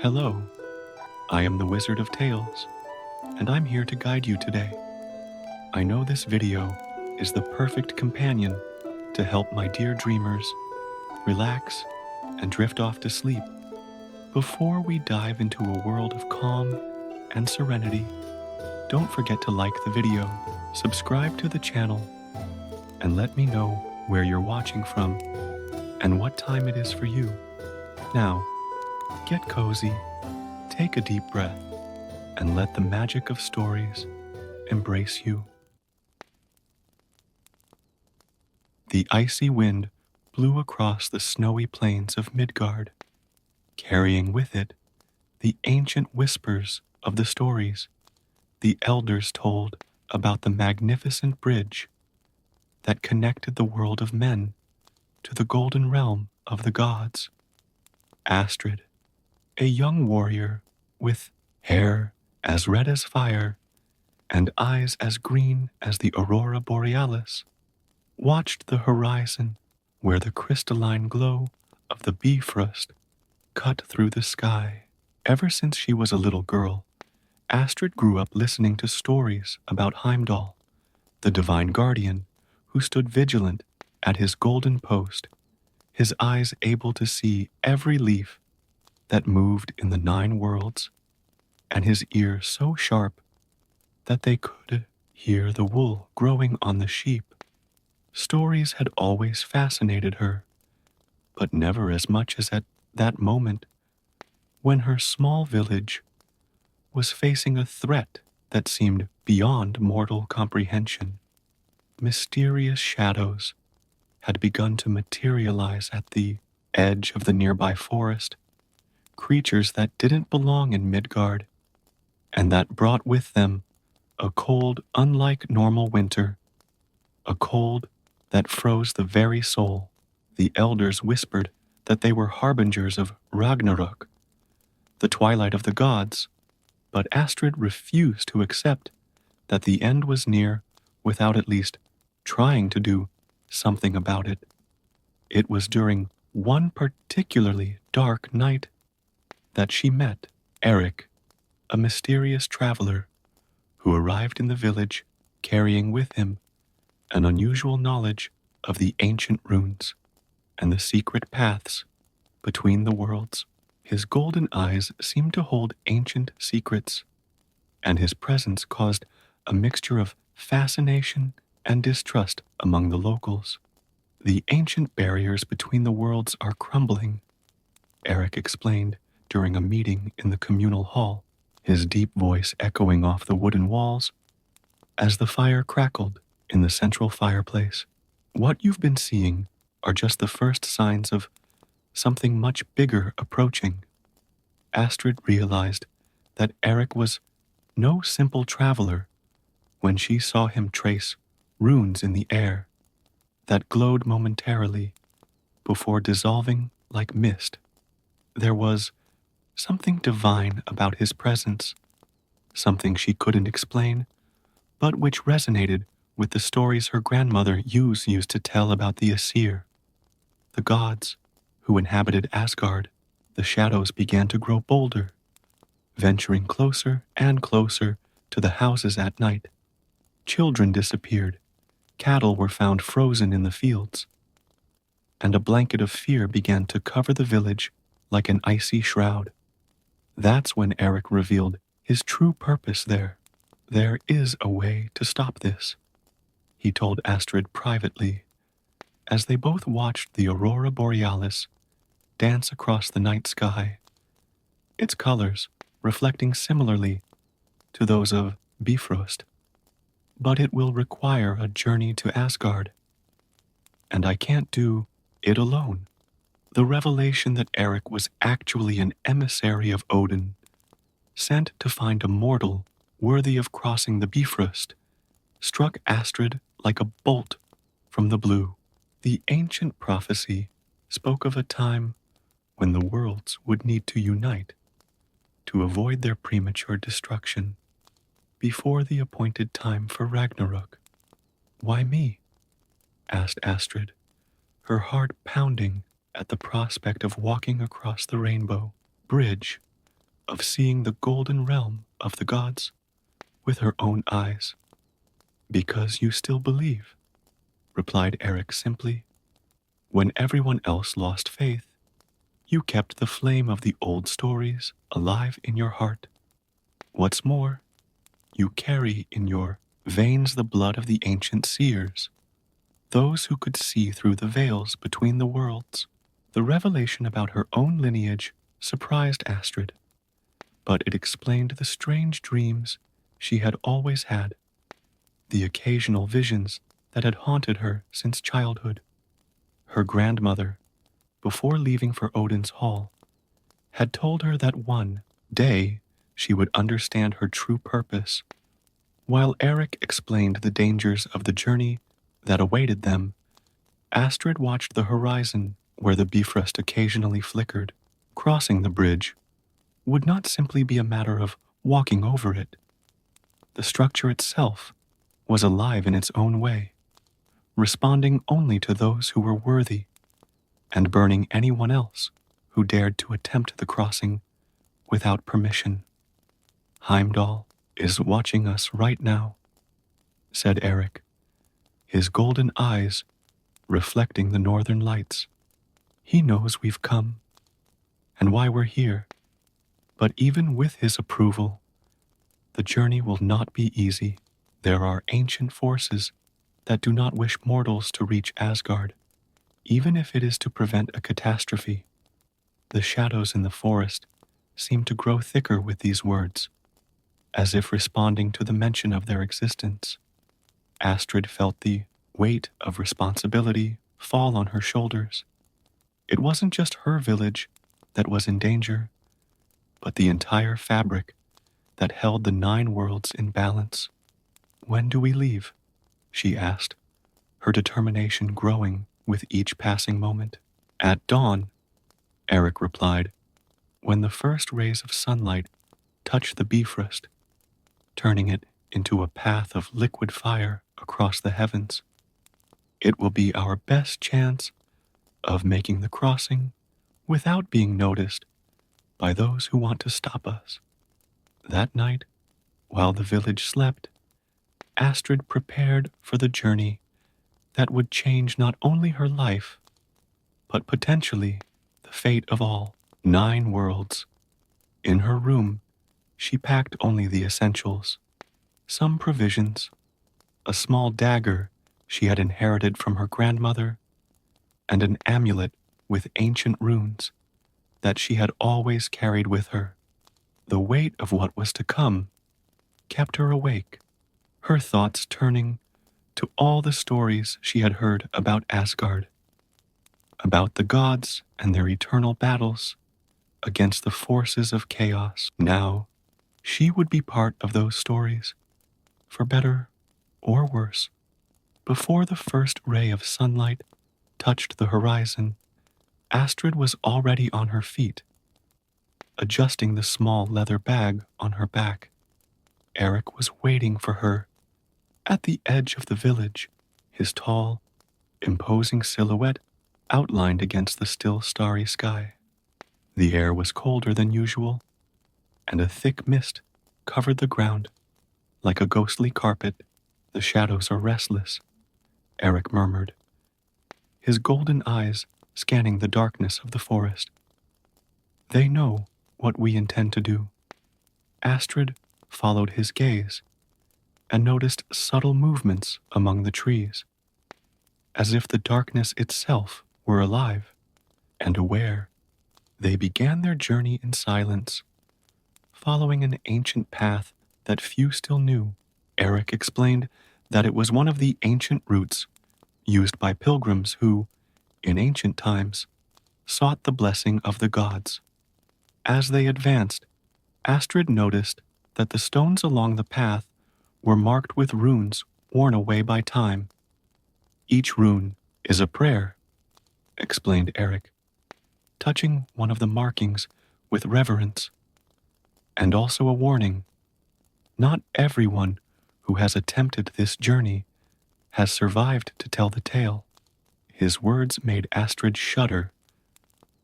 Hello, I am the Wizard of Tales, and I'm here to guide you today. I know this video is the perfect companion to help my dear dreamers relax and drift off to sleep. Before we dive into a world of calm and serenity, don't forget to like the video, subscribe to the channel, and let me know where you're watching from and what time it is for you. Now, get cozy, take a deep breath, and let the magic of stories embrace you. The icy wind blew across the snowy plains of Midgard, carrying with it the ancient whispers of the stories the elders told about the magnificent bridge that connected the world of men to the golden realm of the gods. Astrid, a young warrior with hair as red as fire and eyes as green as the aurora borealis, watched the horizon where the crystalline glow of the Bifrost cut through the sky. Ever since she was a little girl, Astrid grew up listening to stories about Heimdall, the divine guardian who stood vigilant at his golden post, his eyes able to see every leaf that moved in the 9 worlds, and his ears so sharp that they could hear the wool growing on the sheep. Stories had always fascinated her, but never as much as at that moment when her small village was facing a threat that seemed beyond mortal comprehension. Mysterious shadows had begun to materialize at the edge of the nearby forest, creatures that didn't belong in Midgard, and that brought with them a cold unlike normal winter, a cold that froze the very soul. The elders whispered that they were harbingers of Ragnarok, the twilight of the gods, but Astrid refused to accept that the end was near without at least trying to do something about it. It was during one particularly dark night that she met Eric, a mysterious traveler who arrived in the village carrying with him an unusual knowledge of the ancient runes and the secret paths between the worlds. His golden eyes seemed to hold ancient secrets, and his presence caused a mixture of fascination and distrust among the locals. The ancient barriers between the worlds are crumbling, Eric explained during a meeting in the communal hall, his deep voice echoing off the wooden walls as the fire crackled in the central fireplace. What you've been seeing are just the first signs of something much bigger approaching. Astrid realized that Eric was no simple traveler when she saw him trace runes in the air that glowed momentarily before dissolving like mist. There was something divine about his presence, something she couldn't explain, but which resonated with the stories her grandmother used to tell about the Aesir, the gods who inhabited Asgard. The shadows began to grow bolder, venturing closer and closer to the houses at night. Children disappeared, cattle were found frozen in the fields, and a blanket of fear began to cover the village like an icy shroud. That's when Eric revealed his true purpose there. There is a way to stop this, he told Astrid privately, as they both watched the aurora borealis dance across the night sky, its colors reflecting similarly to those of Bifrost. But it will require a journey to Asgard, and I can't do it alone. The revelation that Eric was actually an emissary of Odin, sent to find a mortal worthy of crossing the Bifrost, struck Astrid like a bolt from the blue. The ancient prophecy spoke of a time when the worlds would need to unite to avoid their premature destruction before the appointed time for Ragnarok. Why me? Asked Astrid, her heart pounding at the prospect of walking across the rainbow bridge of seeing the golden realm of the gods with her own eyes. Because you still believe, replied Eric simply. When everyone else lost faith, you kept the flame of the old stories alive in your heart. What's more, you carry in your veins the blood of the ancient seers, those who could see through the veils between the worlds. The revelation about her own lineage surprised Astrid, but it explained the strange dreams she had always had, the occasional visions that had haunted her since childhood. Her grandmother, before leaving for Odin's Hall, had told her that one day she would understand her true purpose. While Eric explained the dangers of the journey that awaited them, Astrid watched the horizon where the Bifrost occasionally flickered. Crossing the bridge would not simply be a matter of walking over it. The structure itself was alive in its own way, responding only to those who were worthy and burning anyone else who dared to attempt the crossing without permission. Heimdall is watching us right now, said Eric, his golden eyes reflecting the northern lights. He knows we've come and why we're here, but even with his approval, the journey will not be easy. There are ancient forces that do not wish mortals to reach Asgard, even if it is to prevent a catastrophe. The shadows in the forest seemed to grow thicker with these words, as if responding to the mention of their existence. Astrid felt the weight of responsibility fall on her shoulders. It wasn't just her village that was in danger, but the entire fabric that held the 9 worlds in balance. When do we leave? She asked, her determination growing with each passing moment. At dawn, Eric replied, when the first rays of sunlight touch the Bifrost, turning it into a path of liquid fire across the heavens. It will be our best chance of making the crossing without being noticed by those who want to stop us. That night, while the village slept, Astrid prepared for the journey that would change not only her life, but potentially the fate of all 9 worlds. In her room, she packed only the essentials, some provisions, a small dagger she had inherited from her grandmother, and an amulet with ancient runes that she had always carried with her. The weight of what was to come kept her awake, her thoughts turning to all the stories she had heard about Asgard, about the gods and their eternal battles against the forces of chaos. Now, she would be part of those stories, for better or worse. Before the first ray of sunlight touched the horizon, Astrid was already on her feet, adjusting the small leather bag on her back. Eric was waiting for her at the edge of the village, his tall, imposing silhouette outlined against the still starry sky. The air was colder than usual, and a thick mist covered the ground like a ghostly carpet. The shadows are restless, Eric murmured, his golden eyes scanning the darkness of the forest. They know what we intend to do. Astrid followed his gaze and noticed subtle movements among the trees, as if the darkness itself were alive and aware. They began their journey in silence, following an ancient path that few still knew. Eric explained that it was one of the ancient routes used by pilgrims who, in ancient times, sought the blessing of the gods. As they advanced, Astrid noticed that the stones along the path were marked with runes worn away by time. Each rune is a prayer, explained Eric, touching one of the markings with reverence, and also a warning. Not everyone who has attempted this journey has survived to tell the tale. His words made Astrid shudder,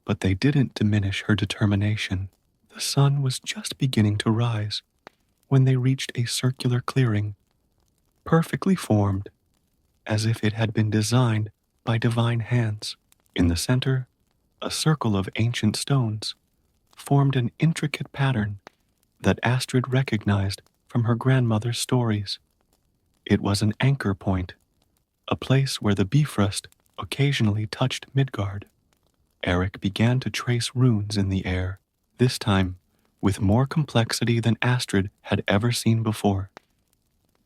but they didn't diminish her determination. The The sun was just beginning to rise when they reached a circular clearing, perfectly formed, as if it had been designed by divine hands. In the center, a circle of ancient stones formed an intricate pattern that Astrid recognized from her grandmother's stories. It was an anchor point, a place where the Bifrost occasionally touched Midgard. Eric began to trace runes in the air, this time with more complexity than Astrid had ever seen before.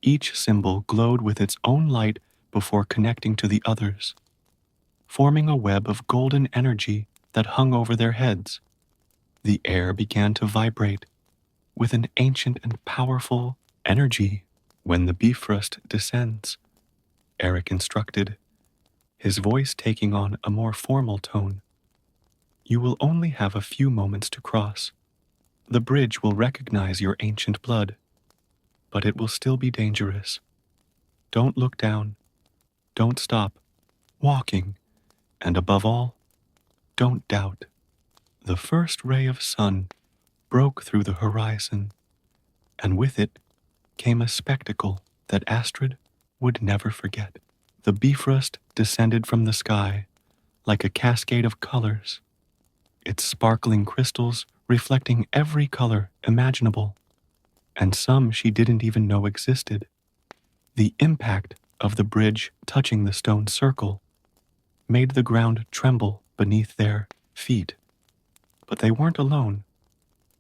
Each symbol glowed with its own light before connecting to the others, forming a web of golden energy that hung over their heads. The air began to vibrate with an ancient and powerful energy. When the Bifrost descends, Eric instructed, his voice taking on a more formal tone. You will only have a few moments to cross. The bridge will recognize your ancient blood, but it will still be dangerous. Don't look down. Don't stop walking. And above all, don't doubt. The first ray of sun broke through the horizon, and with it came a spectacle that Astrid would never forget. The Bifrost descended from the sky like a cascade of colors, its sparkling crystals reflecting every color imaginable, and some she didn't even know existed. The impact of the bridge touching the stone circle made the ground tremble beneath their feet. But they weren't alone.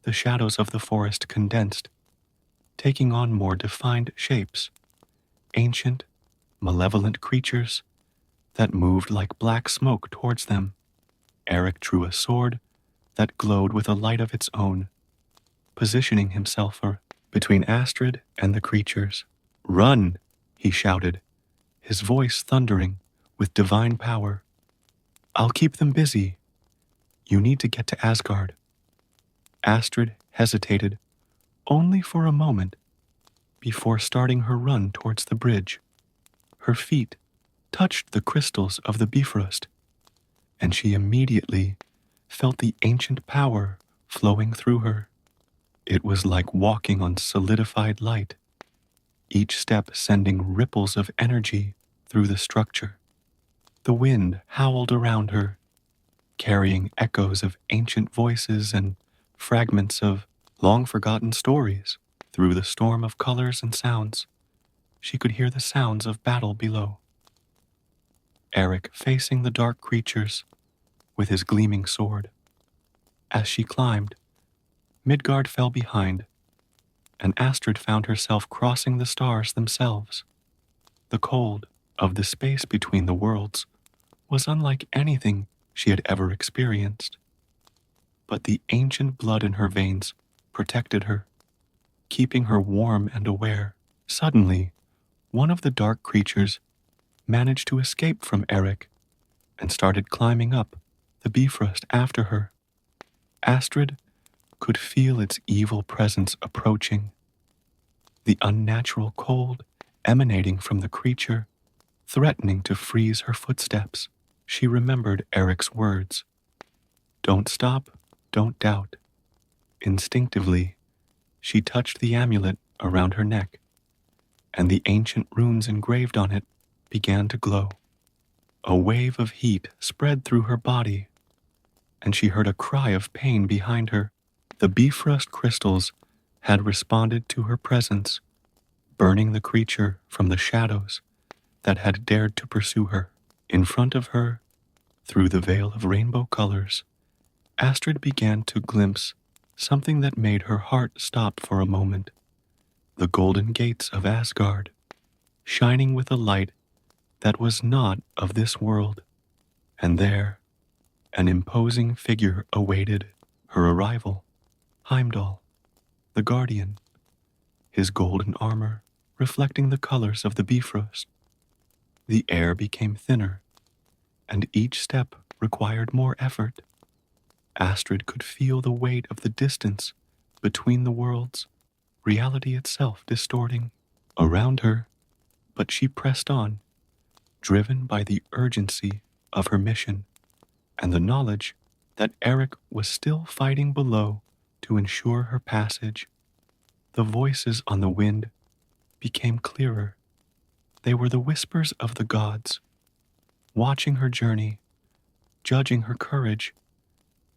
The shadows of the forest condensed, taking on more defined shapes, ancient, malevolent creatures that moved like black smoke towards them. Eric drew a sword that glowed with a light of its own, positioning himself between Astrid and the creatures. Run, he shouted, his voice thundering with divine power. I'll keep them busy. You need to get to Asgard. Astrid hesitated only for a moment before starting her run towards the bridge. Her feet touched the crystals of the Bifrost, and she immediately felt the ancient power flowing through her. It was like walking on solidified light, each step sending ripples of energy through the structure. The wind howled around her, carrying echoes of ancient voices and fragments of long-forgotten stories. Through the storm of colors and sounds, she could hear the sounds of battle below. Eric facing the dark creatures with his gleaming sword. As she climbed, Midgard fell behind, and Astrid found herself crossing the stars themselves. The cold of the space between the worlds was unlike anything she had ever experienced. But the ancient blood in her veins protected her, keeping her warm and aware. Suddenly, one of the dark creatures managed to escape from Eric and started climbing up the Bifrost after her. Astrid could feel its evil presence approaching, the unnatural cold emanating from the creature, threatening to freeze her footsteps. She remembered Eric's words. Don't stop, don't doubt. Instinctively, she touched the amulet around her neck, and the ancient runes engraved on it began to glow. A wave of heat spread through her body, and she heard a cry of pain behind her. The Bifrost crystals had responded to her presence, burning the creature from the shadows that had dared to pursue her. In front of her, through the veil of rainbow colors, Astrid began to glimpse something that made her heart stop for a moment. The golden gates of Asgard, shining with a light that was not of this world. And there, an imposing figure awaited her arrival. Heimdall, the guardian, his golden armor reflecting the colors of the Bifrost. The air became thinner, and each step required more effort. Astrid could feel the weight of the distance between the worlds, reality itself distorting around her, but she pressed on, driven by the urgency of her mission and the knowledge that Eric was still fighting below to ensure her passage. The voices on the wind became clearer. They were the whispers of the gods, watching her journey, judging her courage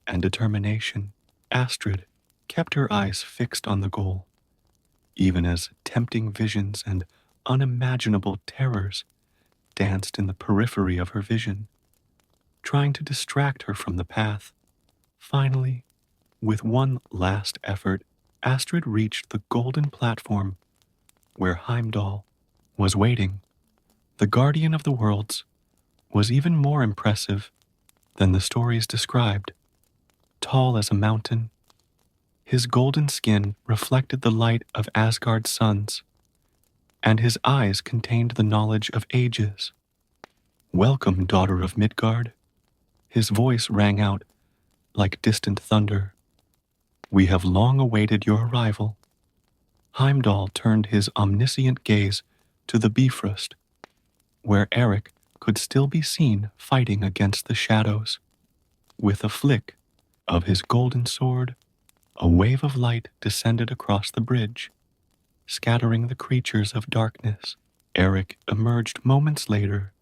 and determination. Astrid kept her eyes fixed on the goal, even as tempting visions and unimaginable terrors danced in the periphery of her vision, trying to distract her from the path. Finally, with one last effort, Astrid reached the golden platform where Heimdall was waiting. The guardian of the worlds was even more impressive than the stories described. Tall as a mountain, his golden skin reflected the light of Asgard's suns, and his eyes contained the knowledge of ages. "Welcome, daughter of Midgard." His voice rang out like distant thunder. "We have long awaited your arrival." Heimdall turned his omniscient gaze to the Bifrost, where Eric could still be seen fighting against the shadows. With a flick of his golden sword, a wave of light descended across the bridge, scattering the creatures of darkness. Eric emerged moments later,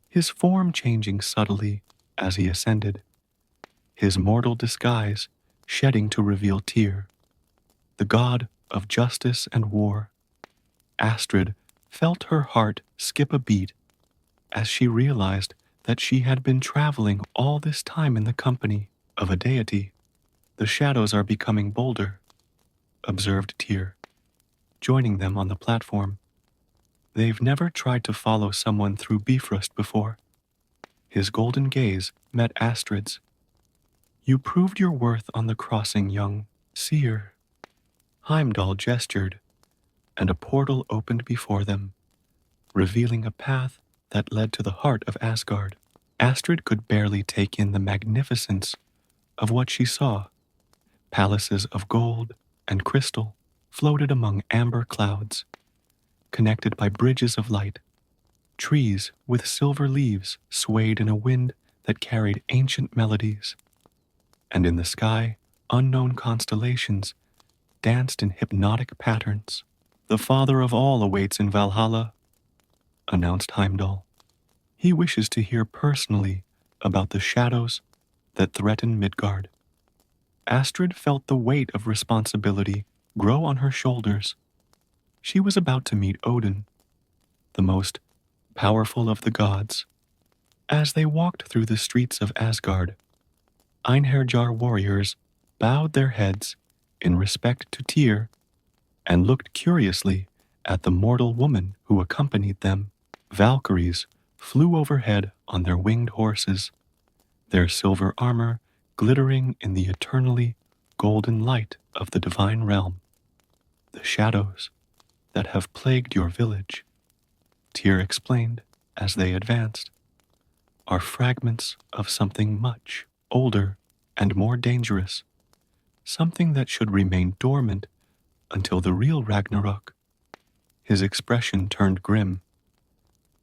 his form changing subtly as he ascended, his mortal disguise shedding to reveal Tyr, the god of justice and war. Astrid felt her heart skip a beat as she realized that she had been traveling all this time in the company of a deity. "The shadows are becoming bolder," observed Tyr, joining them on the platform. "They've never tried to follow someone through Bifrost before." His golden gaze met Astrid's. "You proved your worth on the crossing, young seer." Heimdall gestured, and a portal opened before them, revealing a path that led to the heart of Asgard. Astrid could barely take in the magnificence of what she saw. Palaces of gold and crystal floated among amber clouds, connected by bridges of light. Trees with silver leaves swayed in a wind that carried ancient melodies, and in the sky, unknown constellations danced in hypnotic patterns. "The father of all awaits in Valhalla," announced Heimdall. "He wishes to hear personally about the shadows that threaten Midgard." Astrid felt the weight of responsibility grow on her shoulders. She was about to meet Odin, the most powerful of the gods. As they walked through the streets of Asgard, Einherjar warriors bowed their heads in respect to Tyr and looked curiously at the mortal woman who accompanied them. Valkyries flew overhead on their winged horses, their silver armor glittering in the eternally golden light of the divine realm. "The shadows that have plagued your village," Tyr explained as they advanced, "are fragments of something much older and more dangerous, something that should remain dormant until the real Ragnarok." His expression turned grim.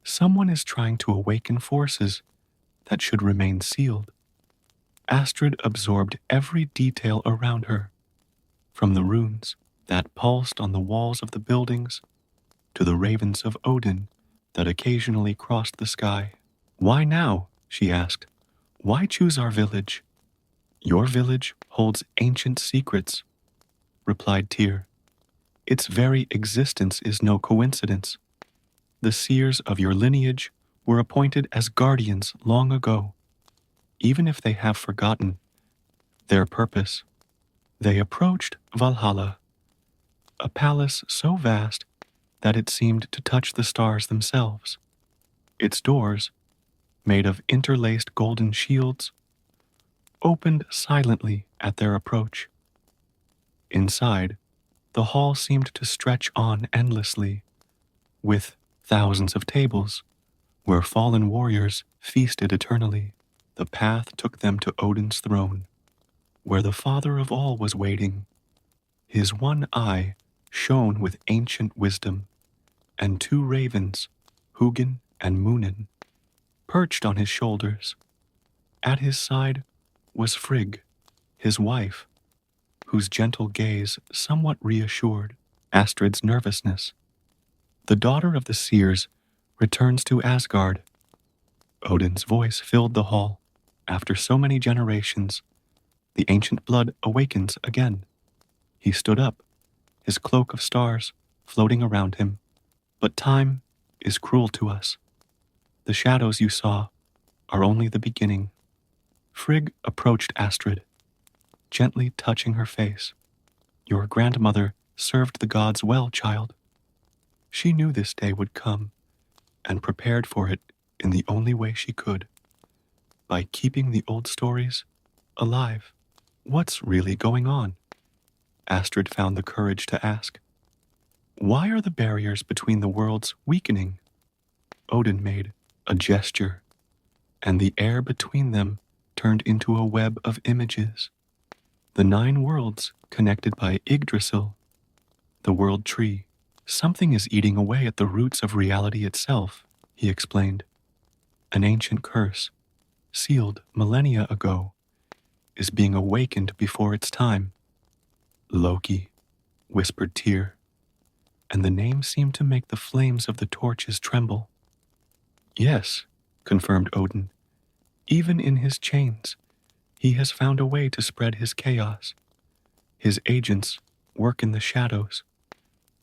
"Someone is trying to awaken forces that should remain sealed." Astrid absorbed every detail around her, from the runes that pulsed on the walls of the buildings to the ravens of Odin that occasionally crossed the sky. "Why now?" she asked. "Why choose our village?" "Your village holds ancient secrets," replied Tyr. "Its very existence is no coincidence. The seers of your lineage were appointed as guardians long ago. Even if they have forgotten their purpose, they approached Valhalla, a palace so vast that it seemed to touch the stars themselves. Its doors, made of interlaced golden shields, opened silently at their approach. Inside, the hall seemed to stretch on endlessly, with thousands of tables where fallen warriors feasted eternally. The path took them to Odin's throne, where the father of all was waiting. His one eye shone with ancient wisdom, and two ravens, Hugin and Munin, perched on his shoulders. At his side was Frigg, his wife, whose gentle gaze somewhat reassured Astrid's nervousness. The daughter of the seers returns to Asgard. Odin's voice filled the hall. After so many generations, the ancient blood awakens again. He stood up, his cloak of stars floating around him. But time is cruel to us. The shadows you saw are only the beginning. Frigg approached Astrid, gently touching her face. Your grandmother served the gods well, child. She knew this day would come and prepared for it in the only way she could, by keeping the old stories alive. What's really going on? Astrid found the courage to ask. Why are the barriers between the worlds weakening? Odin made a gesture, and the air between them turned into a web of images. The 9 worlds connected by Yggdrasil, the world tree. Something is eating away at the roots of reality itself, he explained. An ancient curse, sealed millennia ago, is being awakened before its time. Loki, whispered Tyr, and the name seemed to make the flames of the torches tremble. Yes, confirmed Odin. Even in his chains, he has found a way to spread his chaos. His agents work in the shadows,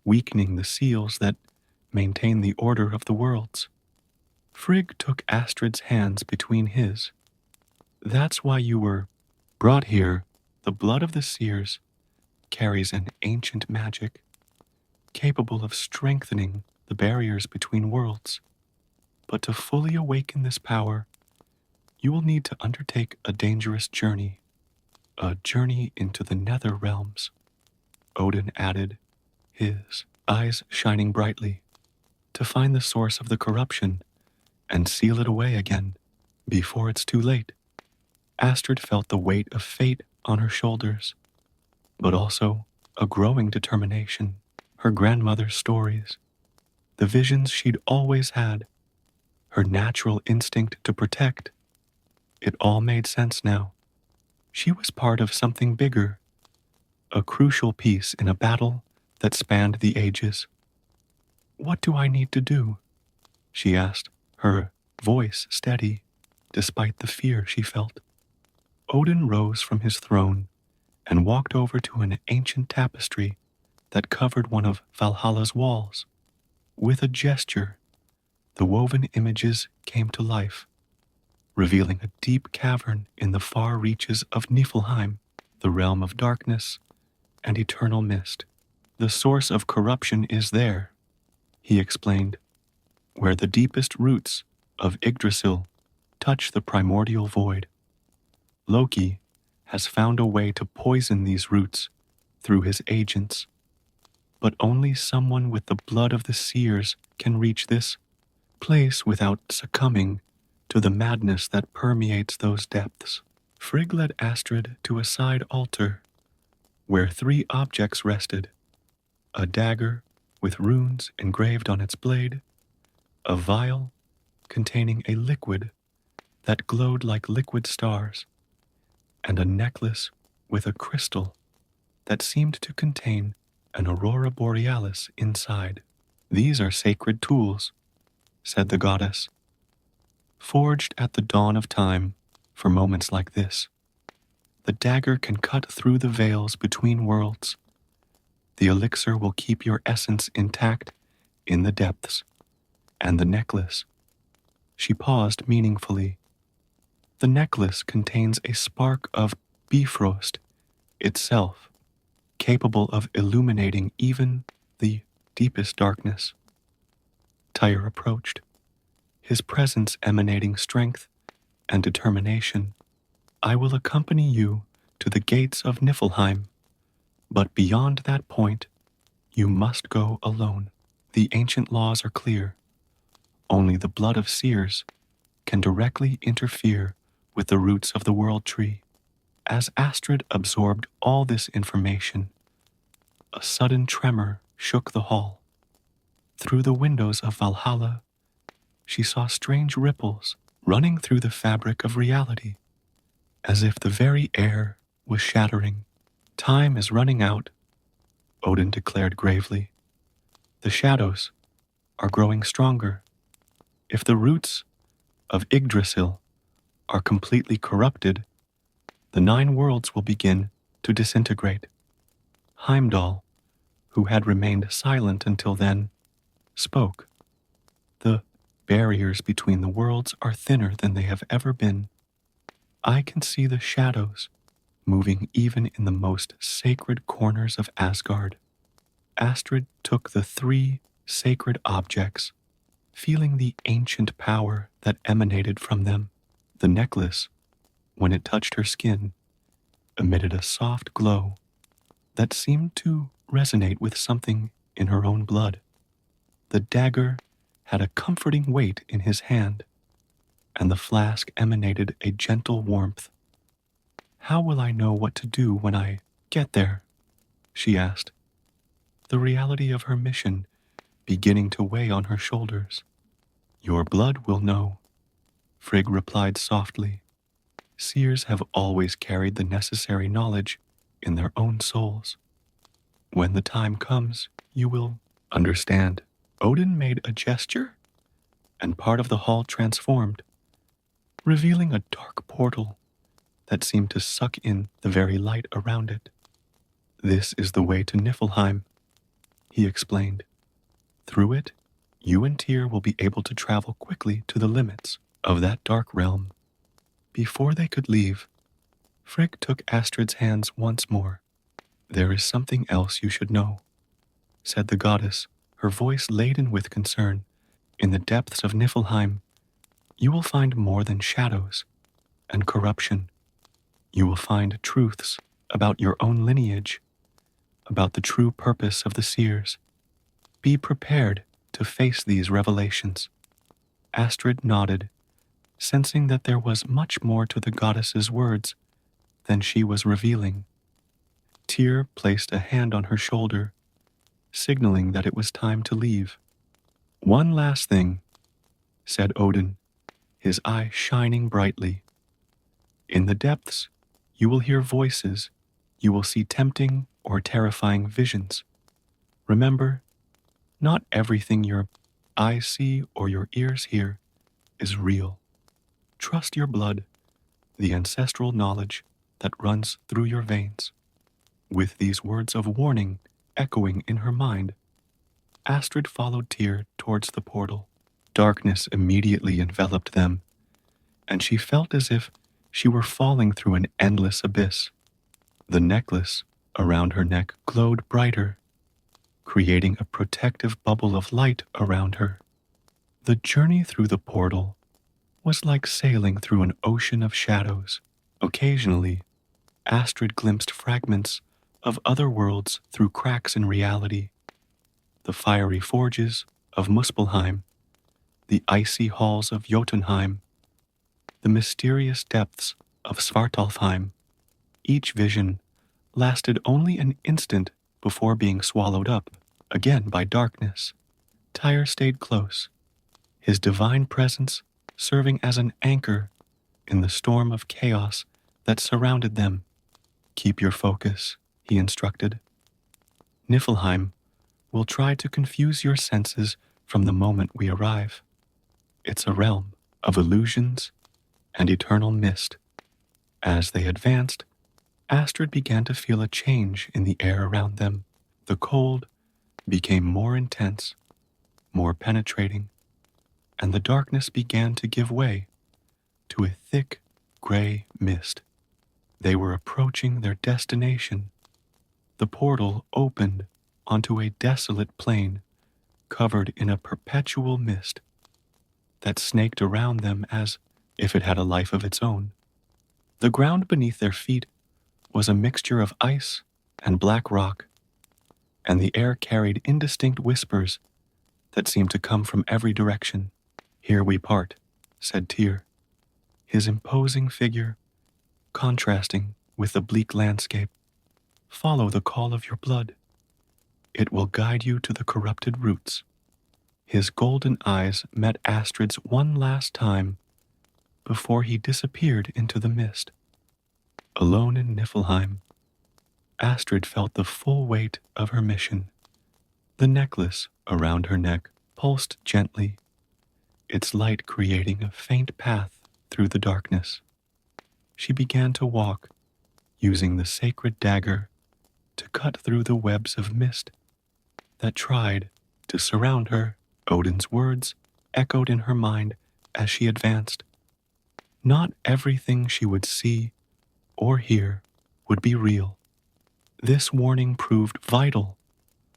weakening the seals that maintain the order of the worlds. Frigg took Astrid's hands between his. That's why you were brought here. The blood of the seers carries an ancient magic, capable of strengthening the barriers between worlds. But to fully awaken this power, you will need to undertake a dangerous journey, a journey into the nether realms. Odin added, his eyes shining brightly, to find the source of the corruption and seal it away again before it's too late. Astrid felt the weight of fate on her shoulders, but also a growing determination. Her grandmother's stories, the visions she'd always had, her natural instinct to protect. It all made sense now. She was part of something bigger, a crucial piece in a battle that spanned the ages. What do I need to do? She asked, her voice steady, despite the fear she felt. Odin rose from his throne and walked over to an ancient tapestry that covered one of Valhalla's walls. With a gesture, the woven images came to life, revealing a deep cavern in the far reaches of Niflheim, the realm of darkness and eternal mist. The source of corruption is there, he explained, where the deepest roots of Yggdrasil touch the primordial void. Loki has found a way to poison these roots through his agents, but only someone with the blood of the seers can reach this place without succumbing to the madness that permeates those depths. Frigg led Astrid to a side altar where 3 objects rested: a dagger with runes engraved on its blade, a vial containing a liquid that glowed like liquid stars, and a necklace with a crystal that seemed to contain an aurora borealis inside. These are sacred tools, said the goddess, forged at the dawn of time for moments like this. The dagger can cut through the veils between worlds. The elixir will keep your essence intact in the depths. And the necklace. She paused meaningfully. The necklace contains a spark of Bifrost itself, capable of illuminating even the deepest darkness. Tyr approached, his presence emanating strength and determination. I will accompany you to the gates of Niflheim, but beyond that point, you must go alone. The ancient laws are clear. Only the blood of seers can directly interfere with the roots of the world tree. As Astrid absorbed all this information, a sudden tremor shook the hall. Through the windows of Valhalla, she saw strange ripples running through the fabric of reality, as if the very air was shattering. Time is running out, Odin declared gravely. The shadows are growing stronger. If the roots of Yggdrasil are completely corrupted, the 9 worlds will begin to disintegrate. Heimdall, who had remained silent until then, spoke. The barriers between the worlds are thinner than they have ever been. I can see the shadows moving even in the most sacred corners of Asgard. Astrid took the 3 sacred objects, feeling the ancient power that emanated from them. The necklace, when it touched her skin, emitted a soft glow that seemed to resonate with something in her own blood. The dagger had a comforting weight in his hand, and the flask emanated a gentle warmth. How will I know what to do when I get there? She asked, the reality of her mission beginning to weigh on her shoulders. Your blood will know, Frigg replied softly. Seers have always carried the necessary knowledge in their own souls. When the time comes, you will understand. Odin made a gesture, and part of the hall transformed, revealing a dark portal that seemed to suck in the very light around it. This is the way to Niflheim, he explained. Through it, you and Tyr will be able to travel quickly to the limits of that dark realm. Before they could leave, Frigg took Astrid's hands once more. There is something else you should know, said the goddess, her voice laden with concern. In the depths of Niflheim, you will find more than shadows and corruption. You will find truths about your own lineage, about the true purpose of the seers. Be prepared to face these revelations. Astrid nodded, sensing that there was much more to the goddess's words than she was revealing. Tyr placed a hand on her shoulder, signaling that it was time to leave. One last thing, said Odin, his eye shining brightly. In the depths, you will hear voices. You will see tempting or terrifying visions. Remember, not everything your eyes see or your ears hear is real. Trust your blood, the ancestral knowledge that runs through your veins. With these words of warning echoing in her mind, Astrid followed Tyr towards the portal. Darkness immediately enveloped them, and she felt as if she were falling through an endless abyss. The necklace around her neck glowed brighter, creating a protective bubble of light around her. The journey through the portal was like sailing through an ocean of shadows. Occasionally, Astrid glimpsed fragments of other worlds through cracks in reality. The fiery forges of Muspelheim, the icy halls of Jotunheim, the mysterious depths of Svartalfheim. Each vision lasted only an instant before being swallowed up again by darkness. Tyr stayed close, his divine presence serving as an anchor in the storm of chaos that surrounded them. Keep your focus, he instructed. Niflheim will try to confuse your senses from the moment we arrive. It's a realm of illusions and eternal mist. As they advanced, Astrid began to feel a change in the air around them. The cold became more intense, more penetrating, and the darkness began to give way to a thick, gray mist. They were approaching their destination. The portal opened onto a desolate plain covered in a perpetual mist that snaked around them as if it had a life of its own. The ground beneath their feet was a mixture of ice and black rock, and the air carried indistinct whispers that seemed to come from every direction. Here we part, said Tyr, his imposing figure contrasting with the bleak landscape. Follow the call of your blood. It will guide you to the corrupted roots. His golden eyes met Astrid's one last time before he disappeared into the mist. Alone in Niflheim, Astrid felt the full weight of her mission. The necklace around her neck pulsed gently, its light creating a faint path through the darkness. She began to walk, using the sacred dagger to cut through the webs of mist that tried to surround her. Odin's words echoed in her mind as she advanced. Not everything she would see or hear would be real. This warning proved vital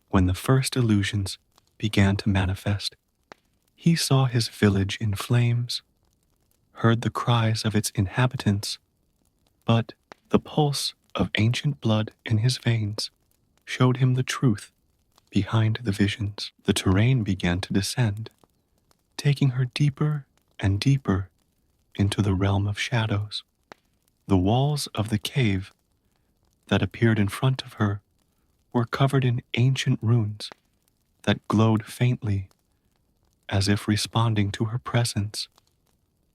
when the first illusions began to manifest. He saw his village in flames, heard the cries of its inhabitants, but the pulse of ancient blood in his veins showed him the truth behind the visions. The terrain began to descend, taking her deeper and deeper into the realm of shadows. The walls of the cave that appeared in front of her were covered in ancient runes that glowed faintly, as if responding to her presence.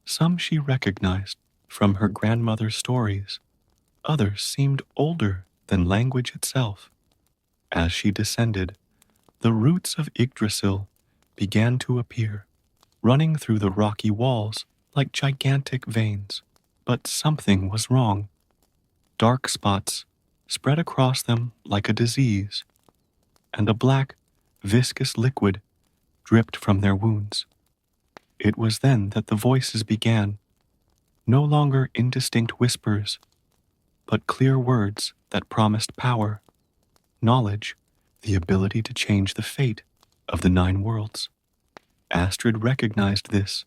Some she recognized from her grandmother's stories, others seemed older than language itself. As she descended, the roots of Yggdrasil began to appear, running through the rocky walls like gigantic veins. But something was wrong. Dark spots spread across them like a disease, and a black, viscous liquid dripped from their wounds. It was then that the voices began, no longer indistinct whispers, but clear words that promised power, knowledge, the ability to change the fate of the 9 worlds. Astrid recognized this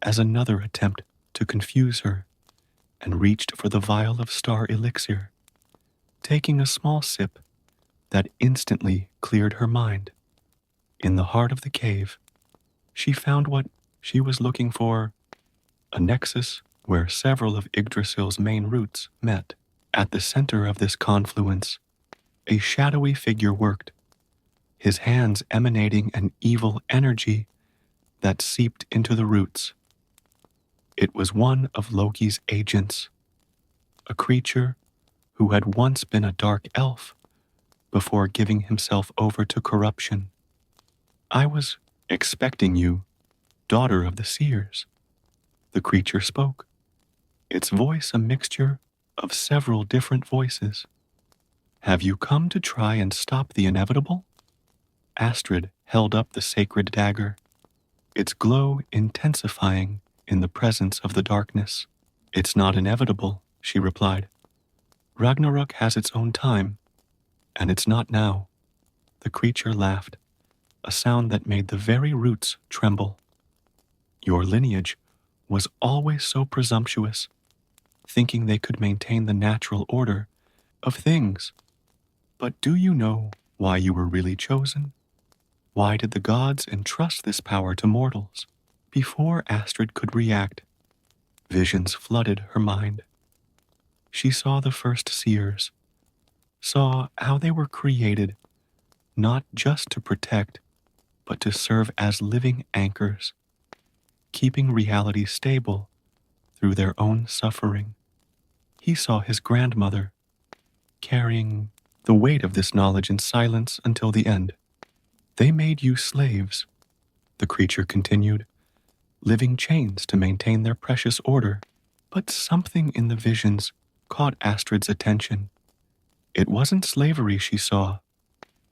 as another attempt to confuse her and reached for the vial of star elixir, taking a small sip that instantly cleared her mind. In the heart of the cave, she found what she was looking for, a nexus where several of Yggdrasil's main roots met. At the center of this confluence, a shadowy figure worked, his hands emanating an evil energy that seeped into the roots. It was one of Loki's agents, a creature who had once been a dark elf before giving himself over to corruption. "I was expecting you, daughter of the seers," the creature spoke, its voice a mixture of several different voices. "Have you come to try and stop the inevitable?" Astrid held up the sacred dagger, its glow intensifying in the presence of the darkness. "It's not inevitable," she replied. "Ragnarok has its own time, and it's not now." The creature laughed, a sound that made the very roots tremble. "Your lineage was always so presumptuous, thinking they could maintain the natural order of things. But do you know why you were really chosen? Why did the gods entrust this power to mortals?" Before Astrid could react, visions flooded her mind. She saw the first seers, saw how they were created not just to protect, but to serve as living anchors, keeping reality stable through their own suffering. He saw his grandmother carrying the weight of this knowledge in silence until the end. "They made you slaves," the creature continued, living chains to maintain their precious order. But something in the visions caught Astrid's attention. It wasn't slavery she saw,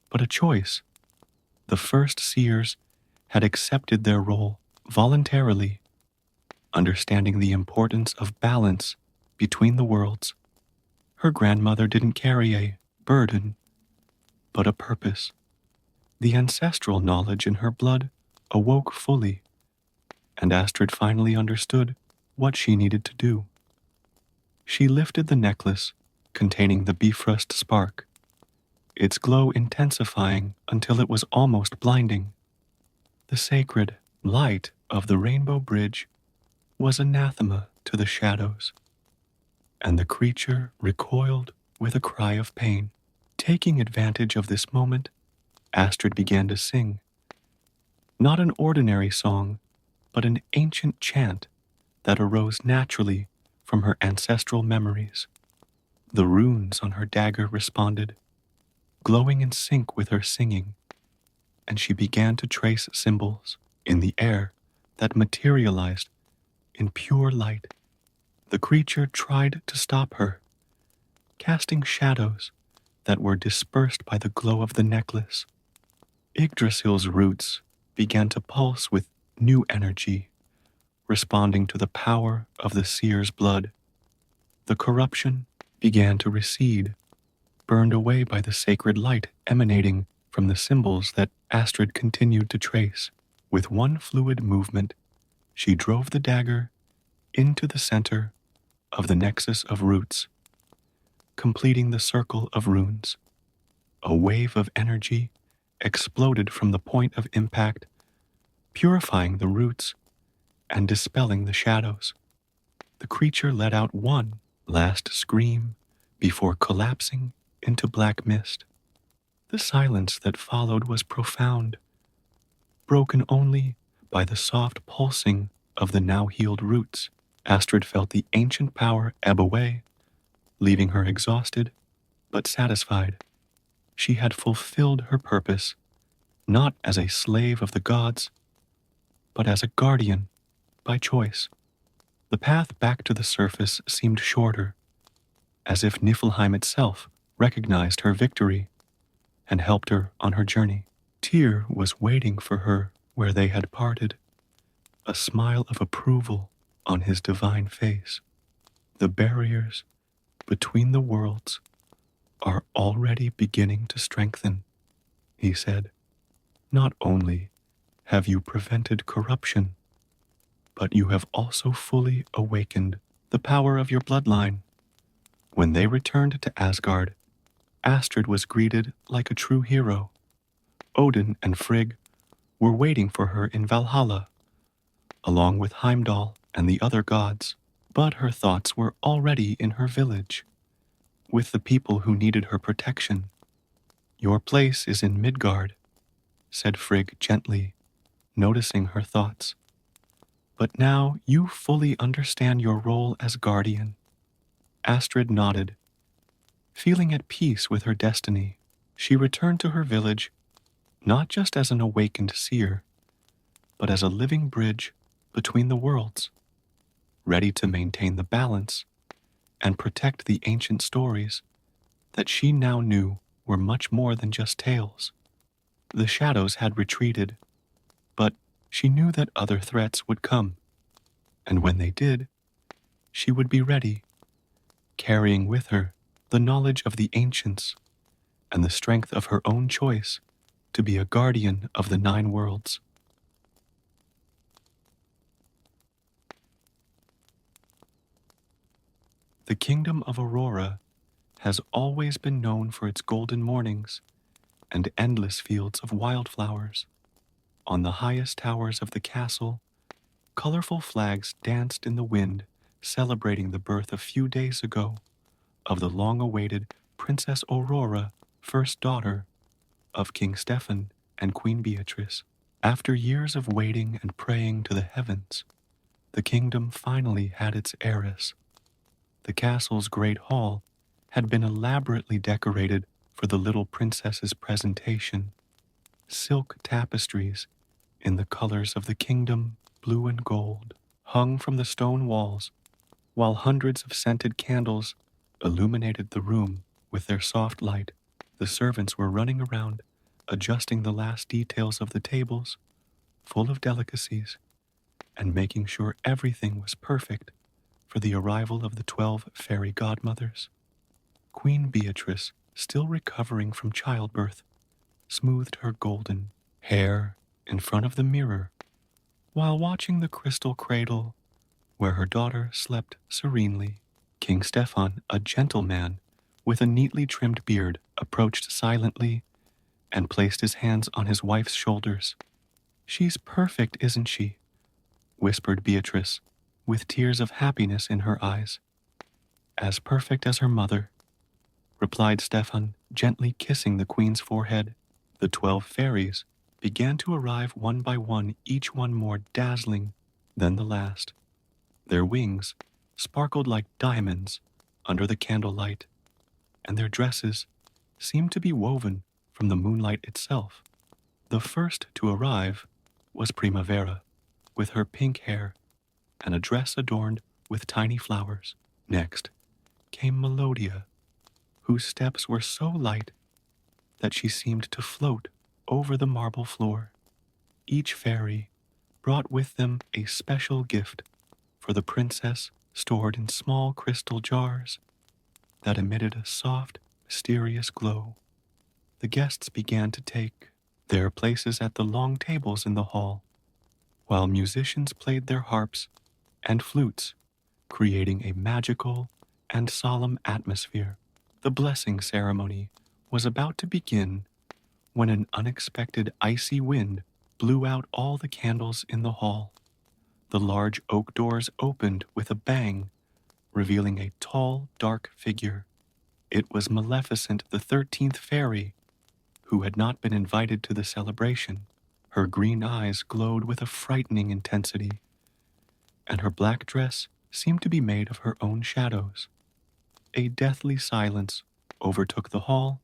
but a choice. The first seers had accepted their role voluntarily, understanding the importance of balance between the worlds. Her grandmother didn't carry a burden, but a purpose. The ancestral knowledge in her blood awoke fully, and Astrid finally understood what she needed to do. She lifted the necklace containing the Bifrost spark, its glow intensifying until it was almost blinding. The sacred light of the rainbow bridge was anathema to the shadows, and the creature recoiled with a cry of pain. Taking advantage of this moment, Astrid began to sing. Not an ordinary song, but an ancient chant that arose naturally from her ancestral memories. The runes on her dagger responded, glowing in sync with her singing, and she began to trace symbols in the air that materialized in pure light. The creature tried to stop her, casting shadows that were dispersed by the glow of the necklace. Yggdrasil's roots began to pulse with new energy, responding to the power of the seer's blood. The corruption began to recede, burned away by the sacred light emanating from the symbols that Astrid continued to trace. With one fluid movement, she drove the dagger into the center of the nexus of roots, completing the circle of runes. A wave of energy exploded from the point of impact, purifying the roots and dispelling the shadows. The creature let out one last scream before collapsing into black mist. The silence that followed was profound, broken only by the soft pulsing of the now healed roots. Astrid felt the ancient power ebb away, leaving her exhausted but satisfied. She had fulfilled her purpose, not as a slave of the gods, but as a guardian by choice. The path back to the surface seemed shorter, as if Niflheim itself recognized her victory and helped her on her journey. Tyr was waiting for her where they had parted, a smile of approval on his divine face. The barriers between the worlds are already beginning to strengthen, he said. Not only have you prevented corruption, but you have also fully awakened the power of your bloodline. When they returned to Asgard, Astrid was greeted like a true hero. Odin and Frigg were waiting for her in Valhalla, along with Heimdall and the other gods, but her thoughts were already in her village, with the people who needed her protection. Your place is in Midgard, said Frigg gently, noticing her thoughts. But now you fully understand your role as guardian. Astrid nodded. Feeling at peace with her destiny, she returned to her village, not just as an awakened seer, but as a living bridge between the worlds, ready to maintain the balance and protect the ancient stories that she now knew were much more than just tales. The shadows had retreated, but she knew that other threats would come, and when they did, she would be ready, carrying with her the knowledge of the ancients and the strength of her own choice to be a guardian of the 9 worlds. The kingdom of Aurora has always been known for its golden mornings and endless fields of wildflowers. On the highest towers of the castle, colorful flags danced in the wind, celebrating the birth a few days ago of the long-awaited Princess Aurora, first daughter of King Stefan and Queen Beatrice. After years of waiting and praying to the heavens, the kingdom finally had its heiress. The castle's great hall had been elaborately decorated for the little princess's presentation. Silk tapestries in the colors of the kingdom, blue and gold, hung from the stone walls, while hundreds of scented candles illuminated the room with their soft light. The servants were running around, adjusting the last details of the tables, full of delicacies, and making sure everything was perfect for the arrival of the 12 fairy godmothers. Queen Beatrice, still recovering from childbirth, smoothed her golden hair in front of the mirror while watching the crystal cradle where her daughter slept serenely. King Stefan, a gentleman with a neatly trimmed beard, approached silently and placed his hands on his wife's shoulders. "She's perfect, isn't she?" whispered Beatrice, with tears of happiness in her eyes. "As perfect as her mother," replied Stefan, gently kissing the queen's forehead. The 12 fairies began to arrive one by one, each one more dazzling than the last. Their wings sparkled like diamonds under the candlelight, and their dresses seemed to be woven from the moonlight itself. The first to arrive was Primavera, with her pink hair and a dress adorned with tiny flowers. Next came Melodia, whose steps were so light that she seemed to float over the marble floor. Each fairy brought with them a special gift for the princess, stored in small crystal jars that emitted a soft, mysterious glow. The guests began to take their places at the long tables in the hall, while musicians played their harps and flutes, creating a magical and solemn atmosphere. The blessing ceremony was about to begin when an unexpected icy wind blew out all the candles in the hall. The large oak doors opened with a bang, revealing a tall, dark figure. It was Maleficent, the 13th fairy, who had not been invited to the celebration. Her green eyes glowed with a frightening intensity, and her black dress seemed to be made of her own shadows. A deathly silence overtook the hall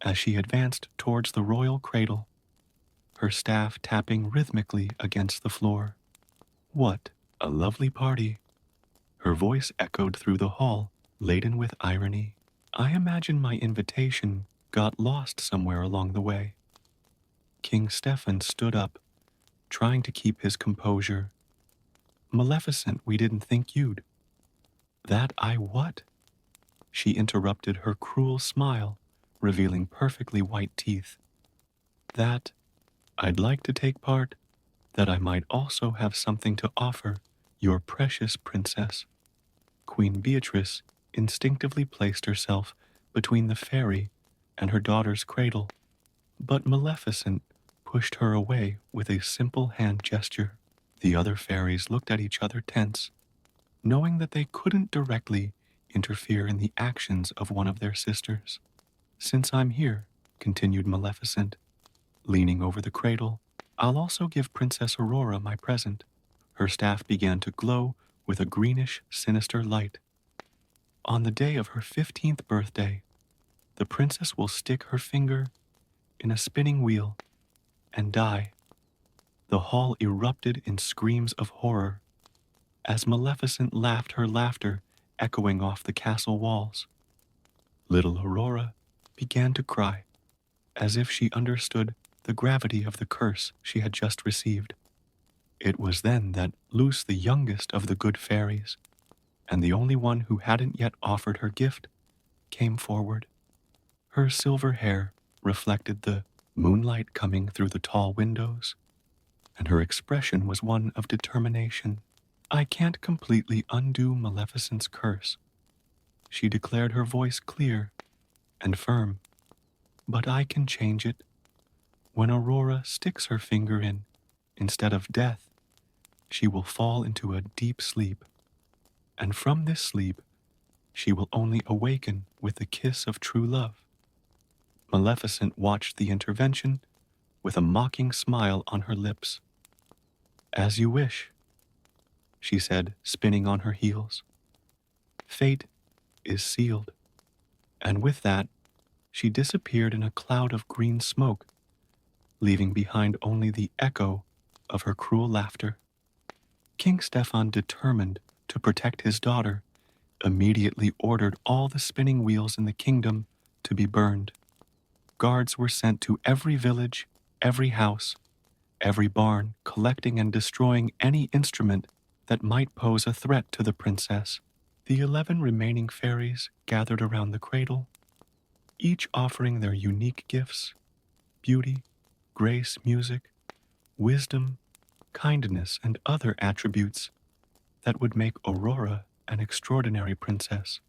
as she advanced towards the royal cradle, her staff tapping rhythmically against the floor. What a lovely party! Her voice echoed through the hall, laden with irony. I imagine my invitation got lost somewhere along the way. King Stefan stood up, trying to keep his composure. Maleficent, we didn't think you'd. That I what? She interrupted, her cruel smile revealing perfectly white teeth. That I'd like to take part, that I might also have something to offer your precious princess. Queen Beatrice instinctively placed herself between the fairy and her daughter's cradle, but Maleficent pushed her away with a simple hand gesture. The other fairies looked at each other tense, knowing that they couldn't directly interfere in the actions of one of their sisters. Since I'm here, continued Maleficent, leaning over the cradle, I'll also give Princess Aurora my present. Her staff began to glow with a greenish, sinister light. On the day of her 15th birthday, the princess will stick her finger in a spinning wheel and die. The hall erupted in screams of horror as Maleficent laughed, her laughter echoing off the castle walls. Little Aurora began to cry, as if she understood the gravity of the curse she had just received. It was then that Luce, the youngest of the good fairies, and the only one who hadn't yet offered her gift, came forward. Her silver hair reflected the moonlight coming through the tall windows, and her expression was one of determination. I can't completely undo Maleficent's curse, she declared, her voice clear and firm, but I can change it. When Aurora sticks her finger in, instead of death, she will fall into a deep sleep, and from this sleep, she will only awaken with the kiss of true love. Maleficent watched the intervention with a mocking smile on her lips. As you wish, she said, spinning on her heels. Fate is sealed. And with that, she disappeared in a cloud of green smoke, leaving behind only the echo of her cruel laughter. King Stefan, determined to protect his daughter, immediately ordered all the spinning wheels in the kingdom to be burned. Guards were sent to every village, every house, every barn, collecting and destroying any instrument that might pose a threat to the princess. The 11 remaining fairies gathered around the cradle, each offering their unique gifts: beauty, grace, music, wisdom, kindness, and other attributes that would make Aurora an extraordinary princess.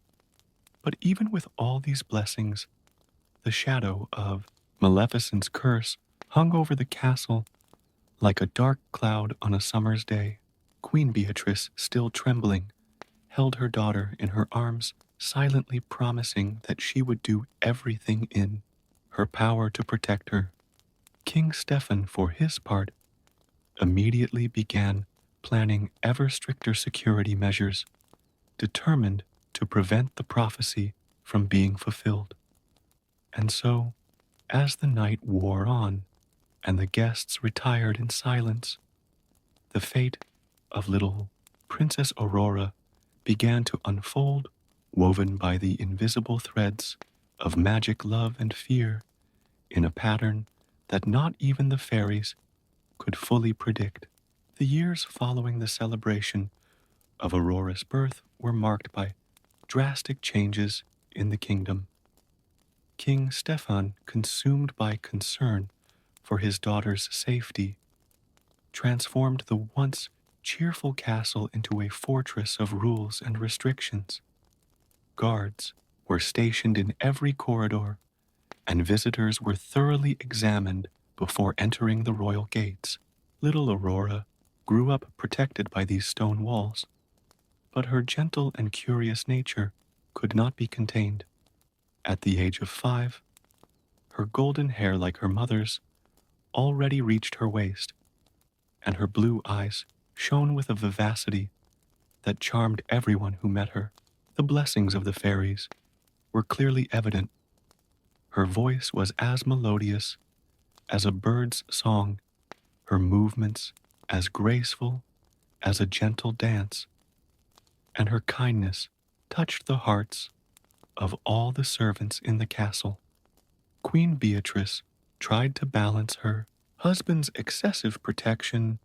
But even with all these blessings, the shadow of Maleficent's curse hung over the castle like a dark cloud on a summer's day. Queen Beatrice, still trembling, held her daughter in her arms, silently promising that she would do everything in her power to protect her. King Stefan, for his part, immediately began planning ever stricter security measures, determined to prevent the prophecy from being fulfilled. And so, as the night wore on and the guests retired in silence, the fate of little Princess Aurora began to unfold, woven by the invisible threads of magic, love, and fear in a pattern that not even the fairies could fully predict. The years following the celebration of Aurora's birth were marked by drastic changes in the kingdom. King Stefan, consumed by concern for his daughter's safety, transformed the once cheerful castle into a fortress of rules and restrictions. Guards were stationed in every corridor, and visitors were thoroughly examined before entering the royal gates. Little Aurora grew up protected by these stone walls, but her gentle and curious nature could not be contained. At the age of 5, her golden hair, like her mother's, already reached her waist, and her blue eyes shone with a vivacity that charmed everyone who met her. The blessings of the fairies were clearly evident. Her voice was as melodious as a bird's song, her movements as graceful as a gentle dance, and her kindness touched the hearts of all the servants in the castle. Queen Beatrice tried to balance her husband's excessive protection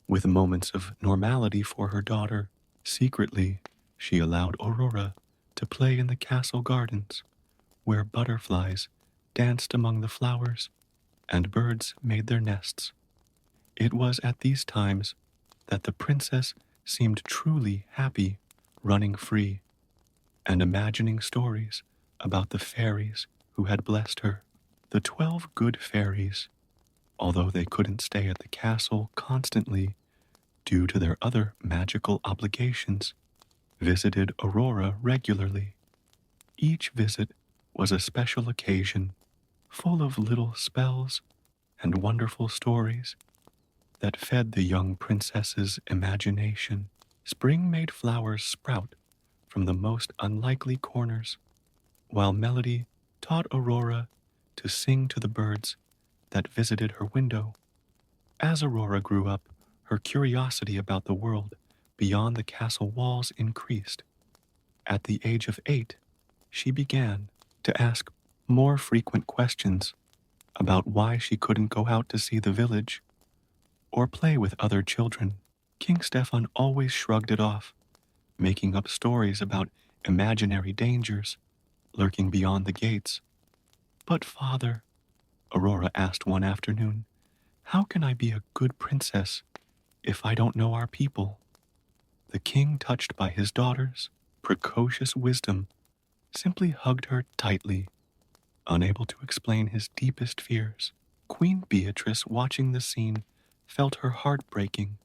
with moments of normality for her daughter. Secretly, she allowed Aurora to play in the castle gardens, where butterflies danced among the flowers and birds made their nests. It was at these times that the princess seemed truly happy, running free and imagining stories about the fairies who had blessed her. The 12 good fairies, although they couldn't stay at the castle constantly due to their other magical obligations, visited Aurora regularly. Each visit was a special occasion, full of little spells and wonderful stories that fed the young princess's imagination. Spring made flowers sprout from the most unlikely corners, while Melody taught Aurora to sing to the birds that visited her window. As Aurora grew up, her curiosity about the world beyond the castle walls increased. At the age of 8, she began to ask more frequent questions about why she couldn't go out to see the village or play with other children. King Stefan always shrugged it off, making up stories about imaginary dangers lurking beyond the gates. But father, Aurora asked one afternoon, how can I be a good princess if I don't know our people? The king, touched by his daughter's precocious wisdom, simply hugged her tightly, unable to explain his deepest fears. Queen Beatrice, watching the scene, felt her heart breaking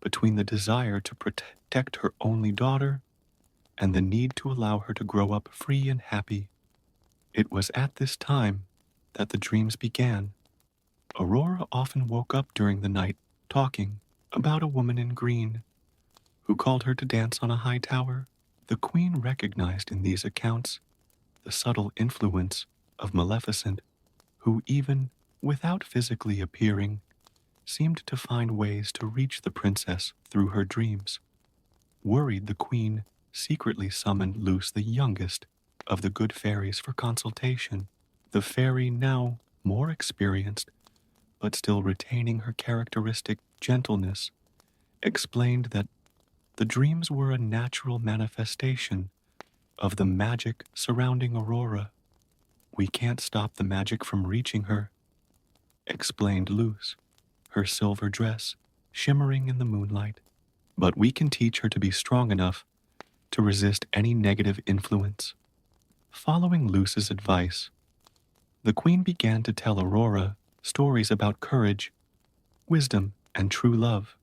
between the desire to protect her only daughter and the need to allow her to grow up free and happy. It was at this time that the dreams began. Aurora often woke up during the night talking about a woman in green who called her to dance on a high tower. The queen recognized in these accounts the subtle influence of Maleficent, who, even without physically appearing, seemed to find ways to reach the princess through her dreams. Worried, the queen secretly summoned Luce, the youngest of the good fairies, for consultation. The fairy, now more experienced, but still retaining her characteristic gentleness, explained that the dreams were a natural manifestation of the magic surrounding Aurora. We can't stop the magic from reaching her, explained Luce, her silver dress shimmering in the moonlight. But we can teach her to be strong enough to resist any negative influence. Following Luce's advice, the queen began to tell Aurora stories about courage, wisdom, and true love.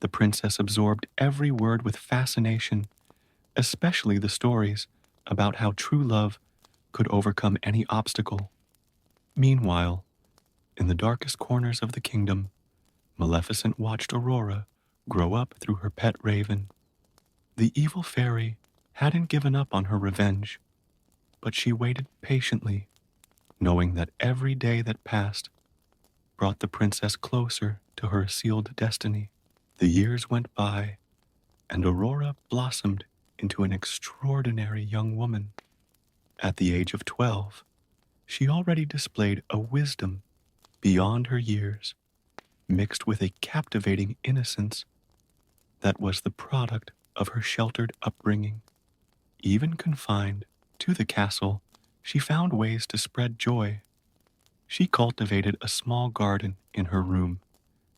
The princess absorbed every word with fascination, especially the stories about how true love could overcome any obstacle. Meanwhile, in the darkest corners of the kingdom, Maleficent watched Aurora grow up through her pet raven. The evil fairy hadn't given up on her revenge. but she waited patiently, knowing that every day that passed brought the princess closer to her sealed destiny. The years went by, and Aurora blossomed into an extraordinary young woman. At the age of 12, she already displayed a wisdom beyond her years, mixed with a captivating innocence that was the product of her sheltered upbringing. Even confined to the castle, she found ways to spread joy. She cultivated a small garden in her room,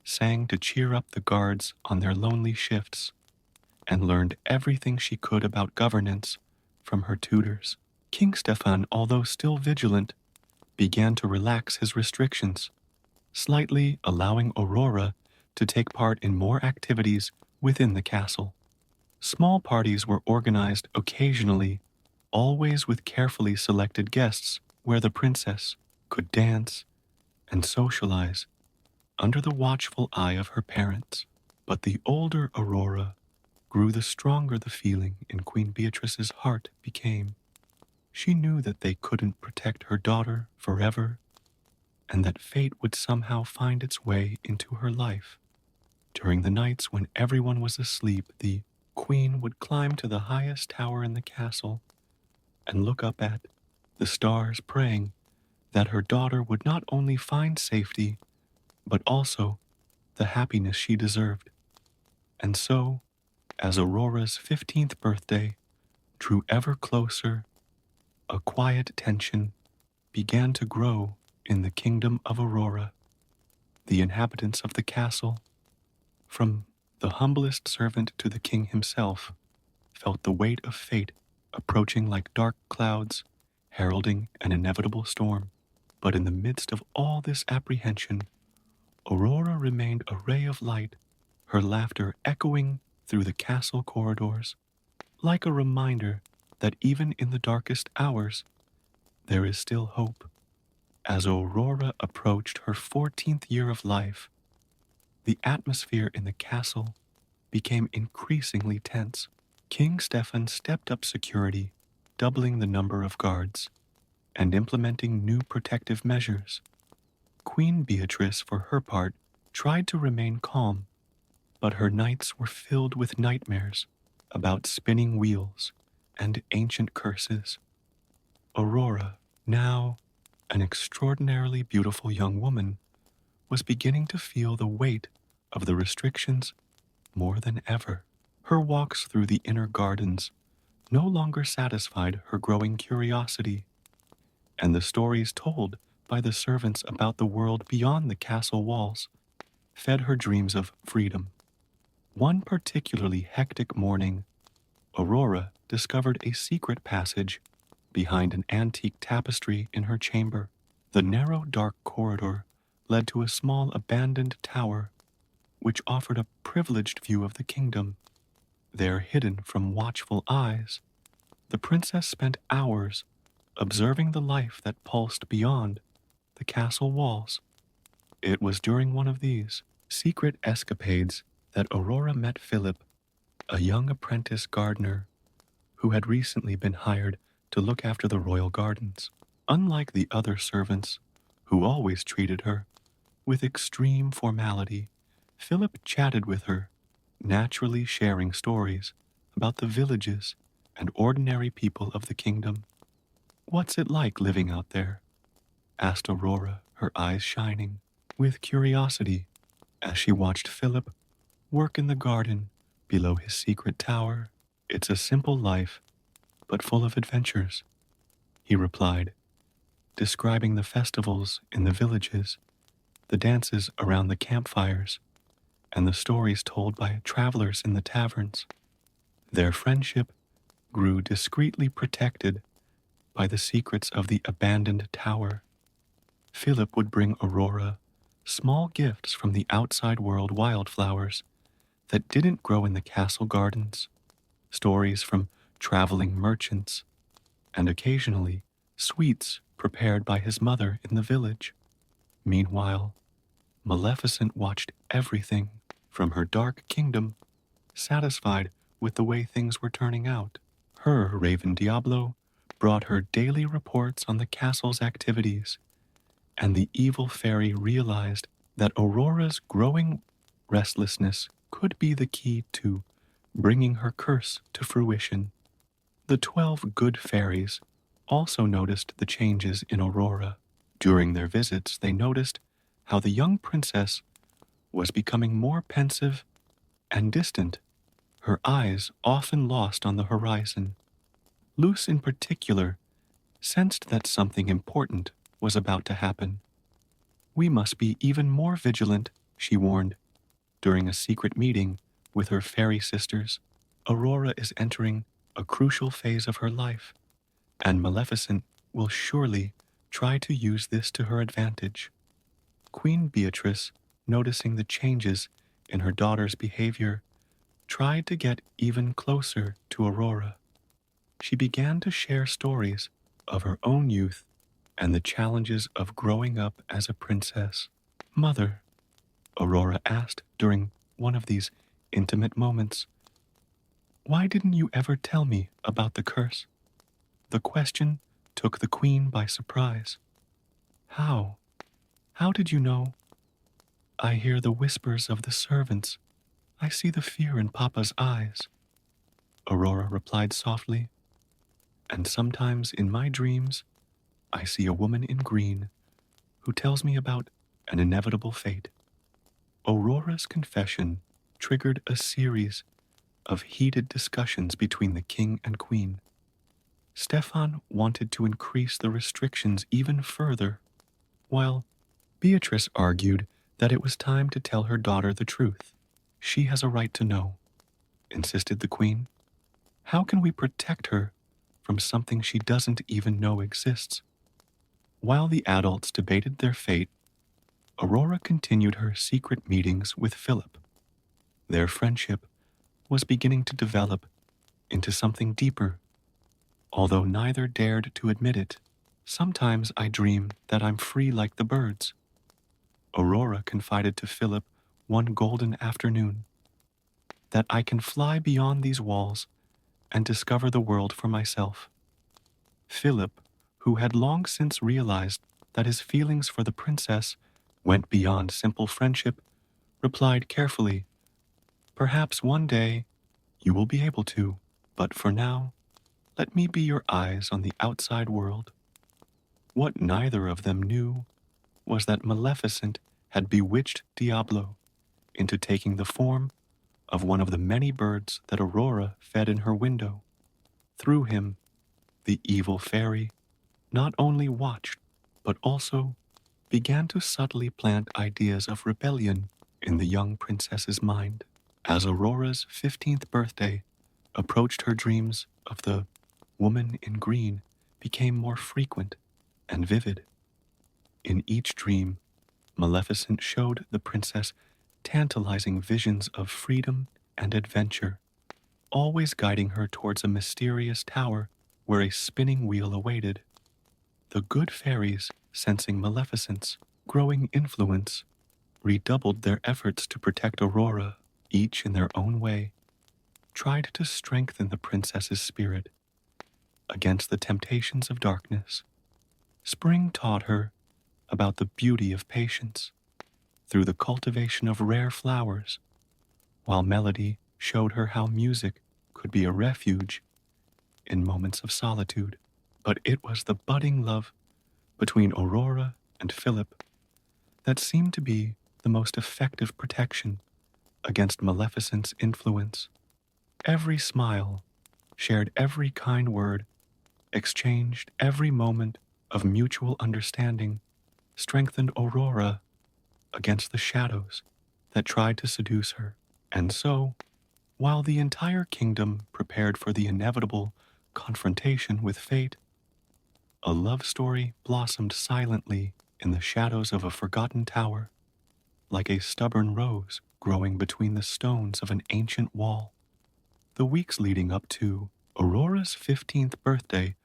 sang to cheer up the guards on their lonely shifts, and learned everything she could about governance from her tutors. King Stefan, although still vigilant, began to relax his restrictions, slightly allowing Aurora to take part in more activities within the castle. Small parties were organized occasionally, always with carefully selected guests, where the princess could dance and socialize under the watchful eye of her parents. But the older Aurora grew, the stronger the feeling in Queen Beatrice's heart became. She knew that they couldn't protect her daughter forever, and that fate would somehow find its way into her life. During the nights when everyone was asleep, the queen would climb to the highest tower in the castle and look up at the stars, praying that her daughter would not only find safety, but also the happiness she deserved. And so, as Aurora's 15th birthday drew ever closer, a quiet tension began to grow in the kingdom of Aurora. The inhabitants of the castle, from the humblest servant to the king himself, felt the weight of fate approaching like dark clouds, heralding an inevitable storm. But in the midst of all this apprehension, Aurora remained a ray of light, her laughter echoing through the castle corridors, like a reminder that even in the darkest hours, there is still hope. As Aurora approached her 14th year of life, the atmosphere in the castle became increasingly tense. King Stefan stepped up security, doubling the number of guards, and implementing new protective measures. Queen Beatrice, for her part, tried to remain calm, but her nights were filled with nightmares about spinning wheels and ancient curses. Aurora, now an extraordinarily beautiful young woman, was beginning to feel the weight of the restrictions more than ever. Her walks through the inner gardens no longer satisfied her growing curiosity, and the stories told by the servants about the world beyond the castle walls fed her dreams of freedom. One particularly hectic morning, Aurora discovered a secret passage behind an antique tapestry in her chamber. The narrow, dark corridor led to a small abandoned tower, which offered a privileged view of the kingdom. There, hidden from watchful eyes, the princess spent hours observing the life that pulsed beyond the castle walls. It was during one of these secret escapades that Aurora met Philip, a young apprentice gardener who had recently been hired to look after the royal gardens. Unlike the other servants, who always treated her with extreme formality, Philip chatted with her, naturally sharing stories about the villages and ordinary people of the kingdom. "What's it like living out there?" asked Aurora, her eyes shining with curiosity as she watched Philip work in the garden below his secret tower. "It's a simple life, but full of adventures," he replied, describing the festivals in the villages, the dances around the campfires, and the stories told by travelers in the taverns. Their friendship grew discreetly protected by the secrets of the abandoned tower. Philip would bring Aurora small gifts from the outside world, wildflowers that didn't grow in the castle gardens, stories from traveling merchants, and occasionally sweets prepared by his mother in the village. Meanwhile, Maleficent watched everything from her dark kingdom, satisfied with the way things were turning out. Her Raven Diablo brought her daily reports on the castle's activities, and the evil fairy realized that Aurora's growing restlessness could be the key to bringing her curse to fruition. The 12 good fairies also noticed the changes in Aurora. During their visits, they noticed how the young princess was becoming more pensive and distant, her eyes often lost on the horizon. Luce, in particular, sensed that something important was about to happen. We must be even more vigilant, she warned, during a secret meeting with her fairy sisters. Aurora is entering a crucial phase of her life, and Maleficent will surely try to use this to her advantage. Queen Beatrice, noticing the changes in her daughter's behavior, tried to get even closer to Aurora. She began to share stories of her own youth and the challenges of growing up as a princess. Mother, Aurora asked during one of these intimate moments, why didn't you ever tell me about the curse? The question took the queen by surprise. How? How did you know? I hear the whispers of the servants. I see the fear in Papa's eyes, Aurora replied softly. And sometimes in my dreams, I see a woman in green who tells me about an inevitable fate. Aurora's confession triggered a series of heated discussions between the king and queen. Stefan wanted to increase the restrictions even further, while Beatrice argued that it was time to tell her daughter the truth. She has a right to know, insisted the queen. How can we protect her from something she doesn't even know exists? While the adults debated their fate, Aurora continued her secret meetings with Philip. Their friendship was beginning to develop into something deeper, although neither dared to admit it. Sometimes I dream that I'm free like the birds, Aurora confided to Philip one golden afternoon, that I can fly beyond these walls and discover the world for myself. Philip, who had long since realized that his feelings for the princess went beyond simple friendship, replied carefully, perhaps one day you will be able to, but for now, let me be your eyes on the outside world. What neither of them knew was that Maleficent had bewitched Diablo into taking the form of one of the many birds that Aurora fed in her window. Through him, the evil fairy not only watched, but also began to subtly plant ideas of rebellion in the young princess's mind. As Aurora's 15th birthday approached, her dreams of the woman in green became more frequent and vivid. In each dream, Maleficent showed the princess tantalizing visions of freedom and adventure, always guiding her towards a mysterious tower where a spinning wheel awaited. The good fairies, sensing Maleficent's growing influence, redoubled their efforts to protect Aurora, each in their own way, tried to strengthen the princess's spirit against the temptations of darkness. Spring taught her about the beauty of patience through the cultivation of rare flowers, while Melody showed her how music could be a refuge in moments of solitude. But it was the budding love between Aurora and Philip that seemed to be the most effective protection against Maleficent's influence. Every smile, shared every kind word, exchanged every moment of mutual understanding, strengthened Aurora against the shadows that tried to seduce her. And so, while the entire kingdom prepared for the inevitable confrontation with fate, a love story blossomed silently in the shadows of a forgotten tower, like a stubborn rose growing between the stones of an ancient wall. The weeks leading up to Aurora's 15th birthday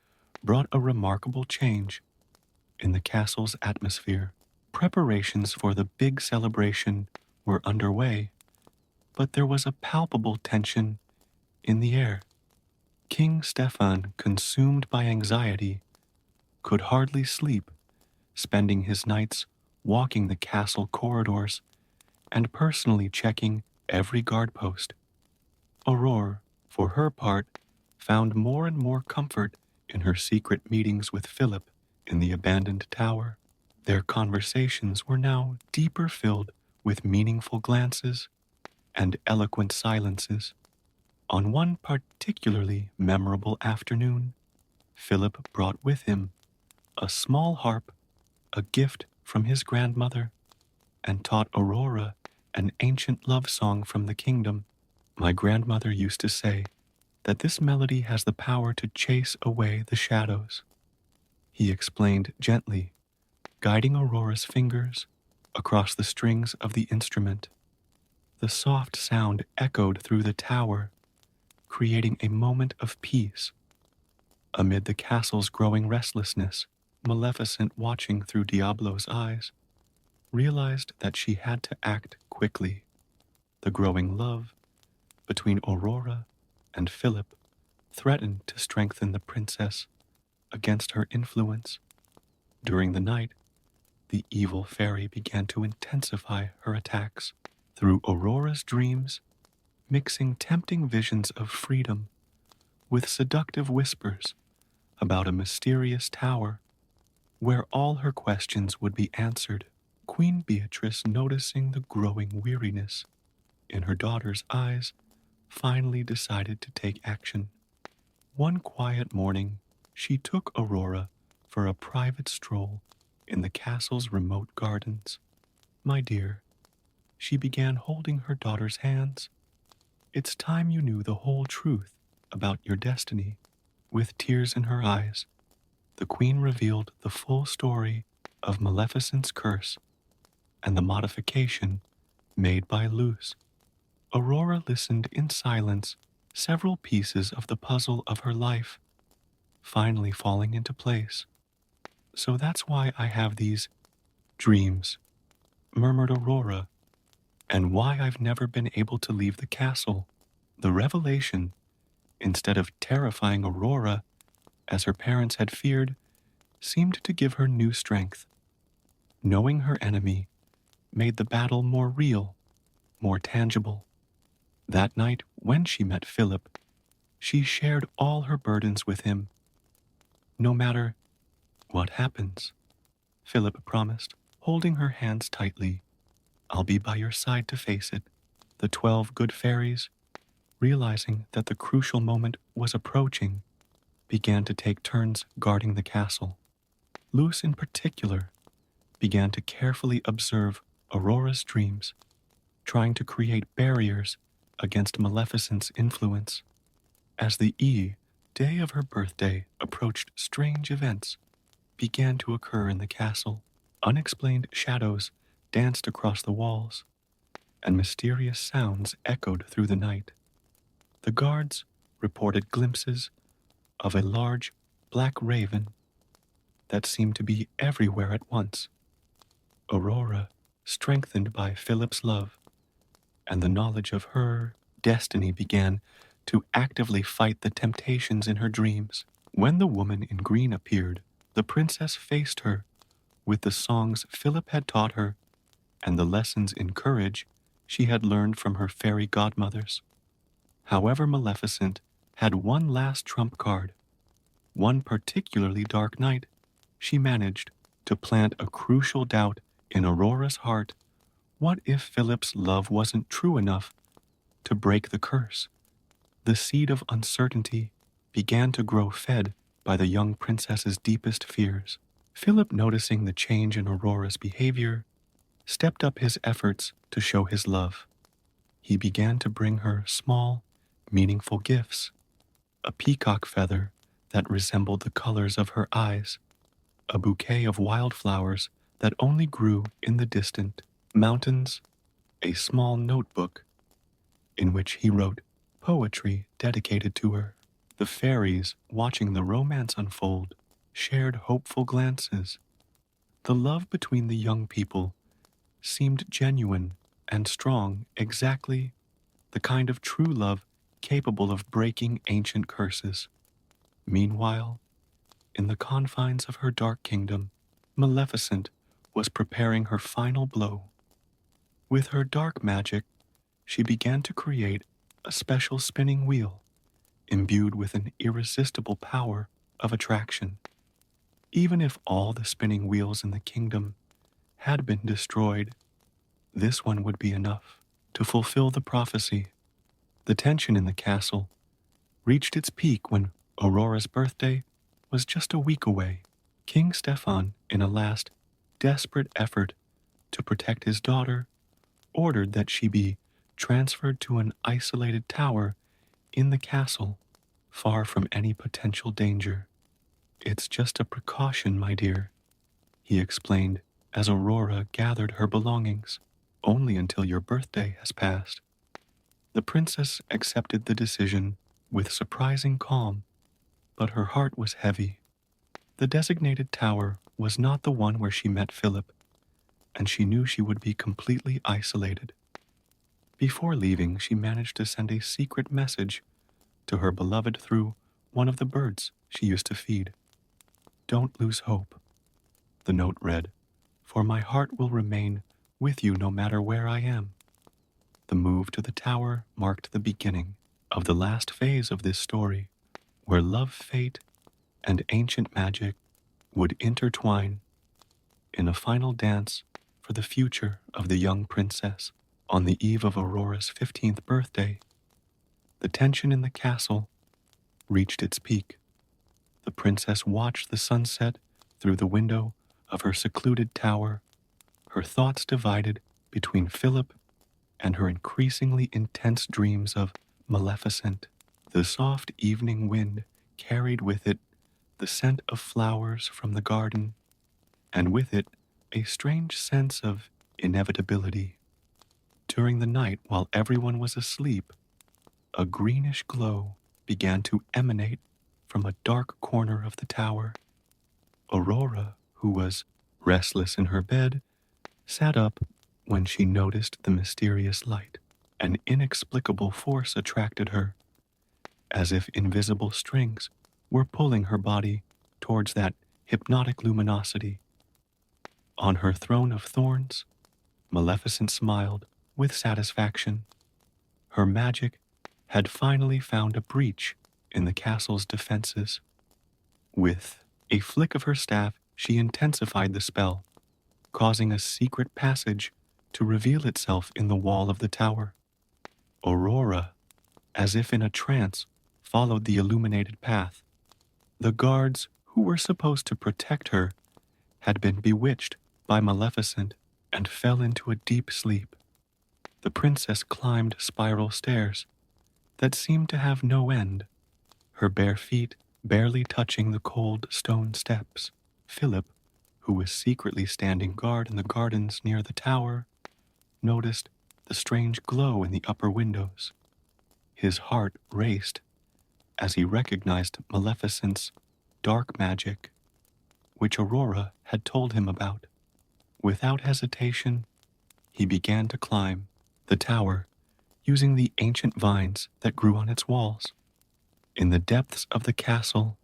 brought a remarkable change in the castle's atmosphere. Preparations for the big celebration were underway, but there was a palpable tension in the air. King Stefan, consumed by anxiety, could hardly sleep, spending his nights walking the castle corridors and personally checking every guard post. Aurore, for her part, found more and more comfort in her secret meetings with Philip in the abandoned tower. Their conversations were now deeper, filled with meaningful glances and eloquent silences. On one particularly memorable afternoon, Philip brought with him a small harp, a gift from his grandmother, and taught Aurora an ancient love song from the kingdom. My grandmother used to say that this melody has the power to chase away the shadows, he explained gently, guiding Aurora's fingers across the strings of the instrument. The soft sound echoed through the tower, creating a moment of peace. Amid the castle's growing restlessness, Maleficent, watching through Diablo's eyes, realized that she had to act quickly. The growing love between Aurora and Philip threatened to strengthen the princess against her influence. During the night, the evil fairy began to intensify her attacks through Aurora's dreams, mixing tempting visions of freedom with seductive whispers about a mysterious tower where all her questions would be answered. Queen Beatrice, noticing the growing weariness in her daughter's eyes, finally decided to take action. One quiet morning, she took Aurora for a private stroll in the castle's remote gardens. My dear, she began, holding her daughter's hands, it's time you knew the whole truth about your destiny. With tears in her eyes, the queen revealed the full story of Maleficent's curse and the modification made by Luce. Aurora listened in silence, several pieces of the puzzle of her life finally falling into place. So that's why I have these dreams, murmured Aurora, and why I've never been able to leave the castle. The revelation, instead of terrifying Aurora, as her parents had feared, seemed to give her new strength. Knowing her enemy made the battle more real, more tangible. That night, when she met Philip, she shared all her burdens with him. No matter what happens, Philip promised, holding her hands tightly, I'll be by your side to face it. The 12 good fairies, realizing that the crucial moment was approaching, began to take turns guarding the castle. Luce, in particular, began to carefully observe Aurora's dreams, trying to create barriers against Maleficent's influence. As the day of her birthday approached, strange events began to occur in the castle. Unexplained shadows danced across the walls, and mysterious sounds echoed through the night. The guards reported glimpses of a large black raven that seemed to be everywhere at once. Aurora, strengthened by Philip's love and the knowledge of her destiny, began to actively fight the temptations in her dreams. When the woman in green appeared, the princess faced her with the songs Philip had taught her and the lessons in courage she had learned from her fairy godmothers. However, Maleficent had one last trump card. One particularly dark night, she managed to plant a crucial doubt in Aurora's heart. What if Philip's love wasn't true enough to break the curse? The seed of uncertainty began to grow, fed by the young princess's deepest fears. Philip, noticing the change in Aurora's behavior, stepped up his efforts to show his love. He began to bring her small, meaningful gifts: a peacock feather that resembled the colors of her eyes, a bouquet of wildflowers that only grew in the distant mountains, a small notebook in which he wrote poetry dedicated to her. The fairies, watching the romance unfold, shared hopeful glances. The love between the young people seemed genuine and strong, exactly the kind of true love capable of breaking ancient curses. Meanwhile, in the confines of her dark kingdom, Maleficent was preparing her final blow. With her dark magic, she began to create a special spinning wheel imbued with an irresistible power of attraction. Even if all the spinning wheels in the kingdom had been destroyed, this one would be enough to fulfill the prophecy. The tension in the castle reached its peak when Aurora's birthday was just a week away. King Stefan, in a last, desperate effort to protect his daughter, ordered that she be transferred to an isolated tower in the castle, far from any potential danger. "It's just a precaution, my dear," he explained as Aurora gathered her belongings, "only until your birthday has passed." The princess accepted the decision with surprising calm, but her heart was heavy. The designated tower was not the one where she met Philip, and she knew she would be completely isolated. Before leaving, she managed to send a secret message to her beloved through one of the birds she used to feed. "Don't lose hope," the note read, "for my heart will remain with you no matter where I am." The move to the tower marked the beginning of the last phase of this story, where love, fate, and ancient magic would intertwine in a final dance for the future of the young princess. On the eve of Aurora's 15th birthday, the tension in the castle reached its peak. The princess watched the sunset through the window of her secluded tower, her thoughts divided between Philip and her increasingly intense dreams of Maleficent. The soft evening wind carried with it the scent of flowers from the garden, and with it a strange sense of inevitability. During the night, while everyone was asleep, a greenish glow began to emanate from a dark corner of the tower. Aurora, who was restless in her bed, sat up when she noticed the mysterious light. An inexplicable force attracted her, as if invisible strings were pulling her body towards that hypnotic luminosity. On her throne of thorns, Maleficent smiled with satisfaction. Her magic had finally found a breach in the castle's defenses. With a flick of her staff, she intensified the spell, causing a secret passage to reveal itself in the wall of the tower. Aurora, as if in a trance, followed the illuminated path. The guards who were supposed to protect her had been bewitched by Maleficent and fell into a deep sleep. The princess climbed spiral stairs that seemed to have no end, her bare feet barely touching the cold stone steps. Philip, who was secretly standing guard in the gardens near the tower, noticed the strange glow in the upper windows. His heart raced as he recognized Maleficent's dark magic, which Aurora had told him about. Without hesitation, he began to climb the tower using the ancient vines that grew on its walls. In the depths of the castle,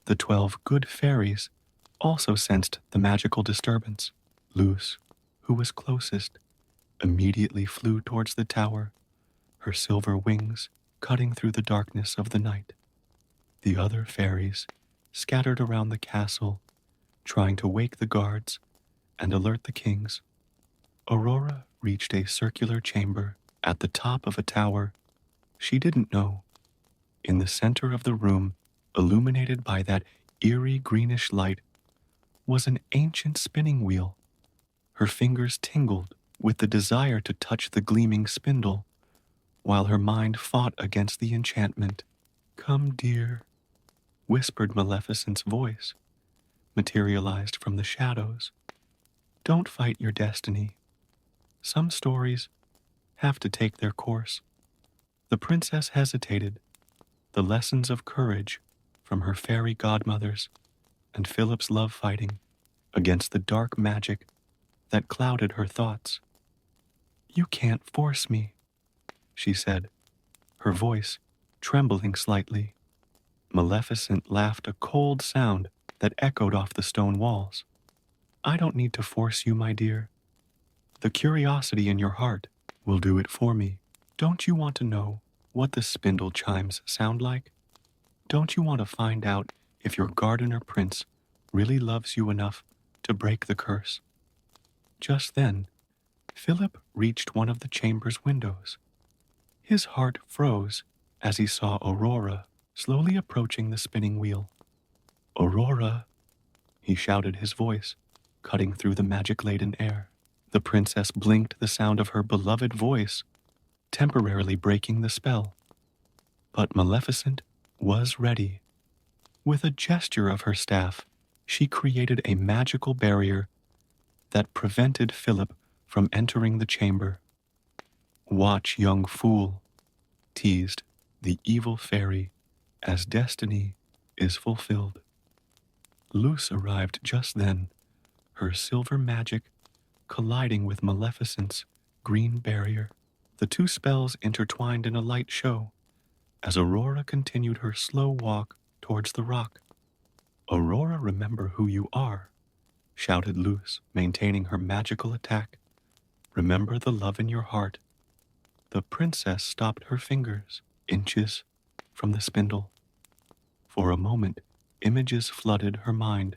the 12 good fairies also sensed the magical disturbance. Luce, who was closest, immediately flew towards the tower, her silver wings cutting through the darkness of the night. The other fairies scattered around the castle, trying to wake the guards and alert the kings. Aurora reached a circular chamber at the top of a tower she didn't know. In the center of the room, illuminated by that eerie greenish light, was an ancient spinning wheel. Her fingers tingled with the desire to touch the gleaming spindle, while her mind fought against the enchantment. "Come, dear," whispered Maleficent's voice, materialized from the shadows. "Don't fight your destiny. Some stories have to take their course." The princess hesitated. The lessons of courage from her fairy godmothers and Philip's love fighting against the dark magic that clouded her thoughts. "You can't force me," she said, her voice trembling slightly. Maleficent laughed a cold sound that echoed off the stone walls. I don't need to force you, my dear. The curiosity in your heart will do it for me. Don't you want to know what the spindle chimes sound like? Don't you want to find out if your gardener prince really loves you enough to break the curse? Just then, Philip reached one of the chamber's windows. His heart froze as he saw Aurora slowly approaching the spinning wheel. Aurora, he shouted, his voice cutting through the magic-laden air. The princess blinked, the sound of her beloved voice temporarily breaking the spell. But Maleficent was ready. With a gesture of her staff, she created a magical barrier that prevented Philip from entering the chamber. Watch, young fool, teased the evil fairy, as destiny is fulfilled. Luce arrived just then, her silver magic colliding with Maleficent's green barrier. The two spells intertwined in a light show as Aurora continued her slow walk towards the rock. Aurora, remember who you are, shouted Luce, maintaining her magical attack. Remember the love in your heart. The princess stopped her fingers, inches from the spindle. For a moment, images flooded her mind.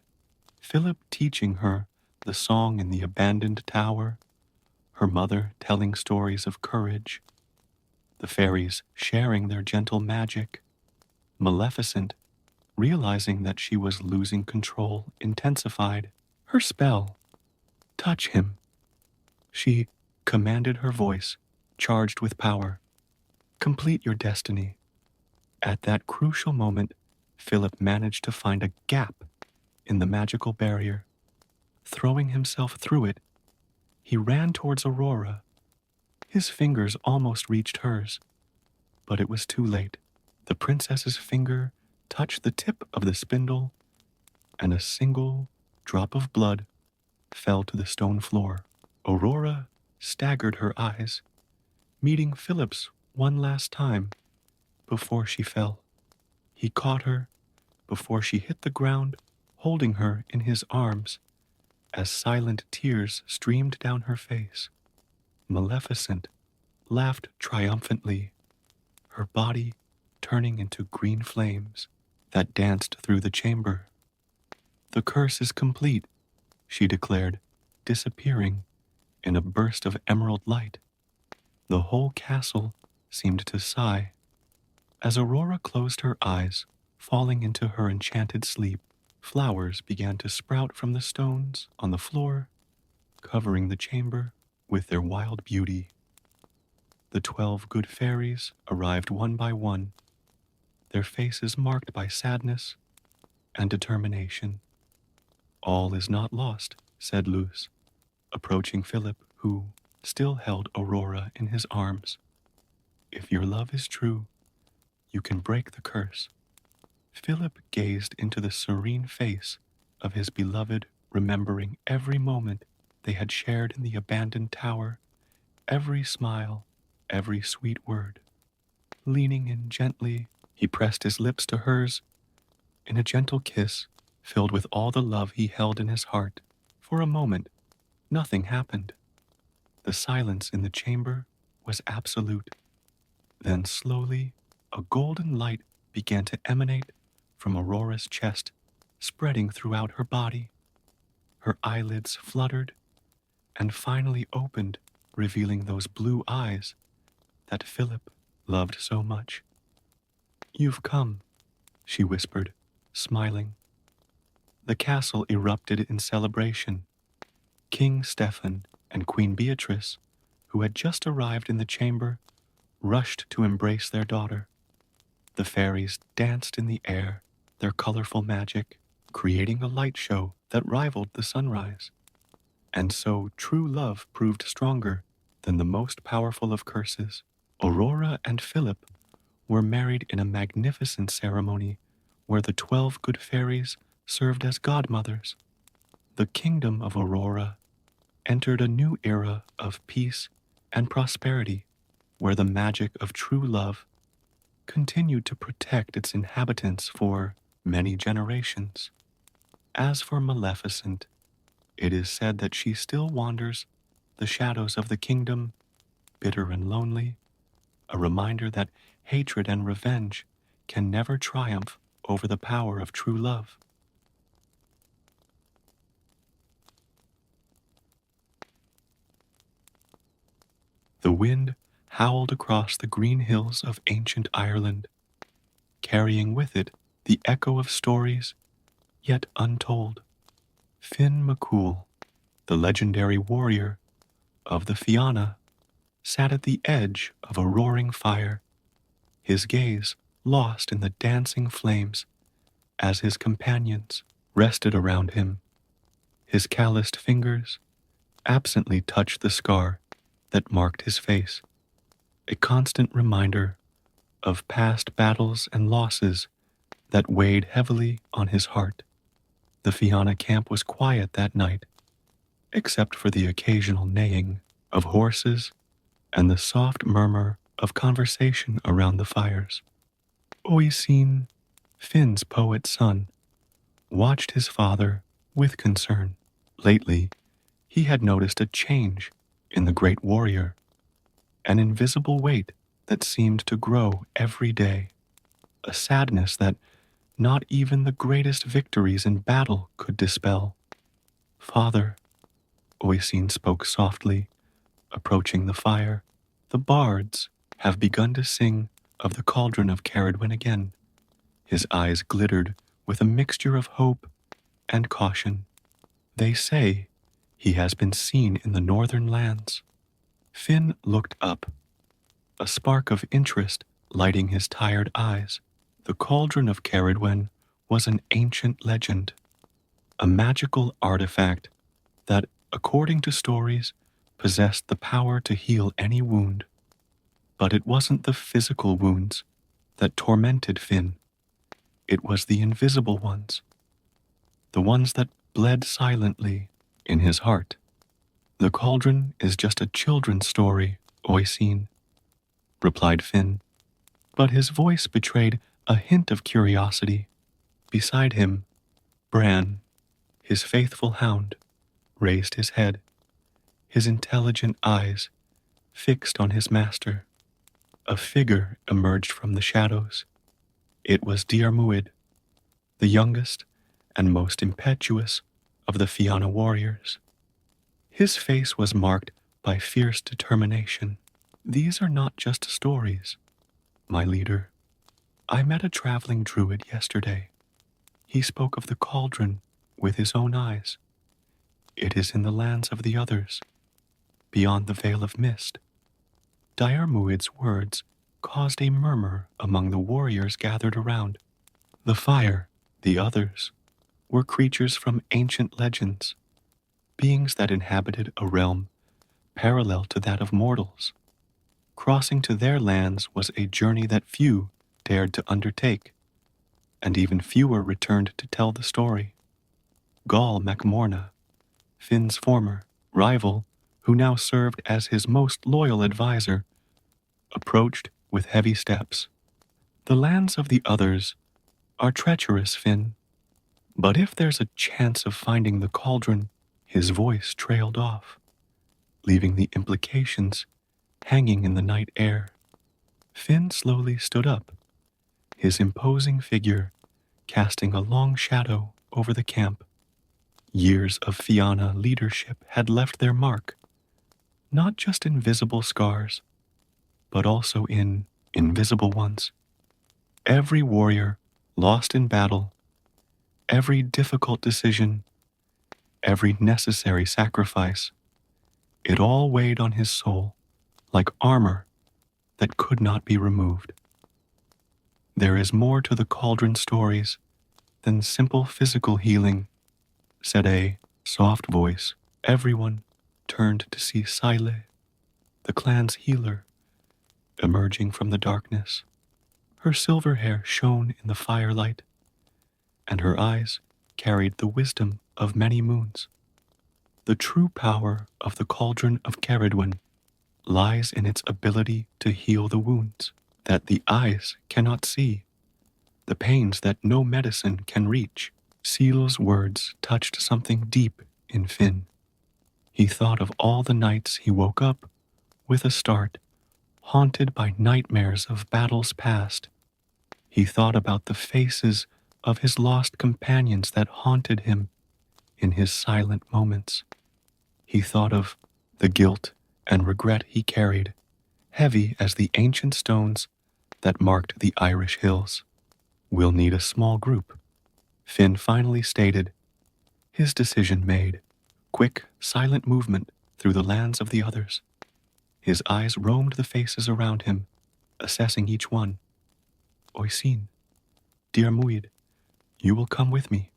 Philip teaching her the song in the abandoned tower, her mother telling stories of courage, the fairies sharing their gentle magic. Maleficent, realizing that she was losing control, intensified her spell. Touch him, she commanded, her voice charged with power. Complete your destiny. At that crucial moment, Philip managed to find a gap in the magical barrier. Throwing himself through it, he ran towards Aurora. His fingers almost reached hers, but it was too late. The princess's finger touched the tip of the spindle, and a single drop of blood fell to the stone floor. Aurora staggered her eyes, meeting Philip's one last time before she fell. He caught her before she hit the ground, holding her in his arms as silent tears streamed down her face. Maleficent laughed triumphantly, her body turning into green flames that danced through the chamber. The curse is complete, she declared, disappearing in a burst of emerald light. The whole castle seemed to sigh. As Aurora closed her eyes, falling into her enchanted sleep, flowers began to sprout from the stones on the floor, covering the chamber with their wild beauty. The 12 good fairies arrived one by one, their faces marked by sadness and determination. All is not lost, said Luce, approaching Philip, who still held Aurora in his arms. If your love is true, you can break the curse. Philip gazed into the serene face of his beloved, remembering every moment they had shared in the abandoned tower, every smile, every sweet word. Leaning in gently, he pressed his lips to hers in a gentle kiss filled with all the love he held in his heart. For a moment, nothing happened. The silence in the chamber was absolute. Then slowly, a golden light began to emanate from Aurora's chest, spreading throughout her body. Her eyelids fluttered and finally opened, revealing those blue eyes that Philip loved so much. You've come, she whispered, smiling. The castle erupted in celebration. King Stephen and Queen Beatrice, who had just arrived in the chamber, rushed to embrace their daughter. The fairies danced in the air, their colorful magic creating a light show that rivaled the sunrise. And so true love proved stronger than the most powerful of curses. Aurora and Philip were married in a magnificent ceremony where the 12 good fairies served as godmothers. The kingdom of Aurora entered a new era of peace and prosperity, where the magic of true love continued to protect its inhabitants for many generations. As for Maleficent, it is said that she still wanders the shadows of the kingdom, bitter and lonely, a reminder that hatred and revenge can never triumph over the power of true love. The wind howled across the green hills of ancient Ireland, carrying with it the echo of stories yet untold. Finn McCool, the legendary warrior of the Fianna, sat at the edge of a roaring fire, his gaze lost in the dancing flames as his companions rested around him. His calloused fingers absently touched the scar that marked his face, a constant reminder of past battles and losses that weighed heavily on his heart. The Fianna camp was quiet that night, except for the occasional neighing of horses and the soft murmur of conversation around the fires. Oisin, Finn's poet son, watched his father with concern. Lately, he had noticed a change in the great warrior, an invisible weight that seemed to grow every day, a sadness that not even the greatest victories in battle could dispel. Father, Oisin spoke softly, approaching the fire, the bards have begun to sing of the cauldron of Caradwen again. His eyes glittered with a mixture of hope and caution. They say he has been seen in the northern lands. Finn looked up, a spark of interest lighting his tired eyes. The cauldron of Caradwen was an ancient legend, a magical artifact that, according to stories, possessed the power to heal any wound. But it wasn't the physical wounds that tormented Finn. It was the invisible ones, the ones that bled silently in his heart. The cauldron is just a children's story, Oisin, replied Finn, but his voice betrayed a hint of curiosity. Beside him, Bran, his faithful hound, raised his head, his intelligent eyes fixed on his master. A figure emerged from the shadows. It was Diarmuid, the youngest and most impetuous of the Fianna warriors. His face was marked by fierce determination. These are not just stories, my leader. I met a traveling druid yesterday. He spoke of the cauldron with his own eyes. It is in the lands of the others, beyond the veil of mist. Diarmuid's words caused a murmur among the warriors gathered around. The fire, the others, were creatures from ancient legends, beings that inhabited a realm parallel to that of mortals. Crossing to their lands was a journey that few dared to undertake, and even fewer returned to tell the story. Gall MacMorna, Finn's former rival, who now served as his most loyal advisor, approached with heavy steps. The lands of the others are treacherous, Finn, but if there's a chance of finding the cauldron, his voice trailed off, leaving the implications hanging in the night air. Finn slowly stood up, his imposing figure casting a long shadow over the camp. Years of Fianna leadership had left their mark, not just in visible scars, but also in invisible ones. Every warrior lost in battle, every difficult decision, every necessary sacrifice, it all weighed on his soul like armor that could not be removed. There is more to the cauldron stories than simple physical healing, said a soft voice. Everyone turned to see Saile, the clan's healer, emerging from the darkness. Her silver hair shone in the firelight, and her eyes carried the wisdom of many moons. The true power of the cauldron of Caradwen lies in its ability to heal the wounds that the eyes cannot see, the pains that no medicine can reach. Seal's words touched something deep in Finn. He thought of all the nights he woke up with a start, haunted by nightmares of battles past. He thought about the faces of his lost companions that haunted him in his silent moments. He thought of the guilt and regret he carried, heavy as the ancient stones that marked the Irish hills. "We'll need a small group," Finn finally stated, his decision made. Quick, silent movement through the lands of the others. His eyes roamed the faces around him, assessing each one. "Oisin, dear Muid, you will come with me.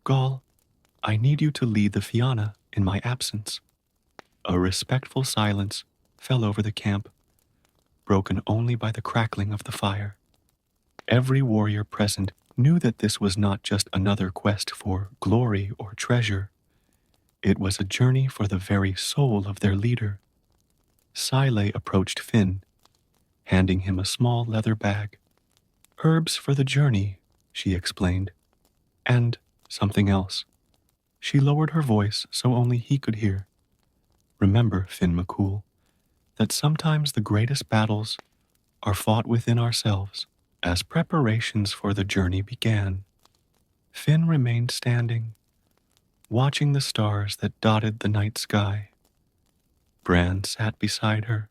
Gaul, I need you to lead the Fianna in my absence." A respectful silence fell over the camp, broken only by the crackling of the fire. Every warrior present knew that this was not just another quest for glory or treasure. It was a journey for the very soul of their leader. Sile approached Finn, handing him a small leather bag. "Herbs for the journey," she explained. "And something else." She lowered her voice so only he could hear. "Remember, Finn McCool, that sometimes the greatest battles are fought within ourselves." As preparations for the journey began, Finn remained standing, watching the stars that dotted the night sky. Bran sat beside her,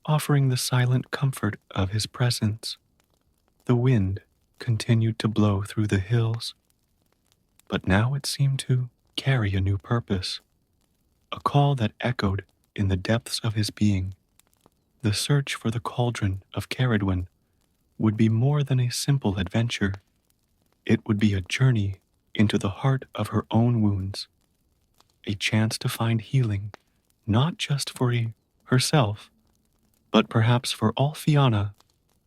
offering the silent comfort of his presence. The wind continued to blow through the hills, but now it seemed to carry a new purpose, a call that echoed in the depths of his being. The search for the cauldron of Caradwyn would be more than a simple adventure. It would be a journey into the heart of her own wounds, a chance to find healing, not just for herself, but perhaps for all Fianna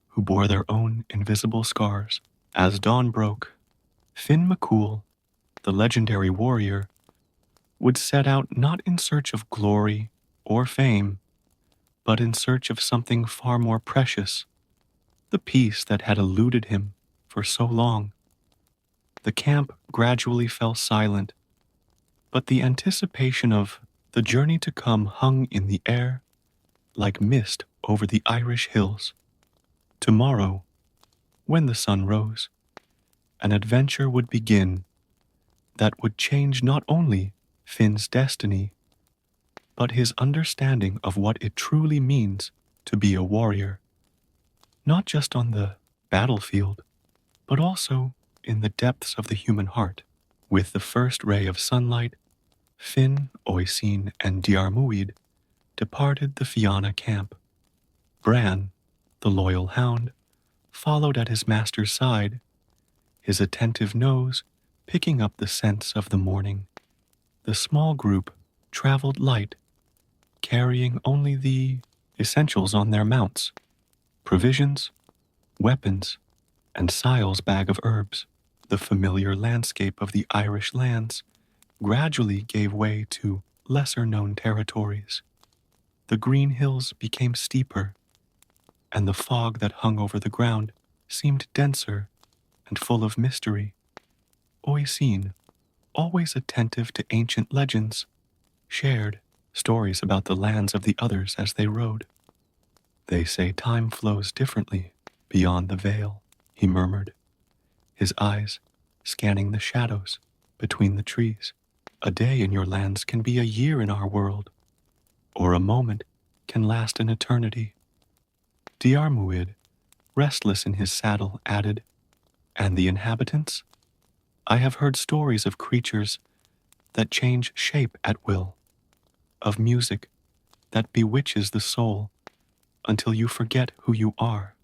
who bore their own invisible scars. As dawn broke, Finn McCool, the legendary warrior, would set out not in search of glory or fame, but in search of something far more precious, the peace that had eluded him for so long. The camp gradually fell silent, but the anticipation of the journey to come hung in the air like mist over the Irish hills. Tomorrow, when the sun rose, an adventure would begin that would change not only Finn's destiny, but his understanding of what it truly means to be a warrior, not just on the battlefield, but also in the depths of the human heart. With the first ray of sunlight, Finn, Oisin, and Diarmuid departed the Fianna camp. Bran, the loyal hound, followed at his master's side, his attentive nose picking up the scents of the morning. The small group traveled light, carrying only the essentials on their mounts: provisions, weapons, and Sile's bag of herbs. The familiar landscape of the Irish lands gradually gave way to lesser-known territories. The green hills became steeper, and the fog that hung over the ground seemed denser and full of mystery. Oisin, always attentive to ancient legends, shared stories about the lands of the others as they rode. "They say time flows differently beyond the veil," he murmured, his eyes scanning the shadows between the trees. "A day in your lands can be a year in our world, or a moment can last an eternity." Diarmuid, restless in his saddle, added, "And the inhabitants? I have heard stories of creatures that change shape at will, of music that bewitches the soul until you forget who you are."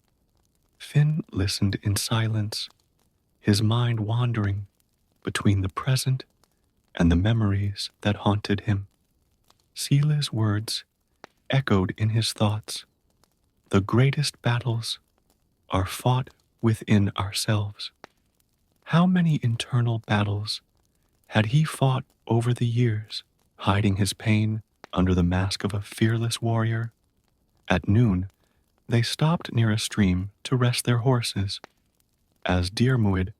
Finn listened in silence, his mind wandering between the present and the memories that haunted him. Sile's words echoed in his thoughts. The greatest battles are fought within ourselves. How many internal battles had he fought over the years, hiding his pain under the mask of a fearless warrior? At noon, They stopped near a stream to rest their horses. As Diarmuid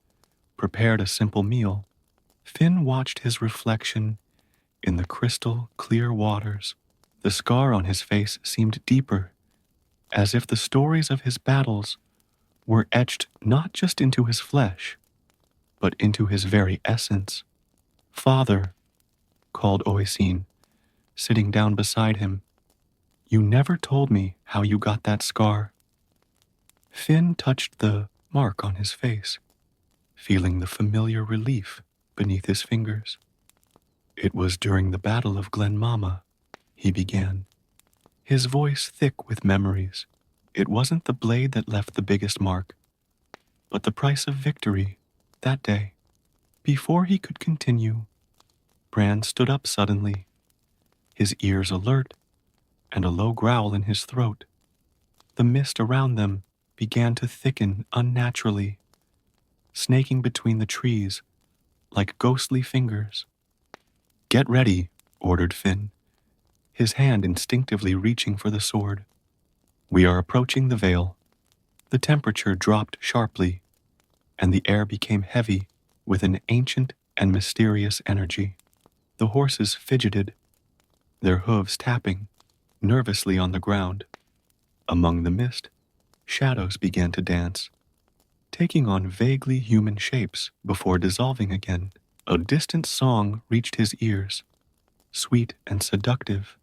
prepared a simple meal, Finn watched his reflection in the crystal clear waters. The scar on his face seemed deeper, as if the stories of his battles were etched not just into his flesh, but into his very essence. Father, called Oisin, sitting down beside him, you never told me how you got that scar. Finn touched the mark on his face, feeling the familiar relief beneath his fingers. It was during the Battle of Glenmama, he began, his voice thick with memories. It wasn't the blade that left the biggest mark, but the price of victory that day. Before he could continue, Bran stood up suddenly, his ears alert and a low growl in his throat. The mist around them began to thicken unnaturally, snaking between the trees like ghostly fingers. Get ready, ordered Finn, his hand instinctively reaching for the sword. We are approaching the Vale. The temperature dropped sharply, and the air became heavy with an ancient and mysterious energy. The horses fidgeted, their hooves tapping nervously on the ground. Among the mist, shadows began to dance, taking on vaguely human shapes before dissolving again. A distant song reached his ears, sweet and seductive,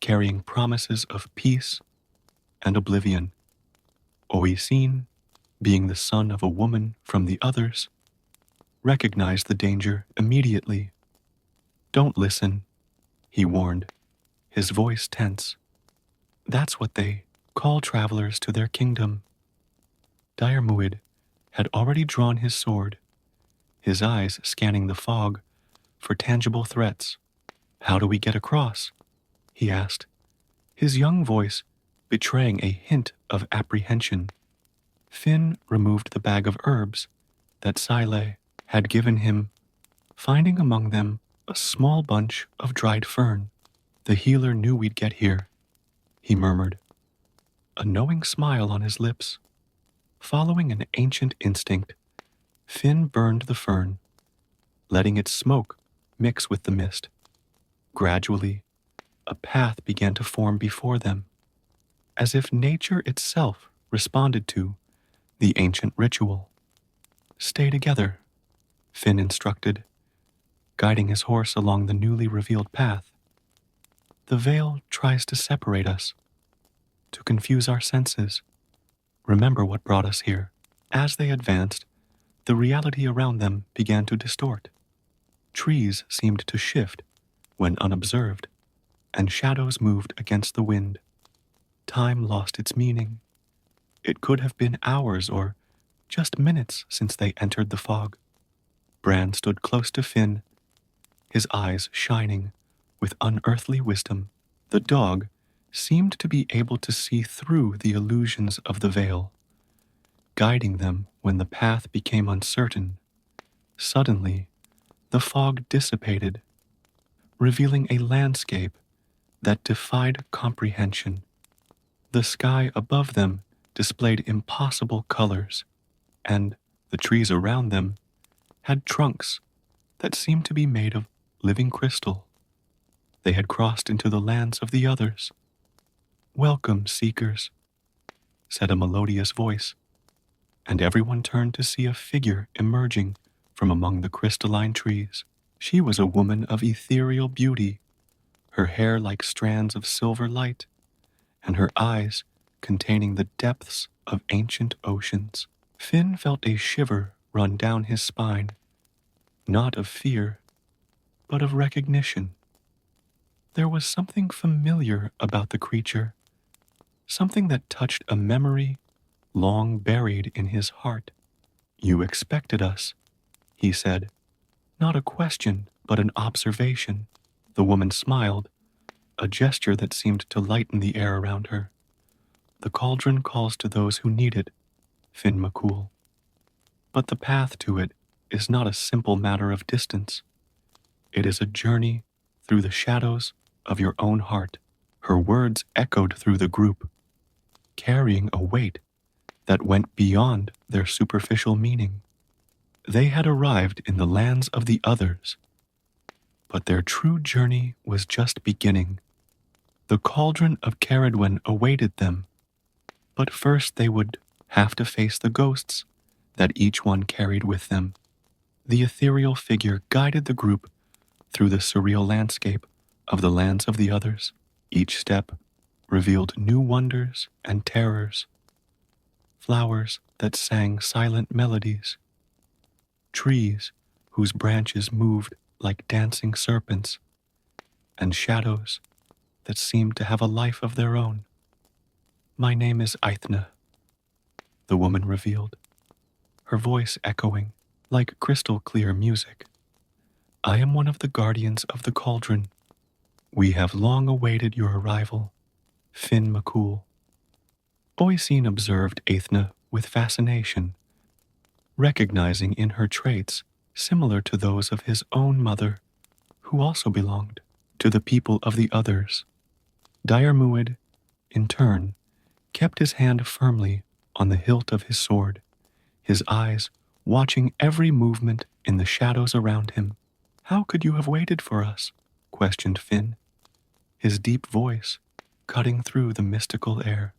carrying promises of peace and oblivion. Oisin, being the son of a woman from the others, recognized the danger immediately. Don't listen, he warned, his voice tense. That's what they call travelers to their kingdom. Diarmuid had already drawn his sword, his eyes scanning the fog for tangible threats. How do we get across? He asked, his young voice betraying a hint of apprehension. Finn removed the bag of herbs that Sile had given him, finding among them a small bunch of dried fern. The healer knew we'd get here, he murmured, a knowing smile on his lips. Following an ancient instinct, Finn burned the fern, letting its smoke mix with the mist. Gradually, a path began to form before them, as if nature itself responded to the ancient ritual. Stay together, Finn instructed, guiding his horse along the newly revealed path. The veil tries to separate us, to confuse our senses. Remember what brought us here. As they advanced, the reality around them began to distort. Trees seemed to shift when unobserved, and shadows moved against the wind. Time lost its meaning. It could have been hours or just minutes since they entered the fog. Bran stood close to Finn, his eyes shining with unearthly wisdom. The dog seemed to be able to see through the illusions of the veil, guiding them when the path became uncertain. Suddenly, the fog dissipated, revealing a landscape that defied comprehension. The sky above them displayed impossible colors, and the trees around them had trunks that seemed to be made of living crystal. They had crossed into the lands of the others. Welcome, seekers, said a melodious voice, and everyone turned to see a figure emerging from among the crystalline trees. She was a woman of ethereal beauty, her hair like strands of silver light, and her eyes containing the depths of ancient oceans. Finn felt a shiver run down his spine, not of fear, but of recognition. There was something familiar about the creature, something that touched a memory long buried in his heart. You expected us, he said. Not a question, but an observation. The woman smiled, a gesture that seemed to lighten the air around her. The cauldron calls to those who need it, Finn McCool. But the path to it is not a simple matter of distance. It is a journey through the shadows of your own heart. Her words echoed through the group, carrying a weight that went beyond their superficial meaning. They had arrived in the lands of the others, but their true journey was just beginning. The cauldron of Caradwen awaited them, but first they would have to face the ghosts that each one carried with them. The ethereal figure guided the group through the surreal landscape of the lands of the others. Each step revealed new wonders and terrors, flowers that sang silent melodies, trees whose branches moved like dancing serpents, and shadows that seemed to have a life of their own. "My name is Aithna," the woman revealed, her voice echoing like crystal clear music. "I am one of the guardians of the cauldron. We have long awaited your arrival, Finn McCool." Oisin observed Aithna with fascination, recognizing in her traits similar to those of his own mother, who also belonged to the people of the others. Diarmuid, in turn, kept his hand firmly on the hilt of his sword, his eyes watching every movement in the shadows around him. "How could you have waited for us?" questioned Finn, his deep voice cutting through the mystical air.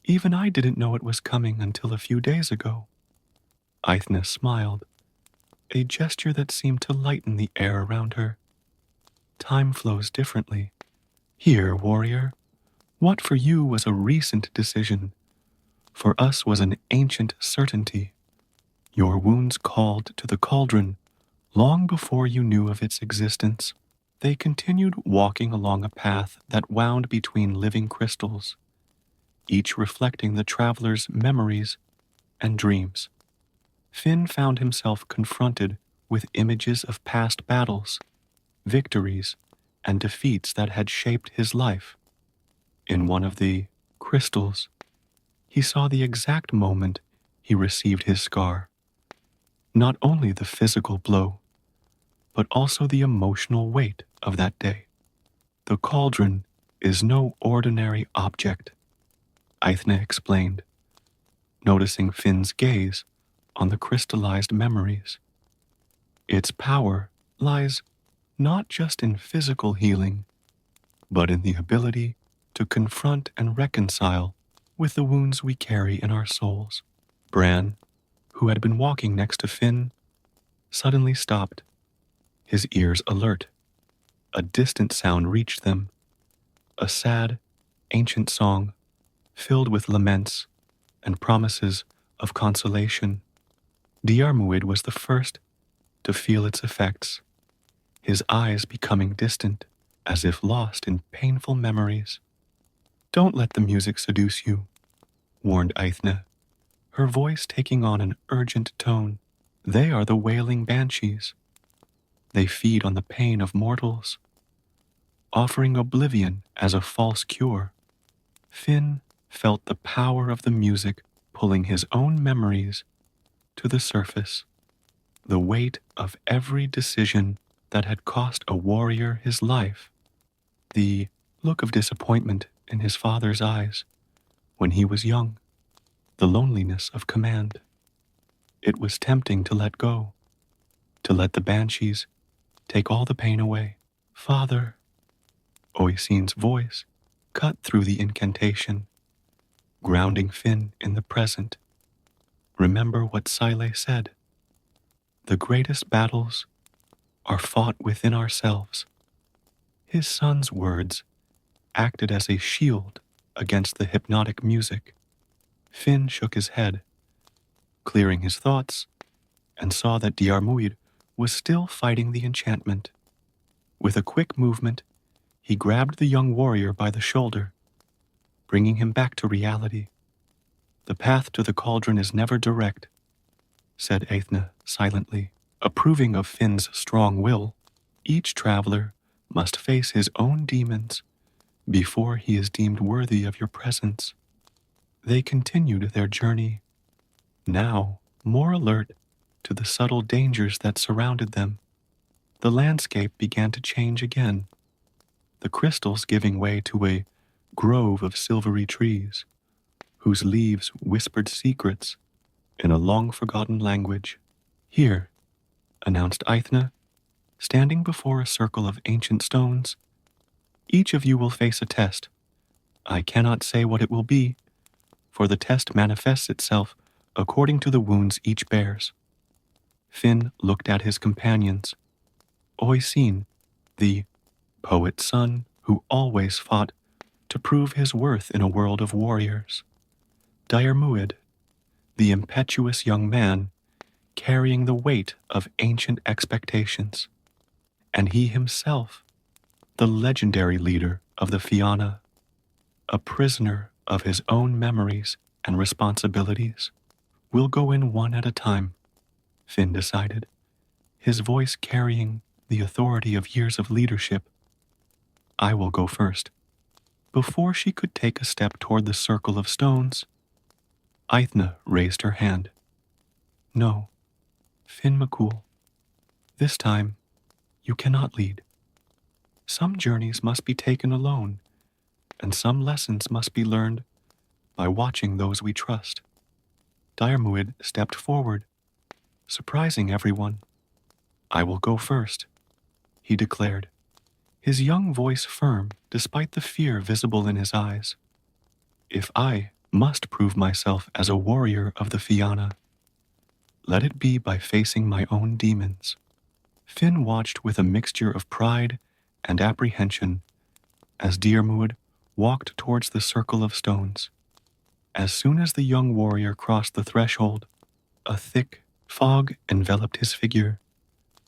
"Even I didn't know it was coming until a few days ago." Aithna smiled, a gesture that seemed to lighten the air around her. "Time flows differently. Here, warrior, what for you was a recent decision, for us was an ancient certainty. Your wounds called to the cauldron long before you knew of its existence." They continued walking along a path that wound between living crystals, each reflecting the traveler's memories and dreams. Finn found himself confronted with images of past battles, victories, and defeats that had shaped his life. In one of the crystals, he saw the exact moment he received his scar. Not only the physical blow, but also the emotional weight of that day. "The cauldron is no ordinary object," Aithna explained, noticing Finn's gaze on the crystallized memories. "Its power lies not just in physical healing, but in the ability to confront and reconcile with the wounds we carry in our souls." Bran, who had been walking next to Finn, suddenly stopped, his ears alert. A distant sound reached them, a sad, ancient song filled with laments and promises of consolation. Diarmuid was the first to feel its effects, his eyes becoming distant, as if lost in painful memories. "Don't let the music seduce you," warned Aithna, her voice taking on an urgent tone. "They are the wailing banshees. They feed on the pain of mortals, offering oblivion as a false cure." Finn felt the power of the music pulling his own memories to the surface, the weight of every decision that had cost a warrior his life, the look of disappointment in his father's eyes when he was young, the loneliness of command. It was tempting to let go, to let the banshees take all the pain away. "Father," Oisin's voice cut through the incantation, grounding Finn in the present. "Remember what Sile said. The greatest battles are fought within ourselves." His son's words acted as a shield against the hypnotic music. Finn shook his head, clearing his thoughts, and saw that Diarmuid was still fighting the enchantment. With a quick movement, he grabbed the young warrior by the shoulder, bringing him back to reality. "The path to the cauldron is never direct," said Aithna silently, approving of Finn's strong will. "Each traveler must face his own demons before he is deemed worthy of your presence." They continued their journey, now more alert to the subtle dangers that surrounded them. The landscape began to change again, the crystals giving way to a grove of silvery trees, whose leaves whispered secrets in a long-forgotten language. Here, announced Aithna, standing before a circle of ancient stones, each of you will face a test. I cannot say what it will be, for the test manifests itself according to the wounds each bears. Finn looked at his companions. Oisin, the poet's son who always fought to prove his worth in a world of warriors. Diarmuid, the impetuous young man carrying the weight of ancient expectations. And he himself, the legendary leader of the Fianna, a prisoner of his own memories and responsibilities. We'll go in one at a time, Finn decided, his voice carrying the authority of years of leadership. I will go first. Before she could take a step toward the circle of stones, Aithna raised her hand. No, Finn McCool, this time you cannot lead. Some journeys must be taken alone, and some lessons must be learned by watching those we trust. Diarmuid stepped forward, surprising everyone. I will go first, he declared, his young voice firm despite the fear visible in his eyes. If I must prove myself as a warrior of the Fianna, let it be by facing my own demons. Finn watched with a mixture of pride and apprehension as Diarmuid walked towards the circle of stones. As soon as the young warrior crossed the threshold, a thick fog enveloped his figure,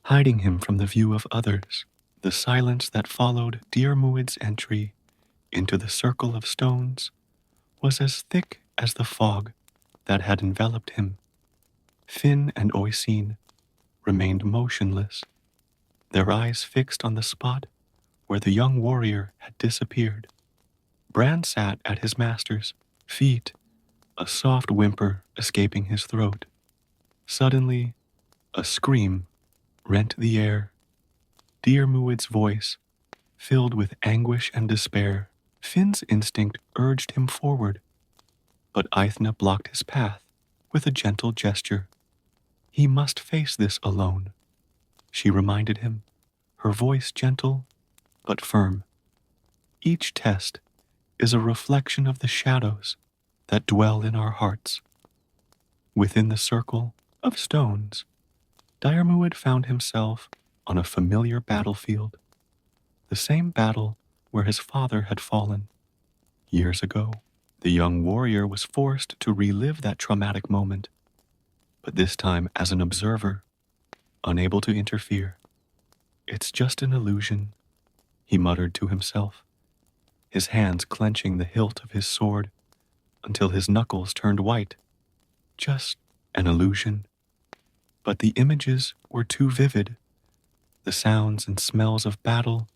hiding him from the view of others. The silence that followed Diarmuid's entry into the circle of stones was as thick as the fog that had enveloped him. Finn and Oisin remained motionless, their eyes fixed on the spot where the young warrior had disappeared. Bran sat at his master's feet, a soft whimper escaping his throat. Suddenly, a scream rent the air. Diarmuid's voice, filled with anguish and despair. Finn's instinct urged him forward, but Aithna blocked his path with a gentle gesture. He must face this alone, she reminded him, her voice gentle but firm. Each test is a reflection of the shadows that dwell in our hearts. Within the circle of stones, Diarmuid found himself on a familiar battlefield, the same battle where his father had fallen. Years ago, the young warrior was forced to relive that traumatic moment, but this time as an observer, unable to interfere. It's just an illusion, he muttered to himself, his hands clenching the hilt of his sword until his knuckles turned white. Just an illusion. But the images were too vivid, the sounds and smells of battle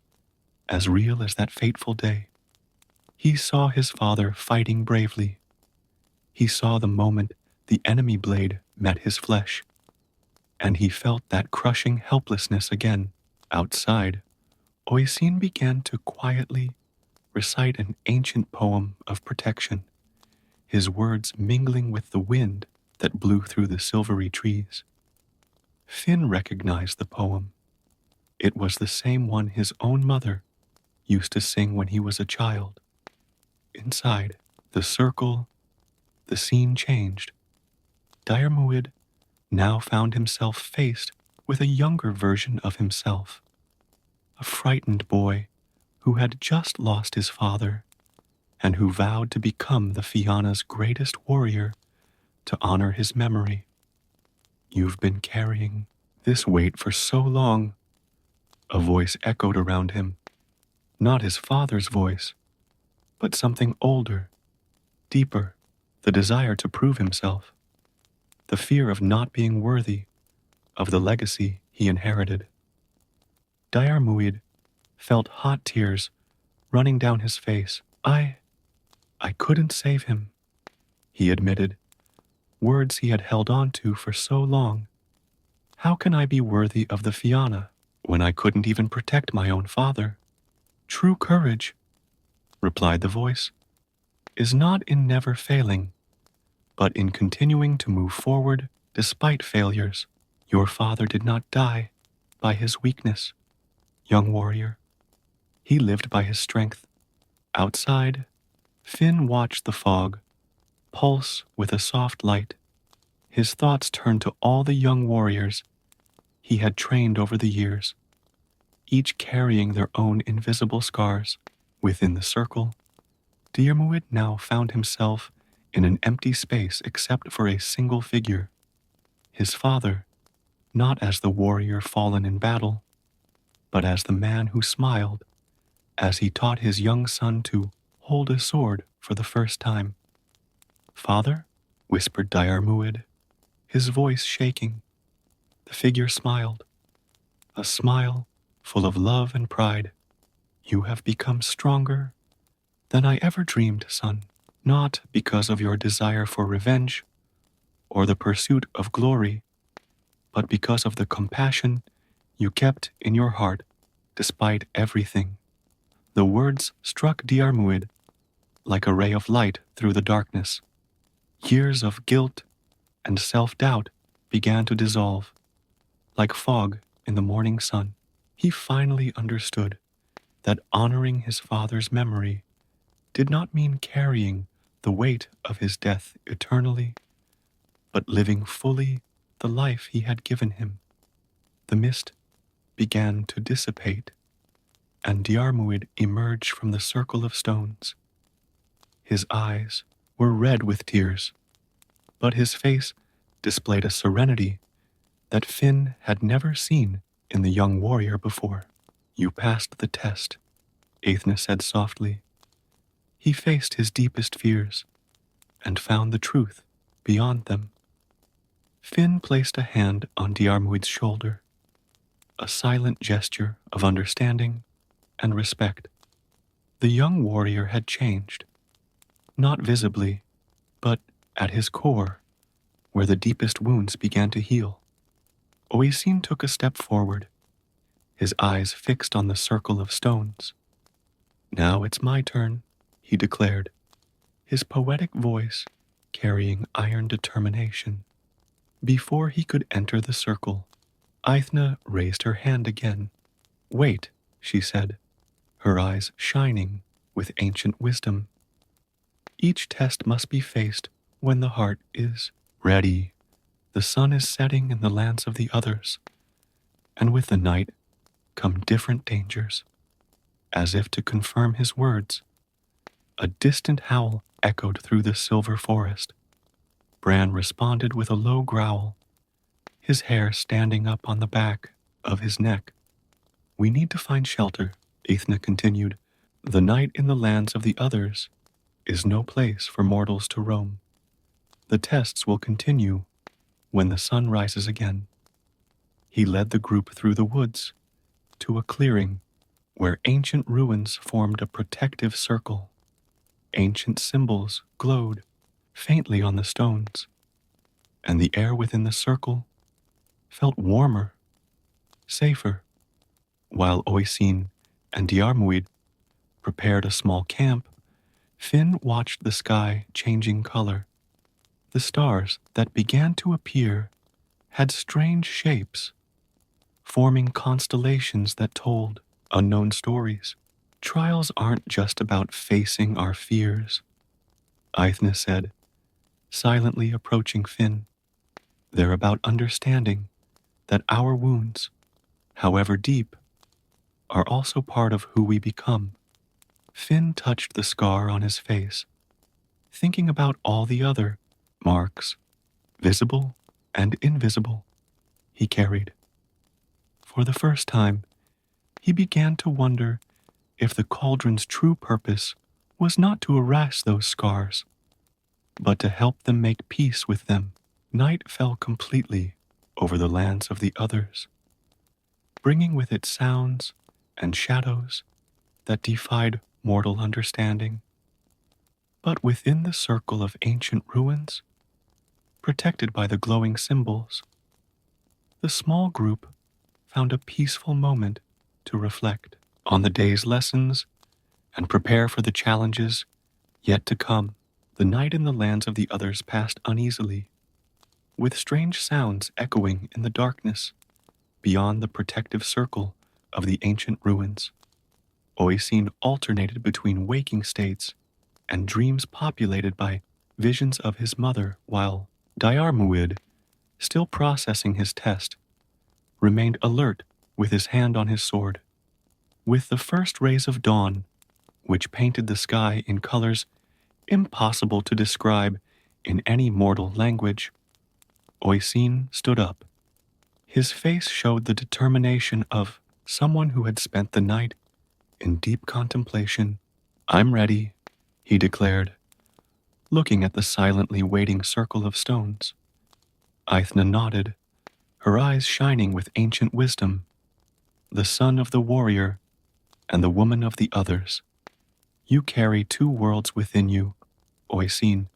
as real as that fateful day. He saw his father fighting bravely. He saw the moment the enemy blade met his flesh, and he felt that crushing helplessness again. Outside, Oisin began to quietly recite an ancient poem of protection, his words mingling with the wind that blew through the silvery trees. Finn recognized the poem. It was the same one his own mother used to sing when he was a child. Inside the circle, the scene changed. Diarmuid now found himself faced with a younger version of himself, a frightened boy who had just lost his father and who vowed to become the Fianna's greatest warrior to honor his memory. You've been carrying this weight for so long, a voice echoed around him. Not his father's voice, but something older, deeper, the desire to prove himself, the fear of not being worthy of the legacy he inherited. Diarmuid felt hot tears running down his face. I couldn't save him, he admitted, words he had held on to for so long. How can I be worthy of the Fianna when I couldn't even protect my own father? True courage, replied the voice. is not in never failing, but in continuing to move forward despite failures. Your father did not die by his weakness, young warrior. He lived by his strength. Outside, Finn watched the fog pulse with a soft light. His thoughts turned to all the young warriors he had trained over the years, each carrying their own invisible scars. Within the circle, Diarmuid now found himself in an empty space except for a single figure, his father, not as the warrior fallen in battle, but as the man who smiled as he taught his young son to hold a sword for the first time. "Father," whispered Diarmuid, his voice shaking. The figure smiled, a smile full of love and pride. "You have become stronger than I ever dreamed, son, not because of your desire for revenge or the pursuit of glory, but because of the compassion you kept in your heart despite everything." The words struck Diarmuid like a ray of light through the darkness. Years of guilt and self-doubt began to dissolve, like fog in the morning sun. He finally understood that honoring his father's memory did not mean carrying the weight of his death eternally, but living fully the life he had given him. The mist began to dissipate, and Diarmuid emerged from the circle of stones. His eyes were red with tears, but his face displayed a serenity that Finn had never seen in the young warrior before. "You passed the test," Aethna said softly. He faced his deepest fears and found the truth beyond them. Finn placed a hand on Diarmuid's shoulder, a silent gesture of understanding and respect. The young warrior had changed, not visibly, but at his core, where the deepest wounds began to heal. Oisin took a step forward, his eyes fixed on the circle of stones. "Now it's my turn," he declared, his poetic voice carrying iron determination. Before he could enter the circle, Aethna raised her hand again. "Wait," she said, her eyes shining with ancient wisdom. "Each test must be faced when the heart is ready. The sun is setting in the lands of the others, and with the night come different dangers." As if to confirm his words, a distant howl echoed through the silver forest. Bran responded with a low growl, his hair standing up on the back of his neck. "We need to find shelter," Aethna continued. "The night in the lands of the others is no place for mortals to roam. The tests will continue when the sun rises again." He led the group through the woods to a clearing where ancient ruins formed a protective circle. Ancient symbols glowed faintly on the stones, and the air within the circle felt warmer, safer. While Oisin and Diarmuid prepared a small camp, Finn watched the sky changing color. The stars that began to appear had strange shapes, forming constellations that told unknown stories. "Trials aren't just about facing our fears," Aethna said, silently approaching Finn. "They're about understanding that our wounds, however deep, are also part of who we become." Finn touched the scar on his face, thinking about all the other marks, visible and invisible, he carried. For the first time, he began to wonder if the cauldron's true purpose was not to erase those scars, but to help them make peace with them. Night fell completely over the lands of the others, bringing with it sounds and shadows that defied mortal understanding. But within the circle of ancient ruins, protected by the glowing symbols, the small group found a peaceful moment to reflect on the day's lessons and prepare for the challenges Yet to come, the night in the lands of the others passed uneasily, with strange sounds echoing in the darkness beyond the protective circle of the ancient ruins. Oisin alternated between waking states and dreams populated by visions of his mother, while Diarmuid, still processing his test, remained alert with his hand on his sword. With the first rays of dawn, which painted the sky in colors impossible to describe in any mortal language, Oisin stood up. His face showed the determination of someone who had spent the night in deep contemplation. "I'm ready," he declared, looking at the silently waiting circle of stones. Aithna nodded, her eyes shining with ancient wisdom. "The son of the warrior and the woman of the others. You carry two worlds within you, Oisin.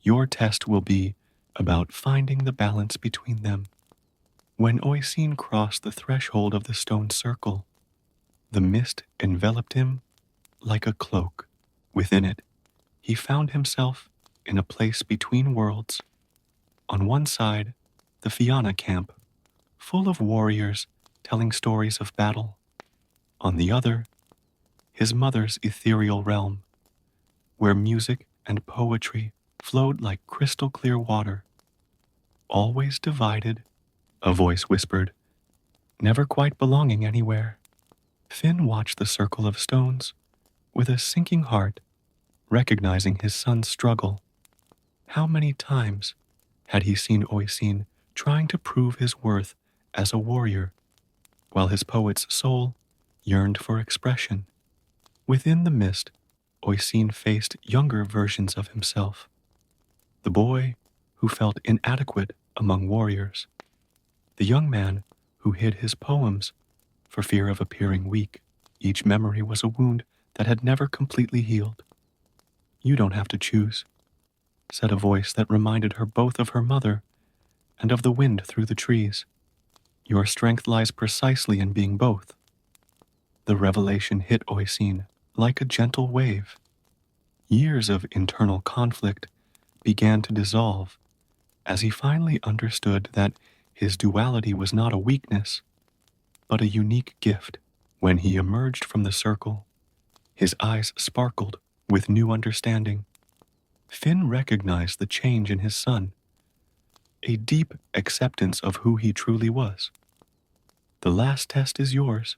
Your test will be about finding the balance between them." When Oisin crossed the threshold of the stone circle, the mist enveloped him like a cloak. Within it, he found himself in a place between worlds. On one side, the Fianna camp, full of warriors telling stories of battle. On the other, his mother's ethereal realm, where music and poetry flowed like crystal clear water. "Always divided," a voice whispered, "never quite belonging anywhere." Finn watched the circle of stones with a sinking heart, recognizing his son's struggle. How many times had he seen Oisin trying to prove his worth as a warrior, while his poet's soul yearned for expression? Within the mist, Oisin faced younger versions of himself. The boy who felt inadequate among warriors. The young man who hid his poems for fear of appearing weak. Each memory was a wound that had never completely healed. "You don't have to choose," said a voice that reminded her both of her mother and of the wind through the trees. "Your strength lies precisely in being both." The revelation hit Oisin like a gentle wave. Years of internal conflict began to dissolve as he finally understood that his duality was not a weakness, but a unique gift. When he emerged from the circle, his eyes sparkled with new understanding. Finn recognized the change in his son, a deep acceptance of who he truly was. "The last test is yours,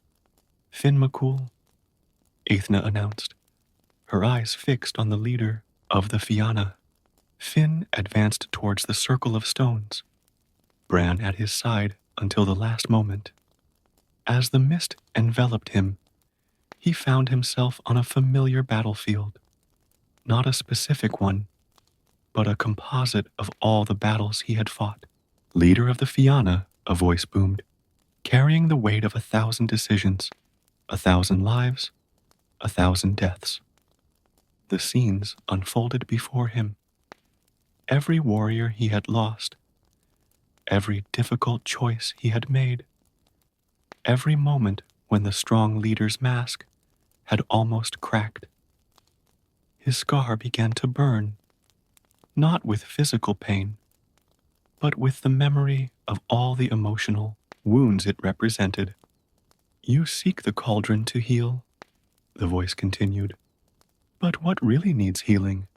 Finn McCool," Aithna announced, her eyes fixed on the leader of the Fianna. Finn advanced towards the circle of stones, Bran at his side until the last moment. As the mist enveloped him, he found himself on a familiar battlefield. Not a specific one, but a composite of all the battles he had fought. "Leader of the Fianna," a voice boomed, "carrying the weight of 1,000 decisions, 1,000 lives, 1,000 deaths." The scenes unfolded before him. Every warrior he had lost, every difficult choice he had made, every moment when the strong leader's mask had almost cracked. His scar began to burn, not with physical pain, but with the memory of all the emotional wounds it represented. "You seek the cauldron to heal," the voice continued. "But what really needs healing?"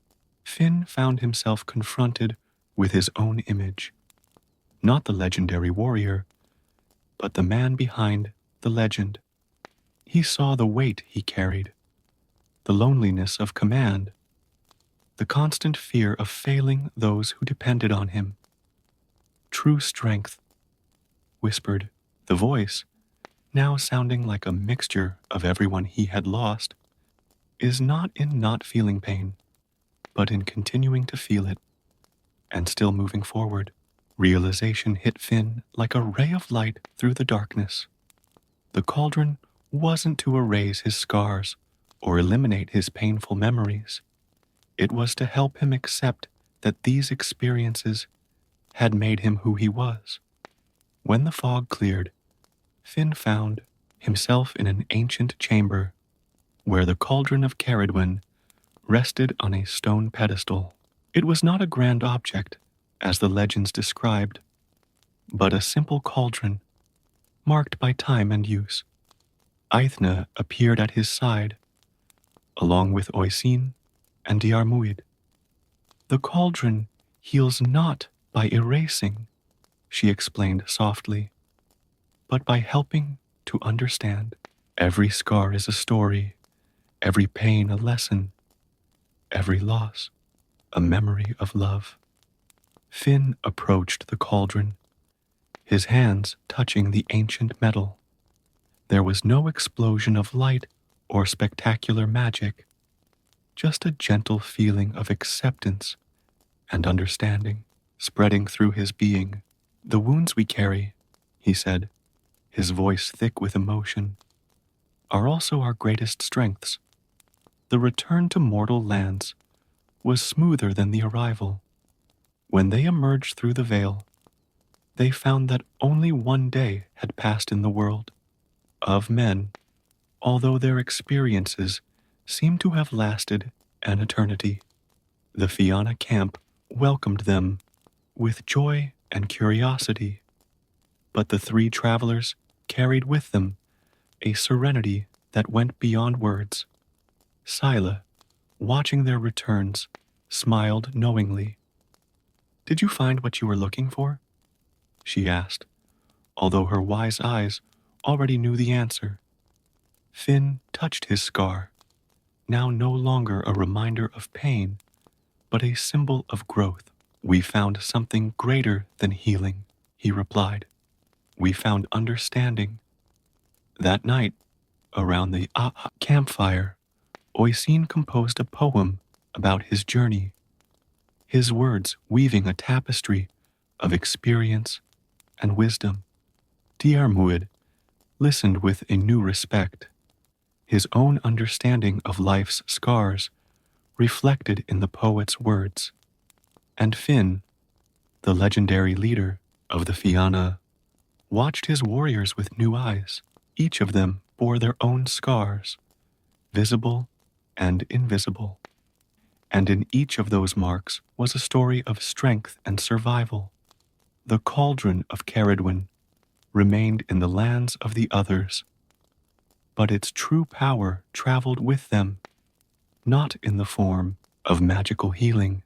Finn found himself confronted with his own image. Not the legendary warrior, but the man behind the legend. He saw the weight he carried, the loneliness of command, the constant fear of failing those who depended on him. "True strength," whispered the voice, now sounding like a mixture of everyone he had lost, "is not in not feeling pain, but in continuing to feel it, and still moving forward." Realization hit Finn like a ray of light through the darkness. The cauldron wasn't to erase his scars or eliminate his painful memories. It was to help him accept that these experiences had made him who he was. When the fog cleared, Finn found himself in an ancient chamber where the cauldron of Caradwen rested on a stone pedestal. It was not a grand object, as the legends described, but a simple cauldron marked by time and use. Aithne appeared at his side, along with Oisin and Diarmuid. The cauldron heals not by erasing, she explained softly, but by helping to understand. Every scar is a story, every pain a lesson, every loss a memory of love. Finn approached the cauldron, his hands touching the ancient metal. There was no explosion of light or spectacular magic, just a gentle feeling of acceptance and understanding spreading through his being. The wounds we carry, he said, his voice thick with emotion, are also our greatest strengths. The return to mortal lands was smoother than the arrival. When they emerged through the veil, they found that only one day had passed in the world of men, although their experiences seemed to have lasted an eternity. The Fianna camp welcomed them with joy and curiosity, but the three travelers carried with them a serenity that went beyond words. Scylla, watching their returns, smiled knowingly. "Did you find what you were looking for?" she asked, although her wise eyes already knew the answer. Finn touched his scar, now no longer a reminder of pain, but a symbol of growth. "We found something greater than healing," he replied. "We found understanding." That night, around the campfire, Oisin composed a poem about his journey, his words weaving a tapestry of experience and wisdom. Diarmuid listened with a new respect, his own understanding of life's scars reflected in the poet's words. And Finn, the legendary leader of the Fianna, watched his warriors with new eyes. Each of them bore their own scars, visible and invisible. And in each of those marks was a story of strength and survival. The cauldron of Caradwyn remained in the lands of the others, but its true power traveled with them, not in the form of magical healing,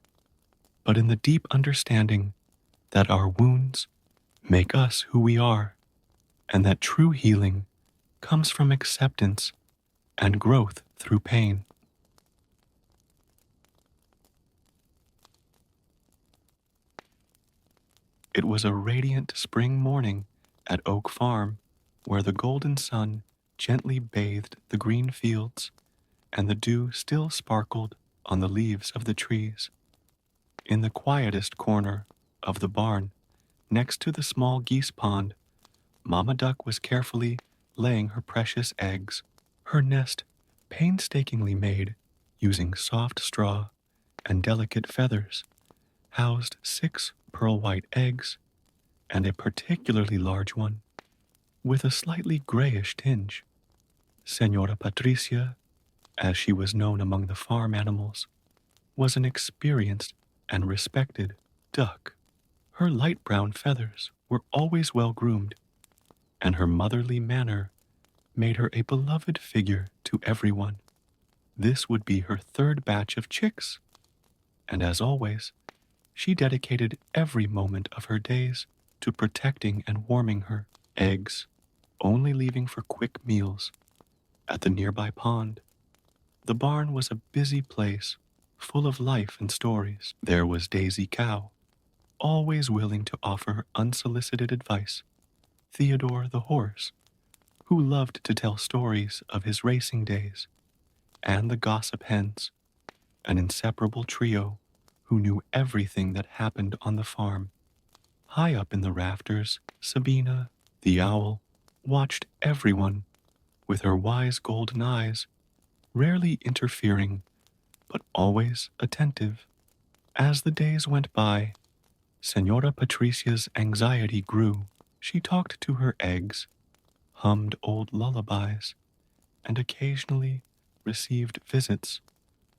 but in the deep understanding that our wounds make us who we are, and that true healing comes from acceptance and growth through pain. It was a radiant spring morning at Oak Farm, where the golden sun gently bathed the green fields, and the dew still sparkled on the leaves of the trees. In the quietest corner of the barn, next to the small geese pond, Mama Duck was carefully laying her precious eggs, her nest painstakingly made using soft straw and delicate feathers, housed 6 pearl-white eggs and a particularly large one with a slightly grayish tinge. Senora Patricia, as she was known among the farm animals, was an experienced and respected duck. Her light brown feathers were always well groomed, and her motherly manner made her a beloved figure to everyone. This would be her 3rd batch of chicks, and as always, she dedicated every moment of her days to protecting and warming her eggs, only leaving for quick meals. At the nearby pond, the barn was a busy place, full of life and stories. There was Daisy Cow, always willing to offer unsolicited advice. Theodore the horse, who loved to tell stories of his racing days. And the gossip hens, an inseparable trio who knew everything that happened on the farm. High up in the rafters, Sabina, the owl, watched everyone with her wise golden eyes, rarely interfering, but always attentive. As the days went by, Senora Patricia's anxiety grew. She talked to her eggs, hummed old lullabies, and occasionally received visits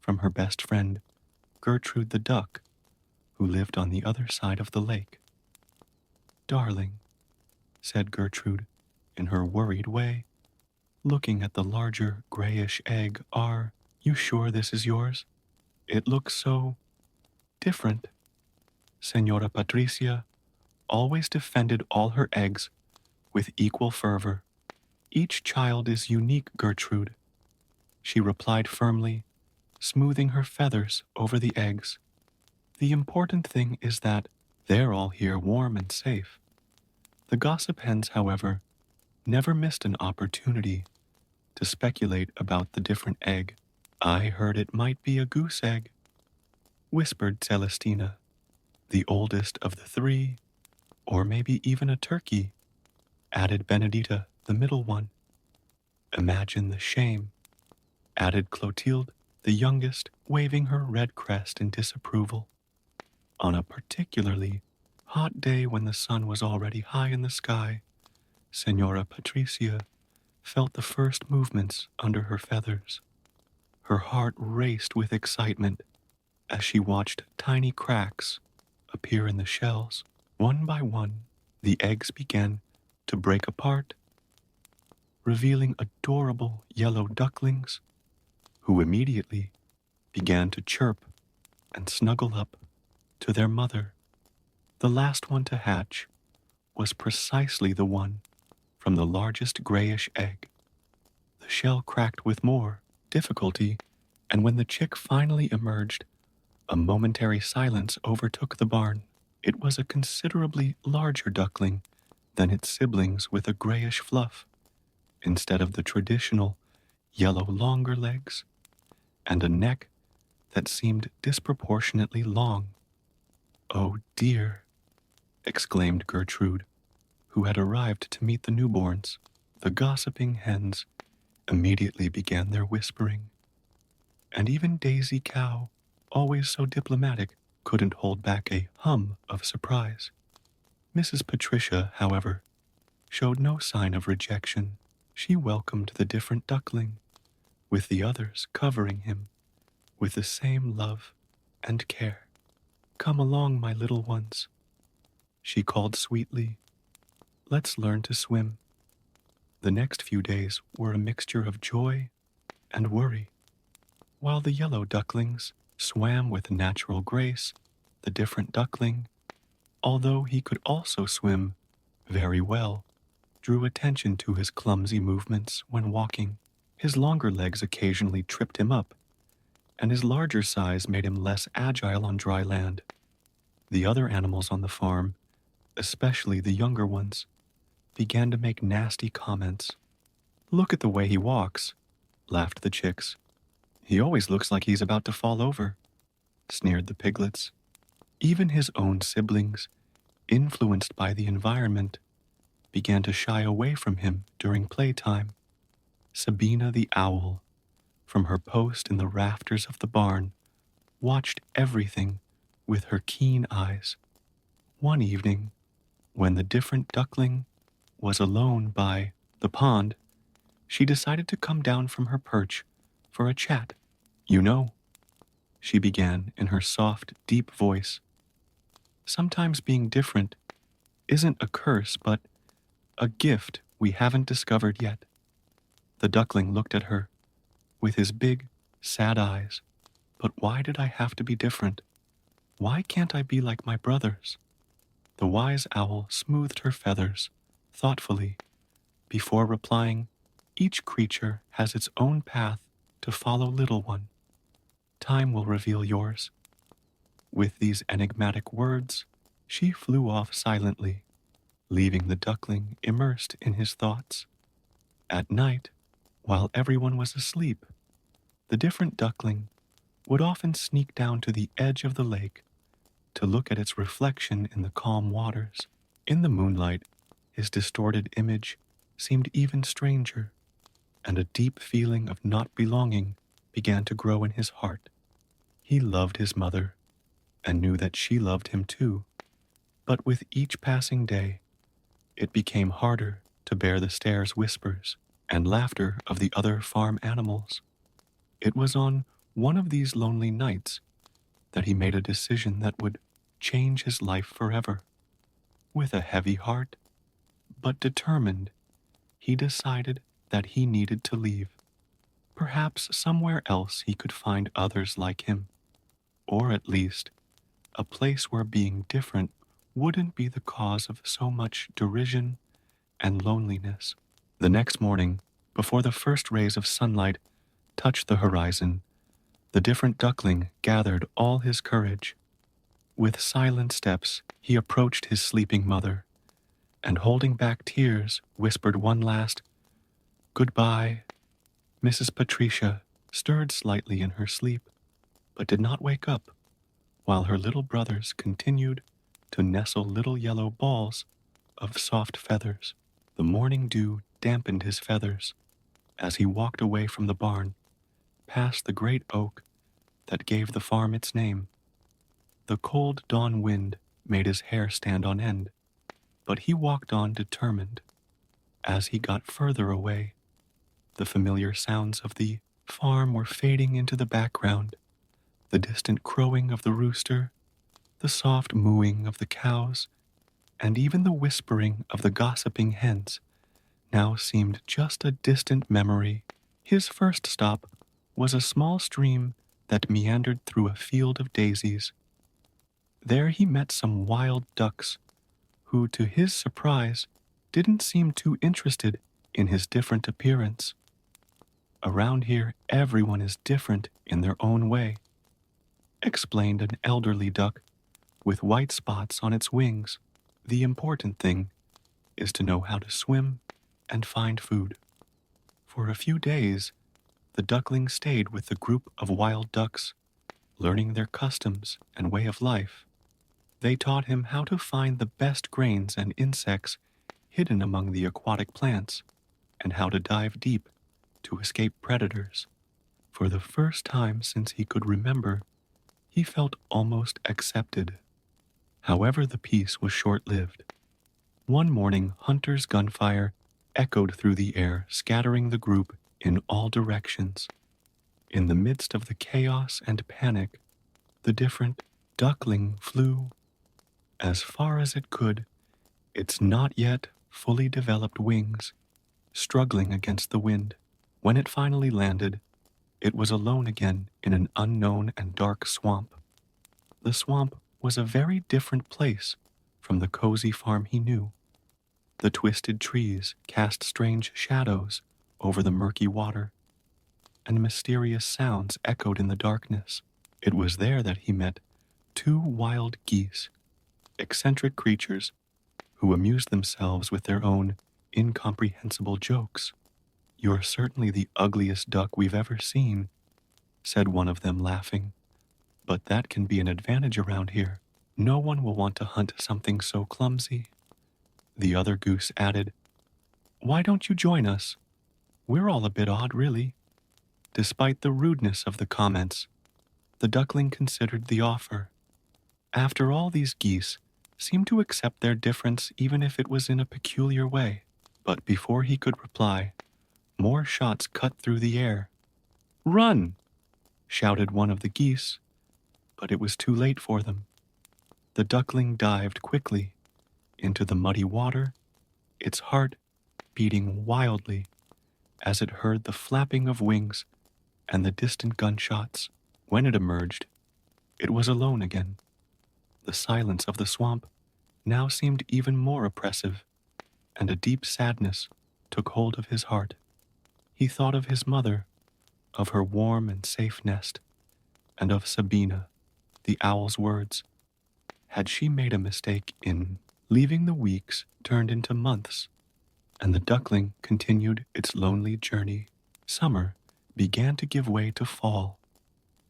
from her best friend, Gertrude the duck, who lived on the other side of the lake. "Darling," said Gertrude, in her worried way, looking at the larger grayish egg, "are you sure this is yours? It looks so different." Senora Patricia always defended all her eggs with equal fervor. "Each child is unique, Gertrude," she replied firmly, smoothing her feathers over the eggs. "The important thing is that they're all here warm and safe." The gossip hens, however, never missed an opportunity to speculate about the different egg. "I heard it might be a goose egg," whispered Celestina, "the oldest of the three, or maybe even a turkey," added Benedita, the middle one. "Imagine the shame," added Clotilde, the youngest, waving her red crest in disapproval. On a particularly hot day when the sun was already high in the sky, Senora Patricia felt the first movements under her feathers. Her heart raced with excitement as she watched tiny cracks appear in the shells. One by one, the eggs began to break apart, revealing adorable yellow ducklings, who immediately began to chirp and snuggle up to their mother. The last one to hatch was precisely the one from the largest grayish egg. The shell cracked with more difficulty, and when the chick finally emerged, a momentary silence overtook the barn. It was a considerably larger duckling than its siblings, with a grayish fluff instead of the traditional yellow longer legs, and a neck that seemed disproportionately long. "Oh dear," exclaimed Gertrude, who had arrived to meet the newborns. The gossiping hens immediately began their whispering, and even Daisy Cow, always so diplomatic, couldn't hold back a hum of surprise. Mrs. Patricia, however, showed no sign of rejection. She welcomed the different duckling, with the others covering him with the same love and care. "Come along, my little ones," she called sweetly. "Let's learn to swim." The next few days were a mixture of joy and worry. While the yellow ducklings swam with natural grace, the different duckling, although he could also swim very well, drew attention to his clumsy movements when walking. His longer legs occasionally tripped him up, and his larger size made him less agile on dry land. The other animals on the farm, especially the younger ones, began to make nasty comments. "Look at the way he walks," laughed the chicks. "He always looks like he's about to fall over," sneered the piglets. Even his own siblings, influenced by the environment, began to shy away from him during playtime. Sabina the owl, from her post in the rafters of the barn, watched everything with her keen eyes. One evening, when the different duckling was alone by the pond, she decided to come down from her perch for a chat. "You know," she began in her soft, deep voice, "sometimes being different isn't a curse, but a gift we haven't discovered yet." The duckling looked at her with his big, sad eyes. "But why did I have to be different? Why can't I be like my brothers?" The wise owl smoothed her feathers thoughtfully before replying, "Each creature has its own path to follow, little one. Time will reveal yours." With these enigmatic words, she flew off silently, leaving the duckling immersed in his thoughts. At night, while everyone was asleep, the different duckling would often sneak down to the edge of the lake to look at its reflection in the calm waters. In the moonlight, his distorted image seemed even stranger, and a deep feeling of not belonging began to grow in his heart. He loved his mother, and knew that she loved him too, but with each passing day, it became harder to bear the stares, whispers, and laughter of the other farm animals. It was on one of these lonely nights that he made a decision that would change his life forever. With a heavy heart, but determined, he decided that he needed to leave. Perhaps somewhere else he could find others like him, or at least a place where being different wouldn't be the cause of so much derision and loneliness. The next morning, before the first rays of sunlight touched the horizon, the different duckling gathered all his courage. With silent steps, he approached his sleeping mother, and holding back tears, whispered one last, "Goodbye." Mrs. Patricia stirred slightly in her sleep, but did not wake up, while her little brothers continued to nestle little yellow balls of soft feathers. The morning dew dampened his feathers as he walked away from the barn, past the great oak that gave the farm its name. The cold dawn wind made his hair stand on end, but he walked on determined. As he got further away, the familiar sounds of the farm were fading into the background. The distant crowing of the rooster, the soft mooing of the cows, and even the whispering of the gossiping hens now seemed just a distant memory. His first stop was a small stream that meandered through a field of daisies. There he met some wild ducks, who, to his surprise, didn't seem too interested in his different appearance. Around here, everyone is different in their own way, explained an elderly duck with white spots on its wings. The important thing is to know how to swim and find food. For a few days, the duckling stayed with the group of wild ducks, learning their customs and way of life. They taught him how to find the best grains and insects hidden among the aquatic plants, and how to dive deep to escape predators. For the first time since he could remember, he felt almost accepted. However, the peace was short-lived. One morning, Hunter's gunfire echoed through the air, scattering the group in all directions. In the midst of the chaos and panic, the different duckling flew as far as it could, its not yet fully developed wings struggling against the wind. When it finally landed, it was alone again in an unknown and dark swamp. The swamp was a very different place from the cozy farm he knew. The twisted trees cast strange shadows over the murky water, and mysterious sounds echoed in the darkness. It was there that he met two wild geese, eccentric creatures who amused themselves with their own incomprehensible jokes. "You're certainly the ugliest duck we've ever seen," said one of them, laughing. "But that can be an advantage around here. No one will want to hunt something so clumsy." The other goose added, "Why don't you join us? We're all a bit odd, really." Despite the rudeness of the comments, the duckling considered the offer. After all, these geese seemed to accept their difference even if it was in a peculiar way. But before he could reply, more shots cut through the air. "Run!" shouted one of the geese, but it was too late for them. The duckling dived quickly into the muddy water, its heart beating wildly as it heard the flapping of wings and the distant gunshots. When it emerged, it was alone again. The silence of the swamp now seemed even more oppressive, and a deep sadness took hold of his heart. He thought of his mother, of her warm and safe nest, and of Sabina, the owl's words. Had she made a mistake in leaving? The weeks turned into months, and the duckling continued its lonely journey. Summer began to give way to fall,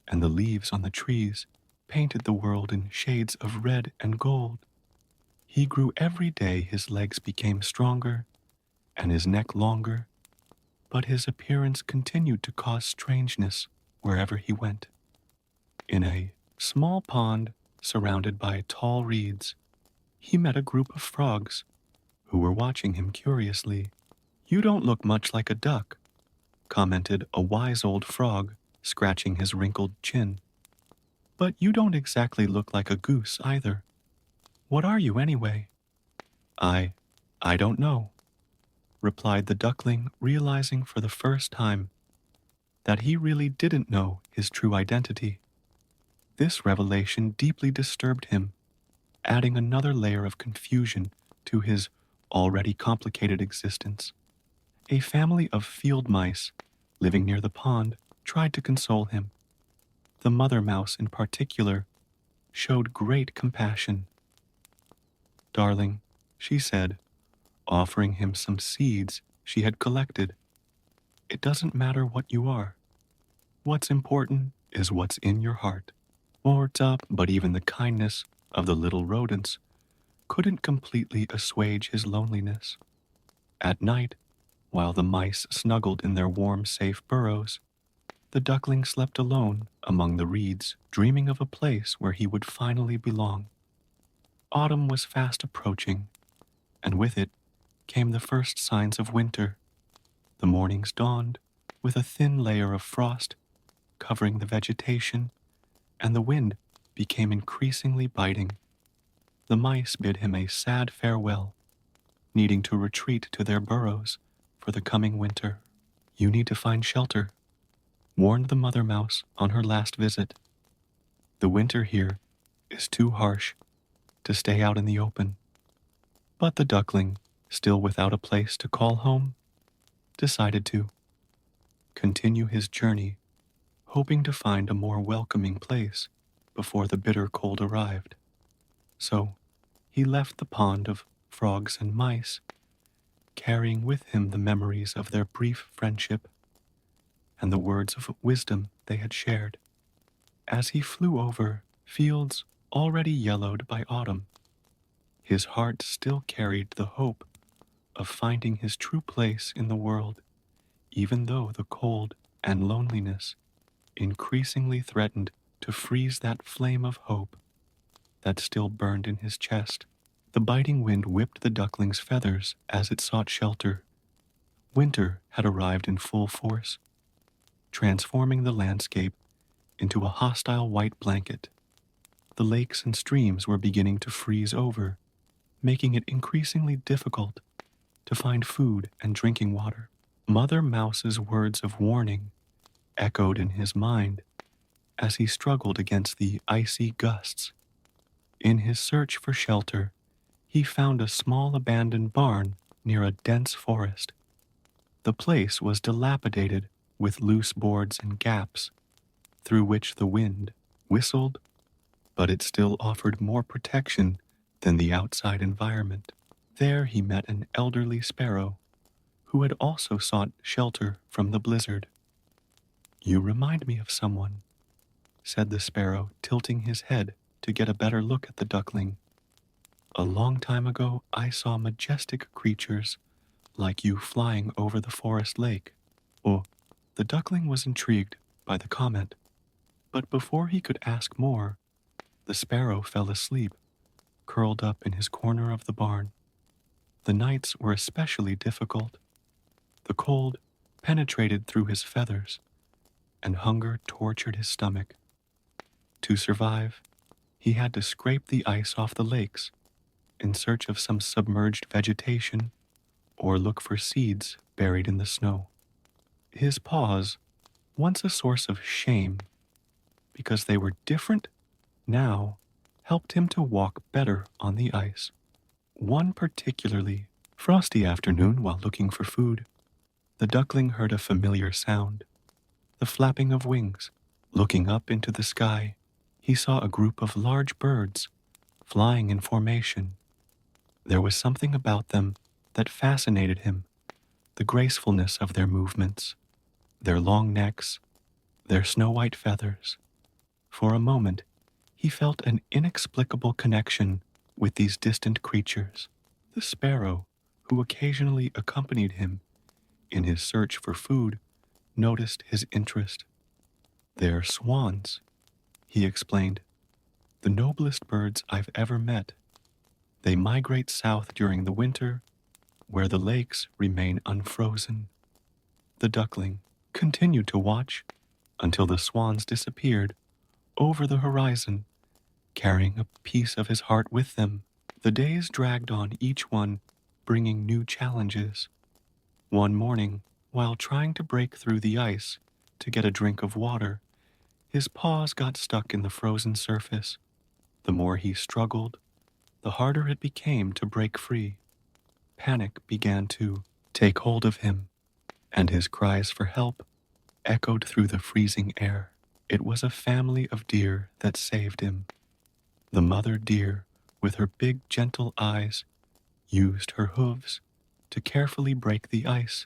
and the leaves on the trees painted the world in shades of red and gold. He grew every day, his legs became stronger, and his neck longer, but his appearance continued to cause strangeness wherever he went. In a small pond surrounded by tall reeds, he met a group of frogs who were watching him curiously. "You don't look much like a duck," commented a wise old frog scratching his wrinkled chin. But you don't exactly look like a goose either. What are you anyway? I, I don't know, replied the duckling, realizing for the first time that he really didn't know his true identity. This revelation deeply disturbed him, adding another layer of confusion to his already complicated existence. A family of field mice living near the pond tried to console him. The mother mouse, in particular, showed great compassion. Darling, she said, offering him some seeds she had collected, it doesn't matter what you are. What's important is what's in your heart. Words up, but even the kindness of the little rodents couldn't completely assuage his loneliness. At night, while the mice snuggled in their warm, safe burrows, the duckling slept alone among the reeds, dreaming of a place where he would finally belong. Autumn was fast approaching, and with it came the first signs of winter. The mornings dawned with a thin layer of frost covering the vegetation, and the wind became increasingly biting. The mice bid him a sad farewell, needing to retreat to their burrows for the coming winter. You need to find shelter, warned the mother mouse on her last visit. The winter here is too harsh to stay out in the open. But the duckling, still without a place to call home, decided to continue his journey, hoping to find a more welcoming place before the bitter cold arrived. So he left the pond of frogs and mice, carrying with him the memories of their brief friendship and the words of wisdom they had shared. As he flew over fields already yellowed by autumn, his heart still carried the hope of finding his true place in the world, even though the cold and loneliness increasingly threatened to freeze that flame of hope that still burned in his chest. The biting wind whipped the duckling's feathers as it sought shelter. Winter had arrived in full force, transforming the landscape into a hostile white blanket. The lakes and streams were beginning to freeze over, making it increasingly difficult to find food and drinking water. Mother Mouse's words of warning echoed in his mind as he struggled against the icy gusts. In his search for shelter, he found a small abandoned barn near a dense forest. The place was dilapidated with loose boards and gaps through which the wind whistled, but it still offered more protection than the outside environment. There he met an elderly sparrow who had also sought shelter from the blizzard. You remind me of someone, said the sparrow, tilting his head to get a better look at the duckling. A long time ago, I saw majestic creatures like you flying over the forest lake. Oh, the duckling was intrigued by the comment, but before he could ask more, the sparrow fell asleep, curled up in his corner of the barn. The nights were especially difficult. The cold penetrated through his feathers, and hunger tortured his stomach. To survive, he had to scrape the ice off the lakes in search of some submerged vegetation or look for seeds buried in the snow. His paws, once a source of shame because they were different, now helped him to walk better on the ice. One particularly frosty afternoon, while looking for food, the duckling heard a familiar sound, the flapping of wings. Looking up into the sky, he saw a group of large birds flying in formation. There was something about them that fascinated him, the gracefulness of their movements, their long necks, their snow-white feathers. For a moment, he felt an inexplicable connection with these distant creatures. The sparrow, who occasionally accompanied him in his search for food, noticed his interest. They're swans, he explained, the noblest birds I've ever met. They migrate south during the winter, where the lakes remain unfrozen. The duckling continued to watch until the swans disappeared over the horizon, carrying a piece of his heart with them. The days dragged on, each one bringing new challenges. One morning, while trying to break through the ice to get a drink of water, his paws got stuck in the frozen surface. The more he struggled, the harder it became to break free. Panic began to take hold of him, and his cries for help echoed through the freezing air. It was a family of deer that saved him. The mother deer, with her big gentle eyes, used her hooves to carefully break the ice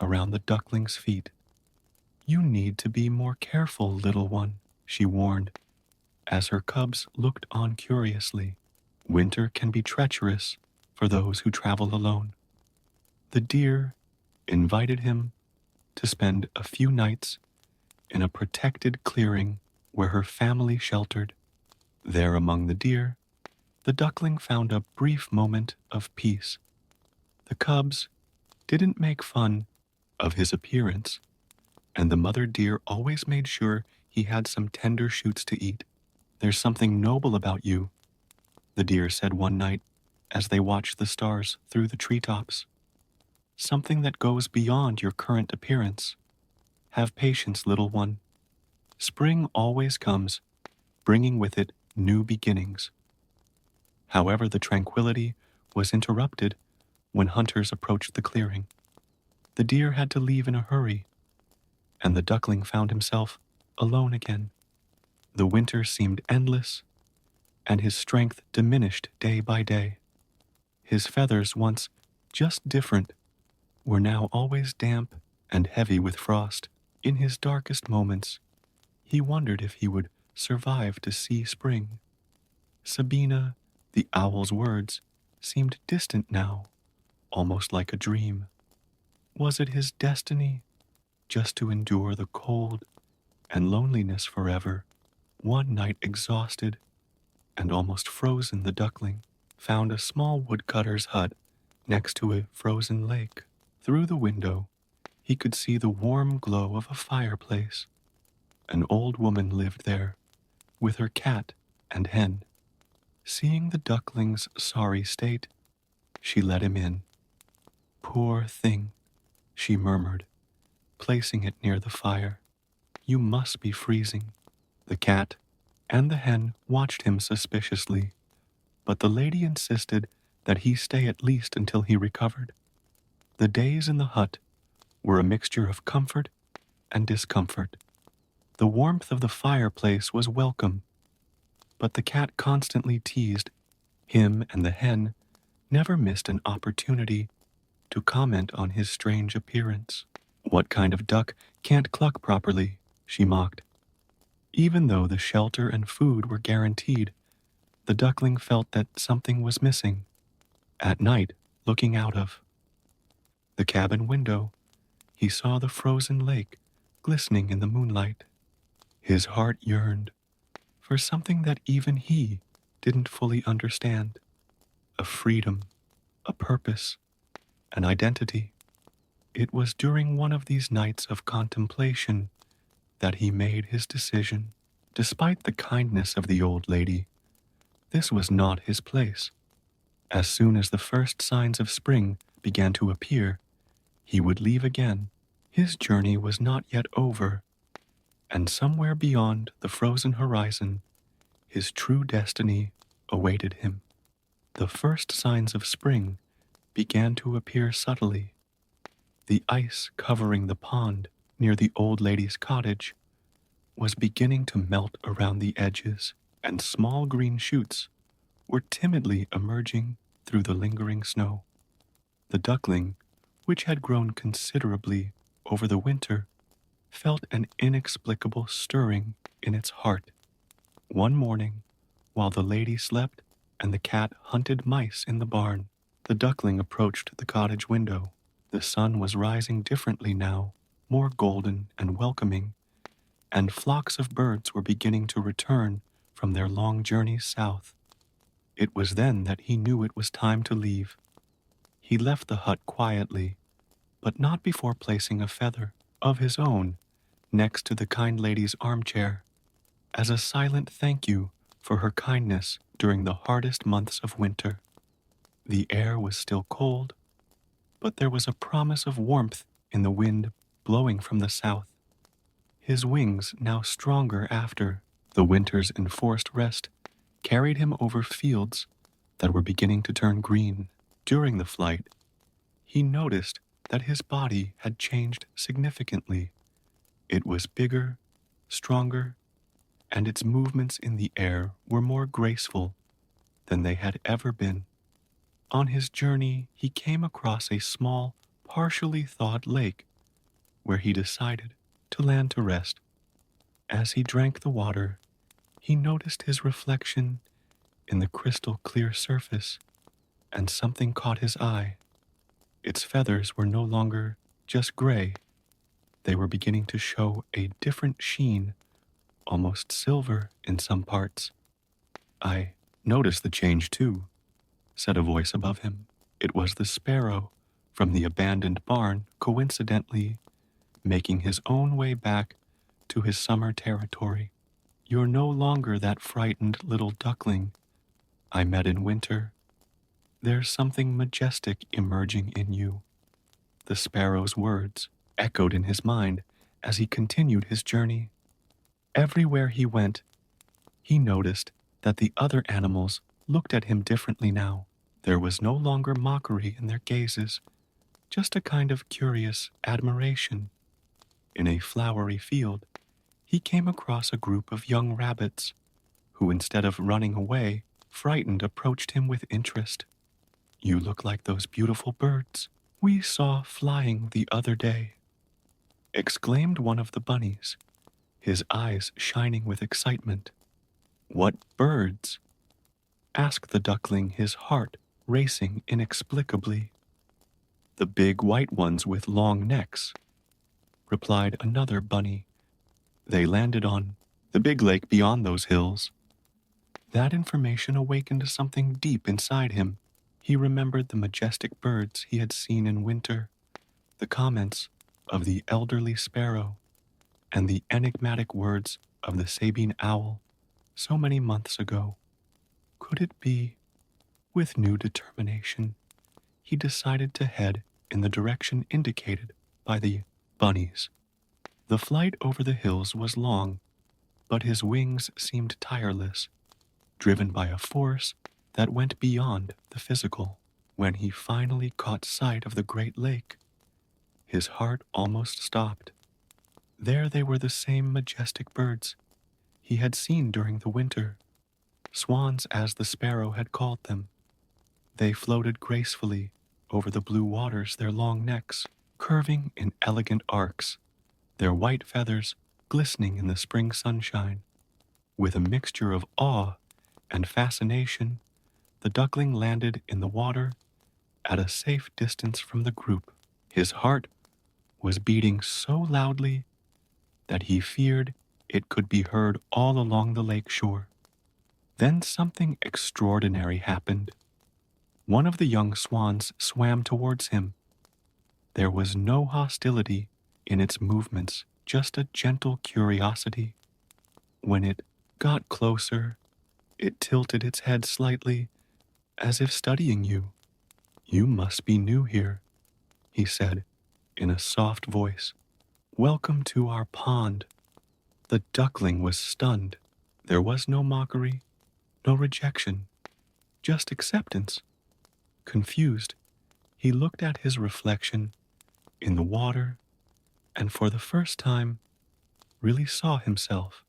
around the duckling's feet. "You need to be more careful, little one," she warned, as her cubs looked on curiously. "Winter can be treacherous for those who travel alone." The deer invited him to spend a few nights in a protected clearing where her family sheltered. There among the deer, the duckling found a brief moment of peace. The cubs didn't make fun of his appearance, and the mother deer always made sure he had some tender shoots to eat. "There's something noble about you," the deer said one night as they watched the stars through the treetops. "Something that goes beyond your current appearance. Have patience, little one. Spring always comes, bringing with it new beginnings." However, the tranquility was interrupted when hunters approached the clearing. The deer had to leave in a hurry, and the duckling found himself alone again. The winter seemed endless, and his strength diminished day by day. His feathers, once just different, were now always damp and heavy with frost. In his darkest moments, he wondered if he would survive to see spring. Sabina, the owl's words, seemed distant now, almost like a dream. Was it his destiny just to endure the cold and loneliness forever? One night, exhausted and almost frozen, the duckling found a small woodcutter's hut next to a frozen lake. Through the window, he could see the warm glow of a fireplace. An old woman lived there, with her cat and hen. Seeing the duckling's sorry state, she let him in. "Poor thing," she murmured, placing it near the fire. "You must be freezing." The cat and the hen watched him suspiciously, but the lady insisted that he stay at least until he recovered. The days in the hut were a mixture of comfort and discomfort. The warmth of the fireplace was welcome, but the cat constantly teased him, and the hen never missed an opportunity to comment on his strange appearance. "What kind of duck can't cluck properly?" she mocked. Even though the shelter and food were guaranteed, the duckling felt that something was missing. At night, looking out of the cabin window, he saw the frozen lake glistening in the moonlight. His heart yearned for something that even he didn't fully understand: a freedom, a purpose, an identity. It was during one of these nights of contemplation that he made his decision. Despite the kindness of the old lady, this was not his place. As soon as the first signs of spring began to appear, he would leave again. His journey was not yet over, and somewhere beyond the frozen horizon, his true destiny awaited him. The first signs of spring began to appear subtly. The ice covering the pond near the old lady's cottage was beginning to melt around the edges, and small green shoots were timidly emerging through the lingering snow. The duckling, which had grown considerably over the winter, felt an inexplicable stirring in its heart. One morning, while the lady slept and the cat hunted mice in the barn, the duckling approached the cottage window. The sun was rising differently now, more golden and welcoming, and flocks of birds were beginning to return from their long journeys south. It was then that he knew it was time to leave. He left the hut quietly, but not before placing a feather of his own next to the kind lady's armchair as a silent thank you for her kindness during the hardest months of winter. The air was still cold, but there was a promise of warmth in the wind blowing from the south. His wings, now stronger after the winter's enforced rest, carried him over fields that were beginning to turn green. During the flight, he noticed that his body had changed significantly. It was bigger, stronger, and its movements in the air were more graceful than they had ever been. On his journey, he came across a small, partially thawed lake where he decided to land to rest. As he drank the water, he noticed his reflection in the crystal clear surface, and something caught his eye. Its feathers were no longer just gray. They were beginning to show a different sheen, almost silver in some parts. "I noticed the change too," said a voice above him. It was the sparrow from the abandoned barn, coincidentally making his own way back to his summer territory. "You're no longer that frightened little duckling I met in winter. There's something majestic emerging in you." The sparrow's words echoed in his mind as he continued his journey. Everywhere he went, he noticed that the other animals looked at him differently now. There was no longer mockery in their gazes, just a kind of curious admiration. In a flowery field, he came across a group of young rabbits who, instead of running away, frightened, approached him with interest. "You look like those beautiful birds we saw flying the other day," exclaimed one of the bunnies, his eyes shining with excitement. "What birds?" asked the duckling, his heart racing inexplicably. "The big white ones with long necks," replied another bunny. "They landed on the big lake beyond those hills." That information awakened something deep inside him. He remembered the majestic birds he had seen in winter, the comments of the elderly sparrow, and the enigmatic words of the Sabine owl so many months ago. Could it be? With new determination, he decided to head in the direction indicated by the bunnies. The flight over the hills was long, but his wings seemed tireless, driven by a force that went beyond the physical. When he finally caught sight of the great lake, his heart almost stopped. There they were, the same majestic birds he had seen during the winter, swans as the sparrow had called them. They floated gracefully over the blue waters, their long necks curving in elegant arcs, their white feathers glistening in the spring sunshine. With a mixture of awe and fascination, the duckling landed in the water at a safe distance from the group. His heart was beating so loudly that he feared it could be heard all along the lake shore. Then something extraordinary happened. One of the young swans swam towards him. There was no hostility in its movements, just a gentle curiosity. When it got closer, it tilted its head slightly, as if studying you. "You must be new here," he said in a soft voice. "Welcome to our pond." The duckling was stunned. There was no mockery, no rejection, just acceptance. Confused, he looked at his reflection in the water and for the first time really saw himself.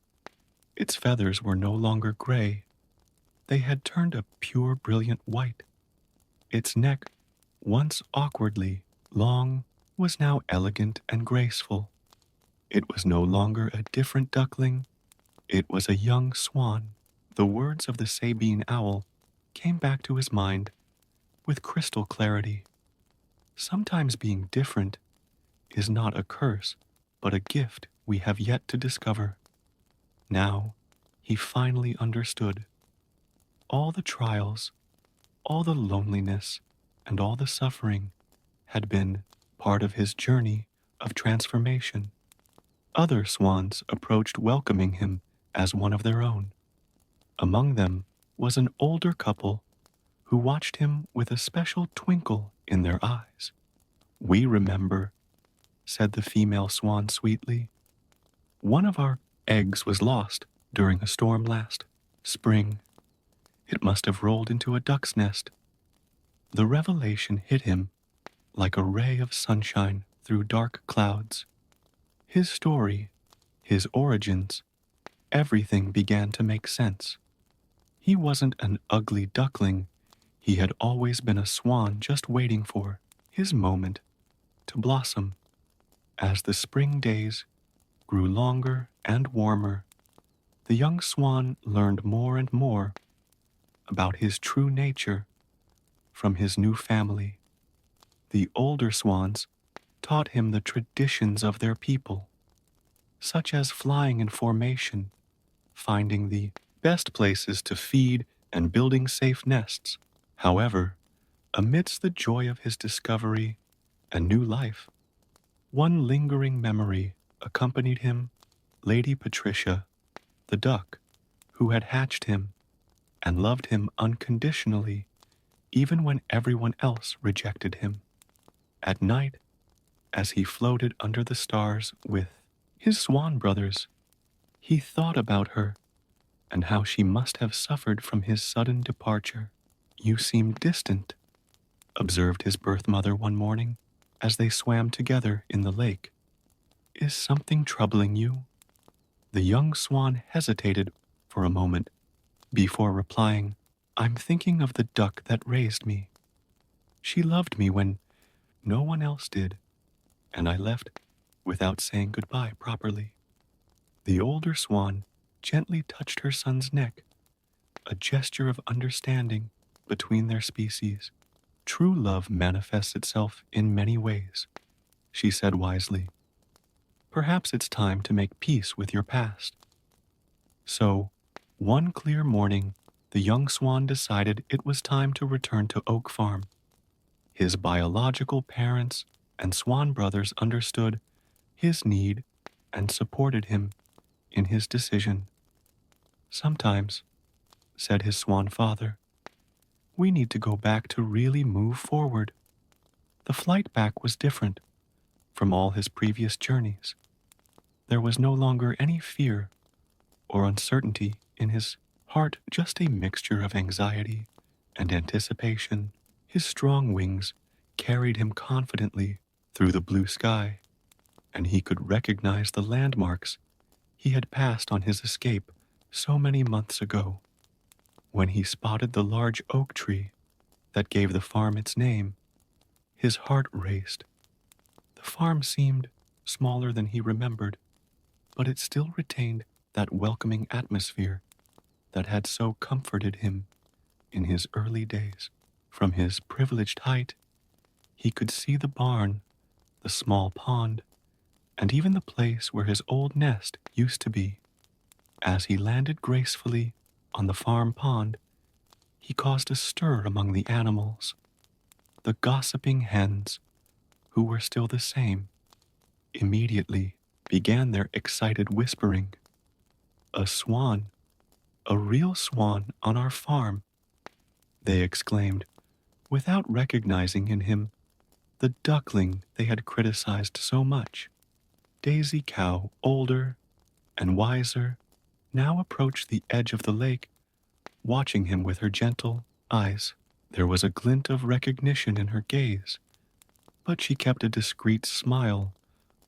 Its feathers were no longer gray. They had turned a pure, brilliant white. Its neck, once awkwardly long, was now elegant and graceful. It was no longer a different duckling. It was a young swan. The words of the Sabine owl came back to his mind with crystal clarity. Sometimes being different is not a curse, but a gift we have yet to discover. Now, he finally understood. All the trials, all the loneliness, and all the suffering had been part of his journey of transformation. Other swans approached, welcoming him as one of their own. Among them was an older couple who watched him with a special twinkle in their eyes. "We remember," said the female swan sweetly. "One of our eggs was lost during a storm last spring. It must have rolled into a duck's nest." The revelation hit him like a ray of sunshine through dark clouds. His story, his origins, everything began to make sense. He wasn't an ugly duckling. He had always been a swan just waiting for his moment to blossom. As the spring days grew longer and warmer, the young swan learned more and more about his true nature from his new family. The older swans taught him the traditions of their people, such as flying in formation, finding the best places to feed, and building safe nests. However, amidst the joy of his discovery and new life, one lingering memory accompanied him: Lady Patricia, the duck, who had hatched him and loved him unconditionally, even when everyone else rejected him. At night, as he floated under the stars with his swan brothers, he thought about her and how she must have suffered from his sudden departure. "You seem distant," observed his birth mother one morning as they swam together in the lake. "Is something troubling you?" The young swan hesitated for a moment before replying, "I'm thinking of the duck that raised me. She loved me when no one else did, and I left without saying goodbye properly." The older swan gently touched her son's neck, a gesture of understanding between their species. "True love manifests itself in many ways," she said wisely. "Perhaps it's time to make peace with your past." So, one clear morning, the young swan decided it was time to return to Oak Farm. His biological parents and swan brothers understood his need and supported him in his decision. "Sometimes," said his swan father, "we need to go back to really move forward." The flight back was different from all his previous journeys. There was no longer any fear or uncertainty in his heart, just a mixture of anxiety and anticipation. His strong wings carried him confidently through the blue sky, and he could recognize the landmarks he had passed on his escape so many months ago. When he spotted the large oak tree that gave the farm its name, his heart raced. The farm seemed smaller than he remembered, but it still retained that welcoming atmosphere that had so comforted him in his early days. From his privileged height, he could see the barn, the small pond, and even the place where his old nest used to be. As he landed gracefully on the farm pond, he caused a stir among the animals. The gossiping hens, who were still the same, immediately began their excited whispering. "A swan, a real swan on our farm," they exclaimed, without recognizing in him the duckling they had criticized so much. Daisy Cow, older and wiser, now approached the edge of the lake, watching him with her gentle eyes. There was a glint of recognition in her gaze, but she kept a discreet smile,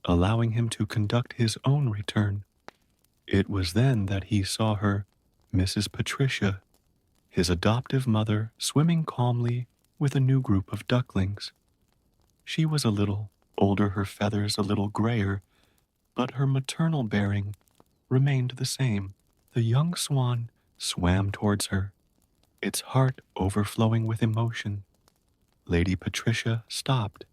allowing him to conduct his own return. It was then that he saw her, Mrs. Patricia, his adoptive mother, swimming calmly with a new group of ducklings. She was a little older, her feathers a little grayer, but her maternal bearing remained the same. The young swan swam towards her, its heart overflowing with emotion. Lady Patricia stopped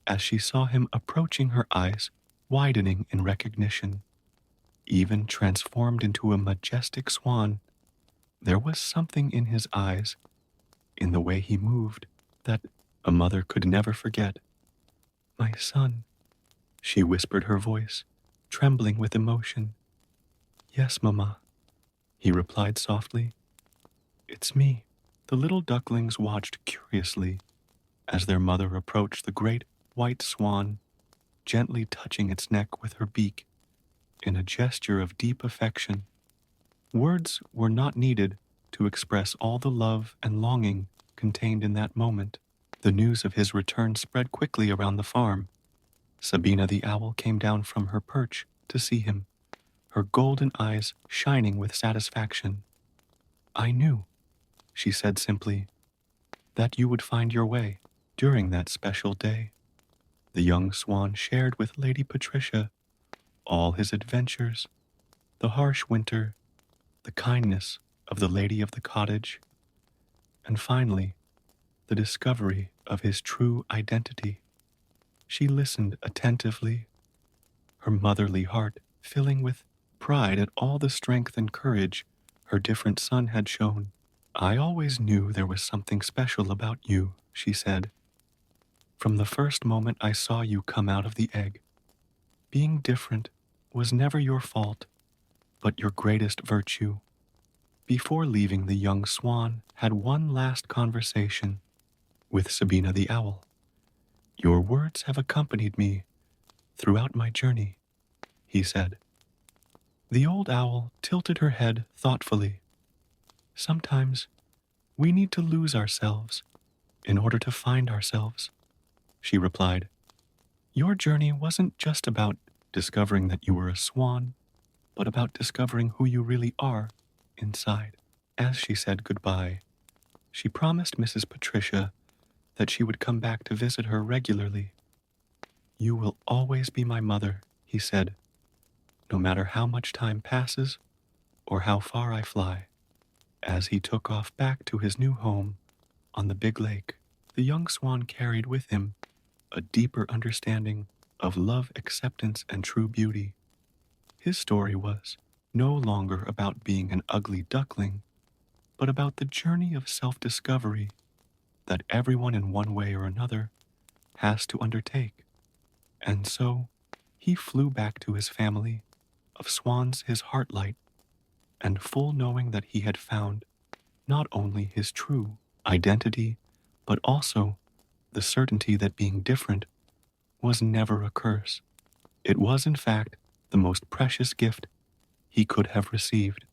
as she saw him approaching, her eyes widening in recognition. Even transformed into a majestic swan, there was something in his eyes, in the way he moved, that a mother could never forget. "My son," she whispered, her voice trembling with emotion. "Yes, Mamma," he replied softly. "It's me." The little ducklings watched curiously as their mother approached the great white swan, gently touching its neck with her beak in a gesture of deep affection. Words were not needed to express all the love and longing contained in that moment. The news of his return spread quickly around the farm. Sabina the owl came down from her perch to see him, her golden eyes shining with satisfaction. "I knew," she said simply, "that you would find your way during that special day." The young swan shared with Lady Patricia all his adventures, the harsh winter, the kindness of the lady of the cottage, and finally, the discovery of his true identity. She listened attentively, her motherly heart filling with pride at all the strength and courage her different son had shown. "I always knew there was something special about you," she said, "from the first moment I saw you come out of the egg. Being different was never your fault, but your greatest virtue." Before leaving, the young swan had one last conversation with Sabina the owl. "Your words have accompanied me throughout my journey," he said. The old owl tilted her head thoughtfully. "Sometimes we need to lose ourselves in order to find ourselves," she replied. "Your journey wasn't just about discovering that you were a swan, but about discovering who you really are inside." As she said goodbye, she promised Mrs. Patricia that she would come back to visit her regularly. "You will always be my mother," he said, "no matter how much time passes or how far I fly." As he took off back to his new home on the big lake, the young swan carried with him a deeper understanding of love, acceptance, and true beauty. His story was no longer about being an ugly duckling, but about the journey of self-discovery that everyone in one way or another has to undertake. And so he flew back to his family of swans, his heart light, and full knowing that he had found not only his true identity, but also the certainty that being different was never a curse. It was, in fact, the most precious gift he could have received.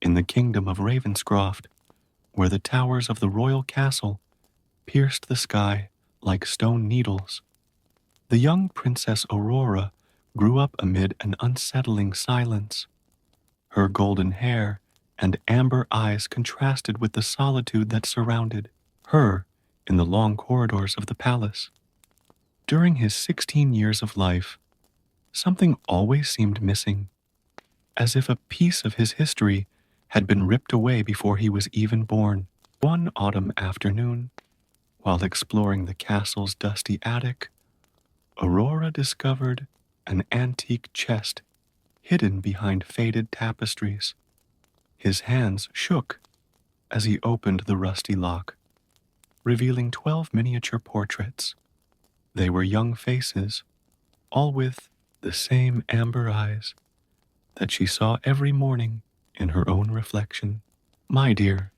In the kingdom of Ravenscroft, where the towers of the royal castle pierced the sky like stone needles, the young Princess Aurora grew up amid an unsettling silence. Her golden hair and amber eyes contrasted with the solitude that surrounded her in the long corridors of the palace. During his 16 years of life, something always seemed missing, as if a piece of his history had been ripped away before he was even born. One autumn afternoon, while exploring the castle's dusty attic, Aurora discovered an antique chest hidden behind faded tapestries. His hands shook as he opened the rusty lock, revealing 12 miniature portraits. They were young faces, all with the same amber eyes that she saw every morning in her own reflection. "My dear,"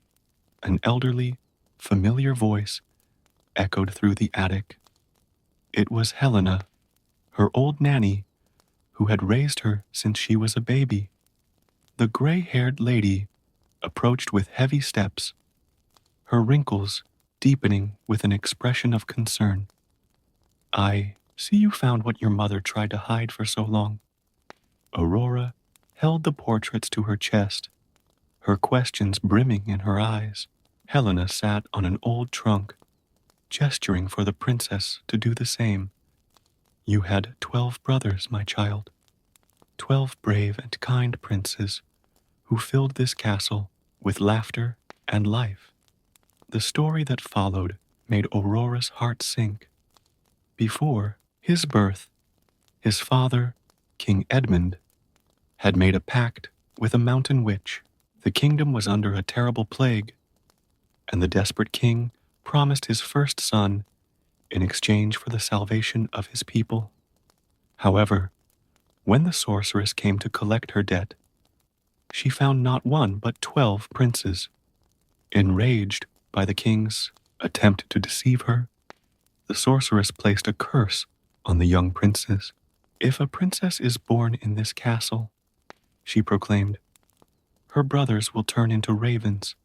an elderly, familiar voice echoed through the attic. It was Helena, her old nanny, who had raised her since she was a baby. The gray-haired lady approached with heavy steps, her wrinkles deepening with an expression of concern. "I see you found what your mother tried to hide for so long." Aurora held the portraits to her chest, her questions brimming in her eyes. Helena sat on an old trunk, gesturing for the princess to do the same. "You had 12 brothers, my child, 12 brave and kind princes who filled this castle with laughter and life." The story that followed made Aurora's heart sink. Before his birth, his father, King Edmund, had made a pact with a mountain witch. The kingdom was under a terrible plague, and the desperate king promised his first son in exchange for the salvation of his people. However, when the sorceress came to collect her debt, she found not one but 12 princes. Enraged by the king's attempt to deceive her, the sorceress placed a curse on the young princes. If a princess is born in this castle, she proclaimed, her brothers will turn into ravens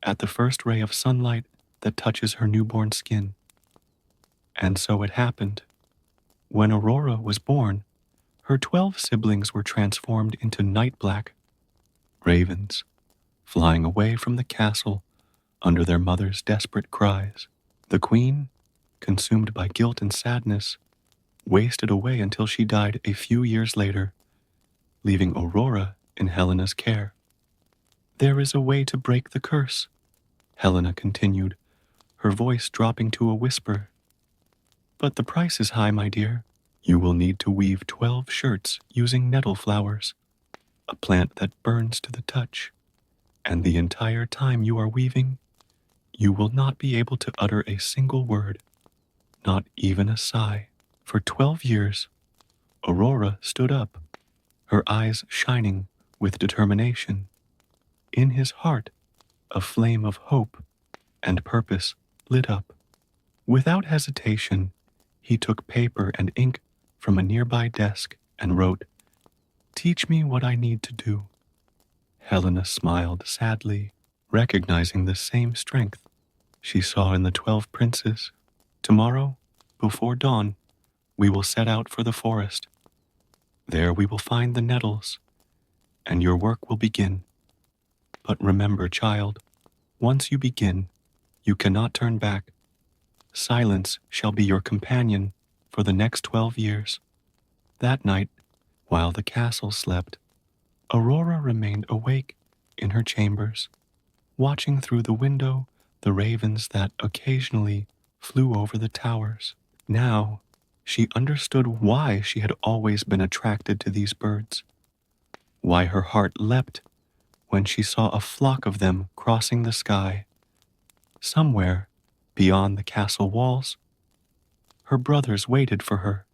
at the first ray of sunlight that touches her newborn skin. And so it happened. When Aurora was born, her 12 siblings were transformed into night-black ravens, flying away from the castle under their mother's desperate cries. The queen, consumed by guilt and sadness, wasted away until she died a few years later, leaving Aurora in Helena's care. There is a way to break the curse, Helena continued, her voice dropping to a whisper. But the price is high, my dear. You will need to weave 12 shirts using nettle flowers, a plant that burns to the touch, and the entire time you are weaving, you will not be able to utter a single word, not even a sigh. For 12 years, Aurora stood up, her eyes shining with determination. In his heart, a flame of hope and purpose lit up. Without hesitation, he took paper and ink from a nearby desk and wrote, "Teach me what I need to do." Helena smiled sadly, recognizing the same strength she saw in the 12 princes. Tomorrow, before dawn, we will set out for the forest. There we will find the nettles, and your work will begin. But remember, child, once you begin, you cannot turn back. Silence shall be your companion for the next 12 years. That night, while the castle slept, Aurora remained awake in her chambers, watching through the window the ravens that occasionally flew over the towers. Now, she understood why she had always been attracted to these birds, why her heart leapt when she saw a flock of them crossing the sky. Somewhere beyond the castle walls, her brothers waited for her.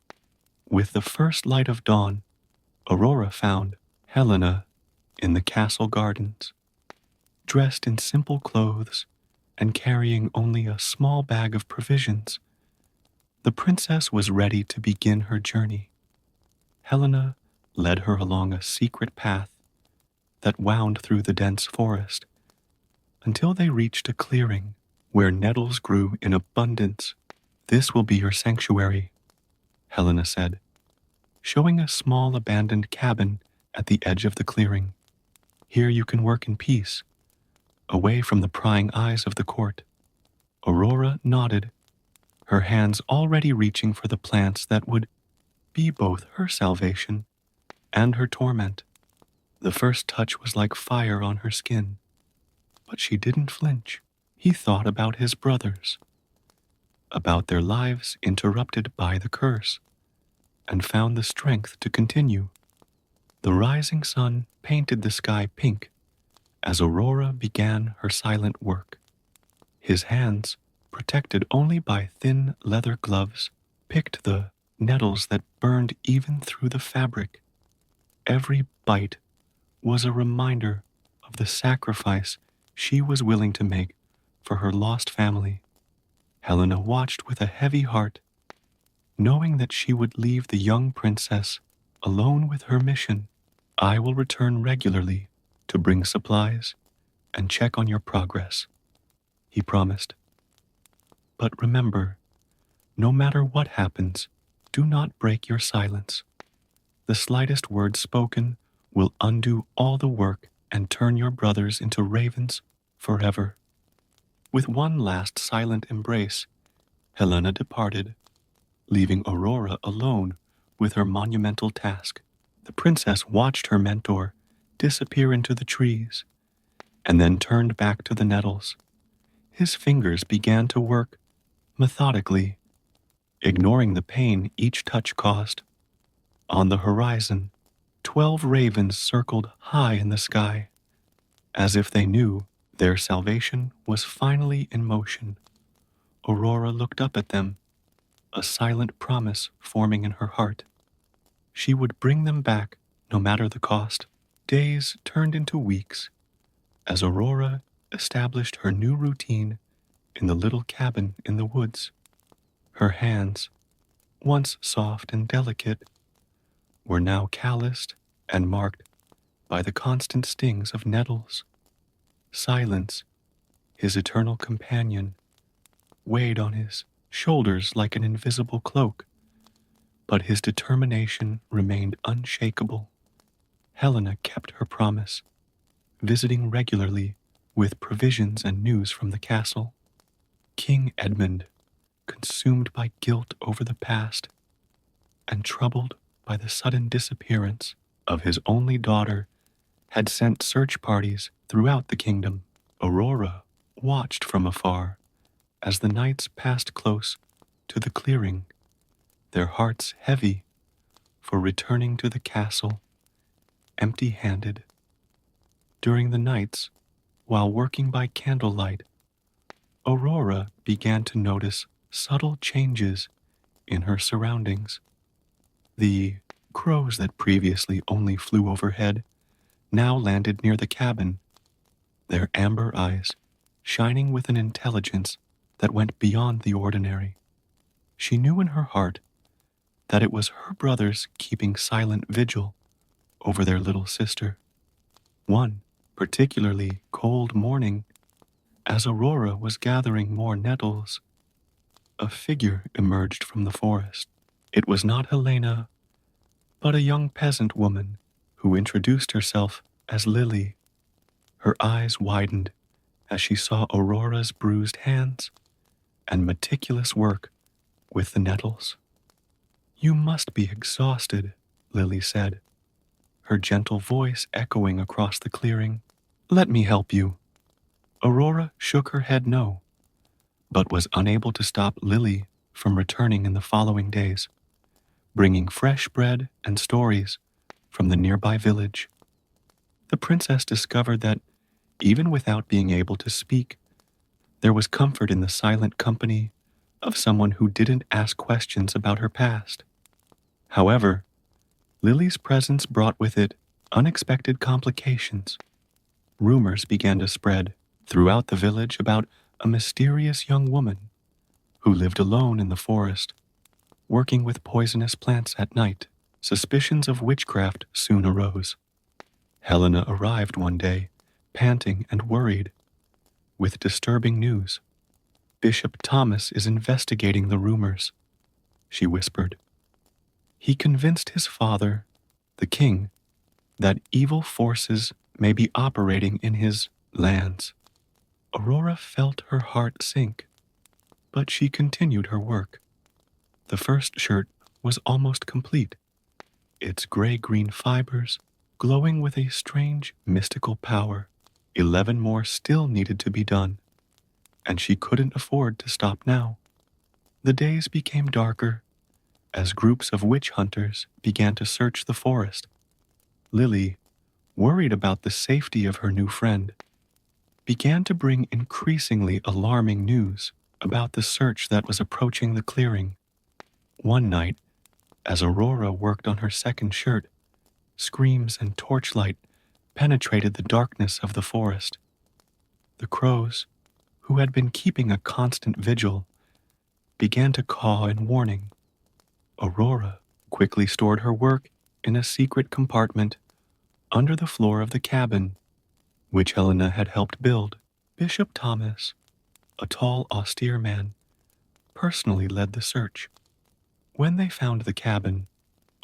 With the first light of dawn, Aurora found Helena in the castle gardens, dressed in simple clothes and carrying only a small bag of provisions. The princess was ready to begin her journey. Helena led her along a secret path that wound through the dense forest until they reached a clearing where nettles grew in abundance. "This will be your sanctuary," Helena said, showing a small abandoned cabin at the edge of the clearing. "Here you can work in peace, away from the prying eyes of the court." Aurora nodded, her hands already reaching for the plants that would be both her salvation and her torment. The first touch was like fire on her skin, but she didn't flinch. He thought about his brothers, about their lives interrupted by the curse, and found the strength to continue. The rising sun painted the sky pink as Aurora began her silent work. His hands, protected only by thin leather gloves, picked the nettles that burned even through the fabric. Every bite was a reminder of the sacrifice she was willing to make for her lost family. Helena watched with a heavy heart, knowing that she would leave the young princess alone with her mission. "I will return regularly to bring supplies and check on your progress," he promised. "But remember, no matter what happens, do not break your silence. The slightest word spoken will undo all the work and turn your brothers into ravens forever." With one last silent embrace, Helena departed, leaving Aurora alone with her monumental task. The princess watched her mentor disappear into the trees, and then turned back to the nettles. His fingers began to work methodically, ignoring the pain each touch caused. On the horizon, 12 ravens circled high in the sky, as if they knew their salvation was finally in motion. Aurora looked up at them, a silent promise forming in her heart. She would bring them back no matter the cost. Days turned into weeks as Aurora established her new routine in the little cabin in the woods. Her hands, once soft and delicate, were now calloused and marked by the constant stings of nettles. Silence, his eternal companion, weighed on his shoulders like an invisible cloak, but his determination remained unshakable. Helena kept her promise, visiting regularly with provisions and news from the castle. King Edmund, consumed by guilt over the past and troubled by the sudden disappearance of his only daughter, had sent search parties throughout the kingdom. Aurora watched from afar as the knights passed close to the clearing, their hearts heavy for returning to the castle empty-handed. During the nights, while working by candlelight, Aurora began to notice subtle changes in her surroundings. The crows that previously only flew overhead now landed near the cabin, their amber eyes shining with an intelligence that went beyond the ordinary. She knew in her heart that it was her brothers keeping silent vigil over their little sister. One particularly cold morning, as Aurora was gathering more nettles, a figure emerged from the forest. It was not Helena, but a young peasant woman who introduced herself as Lily. Her eyes widened as she saw Aurora's bruised hands and meticulous work with the nettles. "You must be exhausted," Lily said, her gentle voice echoing across the clearing. "Let me help you." Aurora shook her head no, but was unable to stop Lily from returning in the following days, bringing fresh bread and stories from the nearby village. The princess discovered that, even without being able to speak, there was comfort in the silent company of someone who didn't ask questions about her past. However, Lily's presence brought with it unexpected complications. Rumors began to spread throughout the village about a mysterious young woman who lived alone in the forest, working with poisonous plants at night. Suspicions of witchcraft soon arose. Helena arrived one day, panting and worried, with disturbing news. "Bishop Thomas is investigating the rumors," she whispered. "He convinced his father, the king, that evil forces may be operating in his lands." Aurora felt her heart sink, but she continued her work. The first shirt was almost complete, its gray-green fibers glowing with a strange mystical power. 11 more still needed to be done, and she couldn't afford to stop now. The days became darker as groups of witch hunters began to search the forest. Lily, worried about the safety of her new friend, began to bring increasingly alarming news about the search that was approaching the clearing. One night, as Aurora worked on her second shirt, screams and torchlight penetrated the darkness of the forest. The crows, who had been keeping a constant vigil, began to caw in warning. Aurora quickly stored her work in a secret compartment under the floor of the cabin, which Helena had helped build. Bishop Thomas, a tall, austere man, personally led the search. When they found the cabin,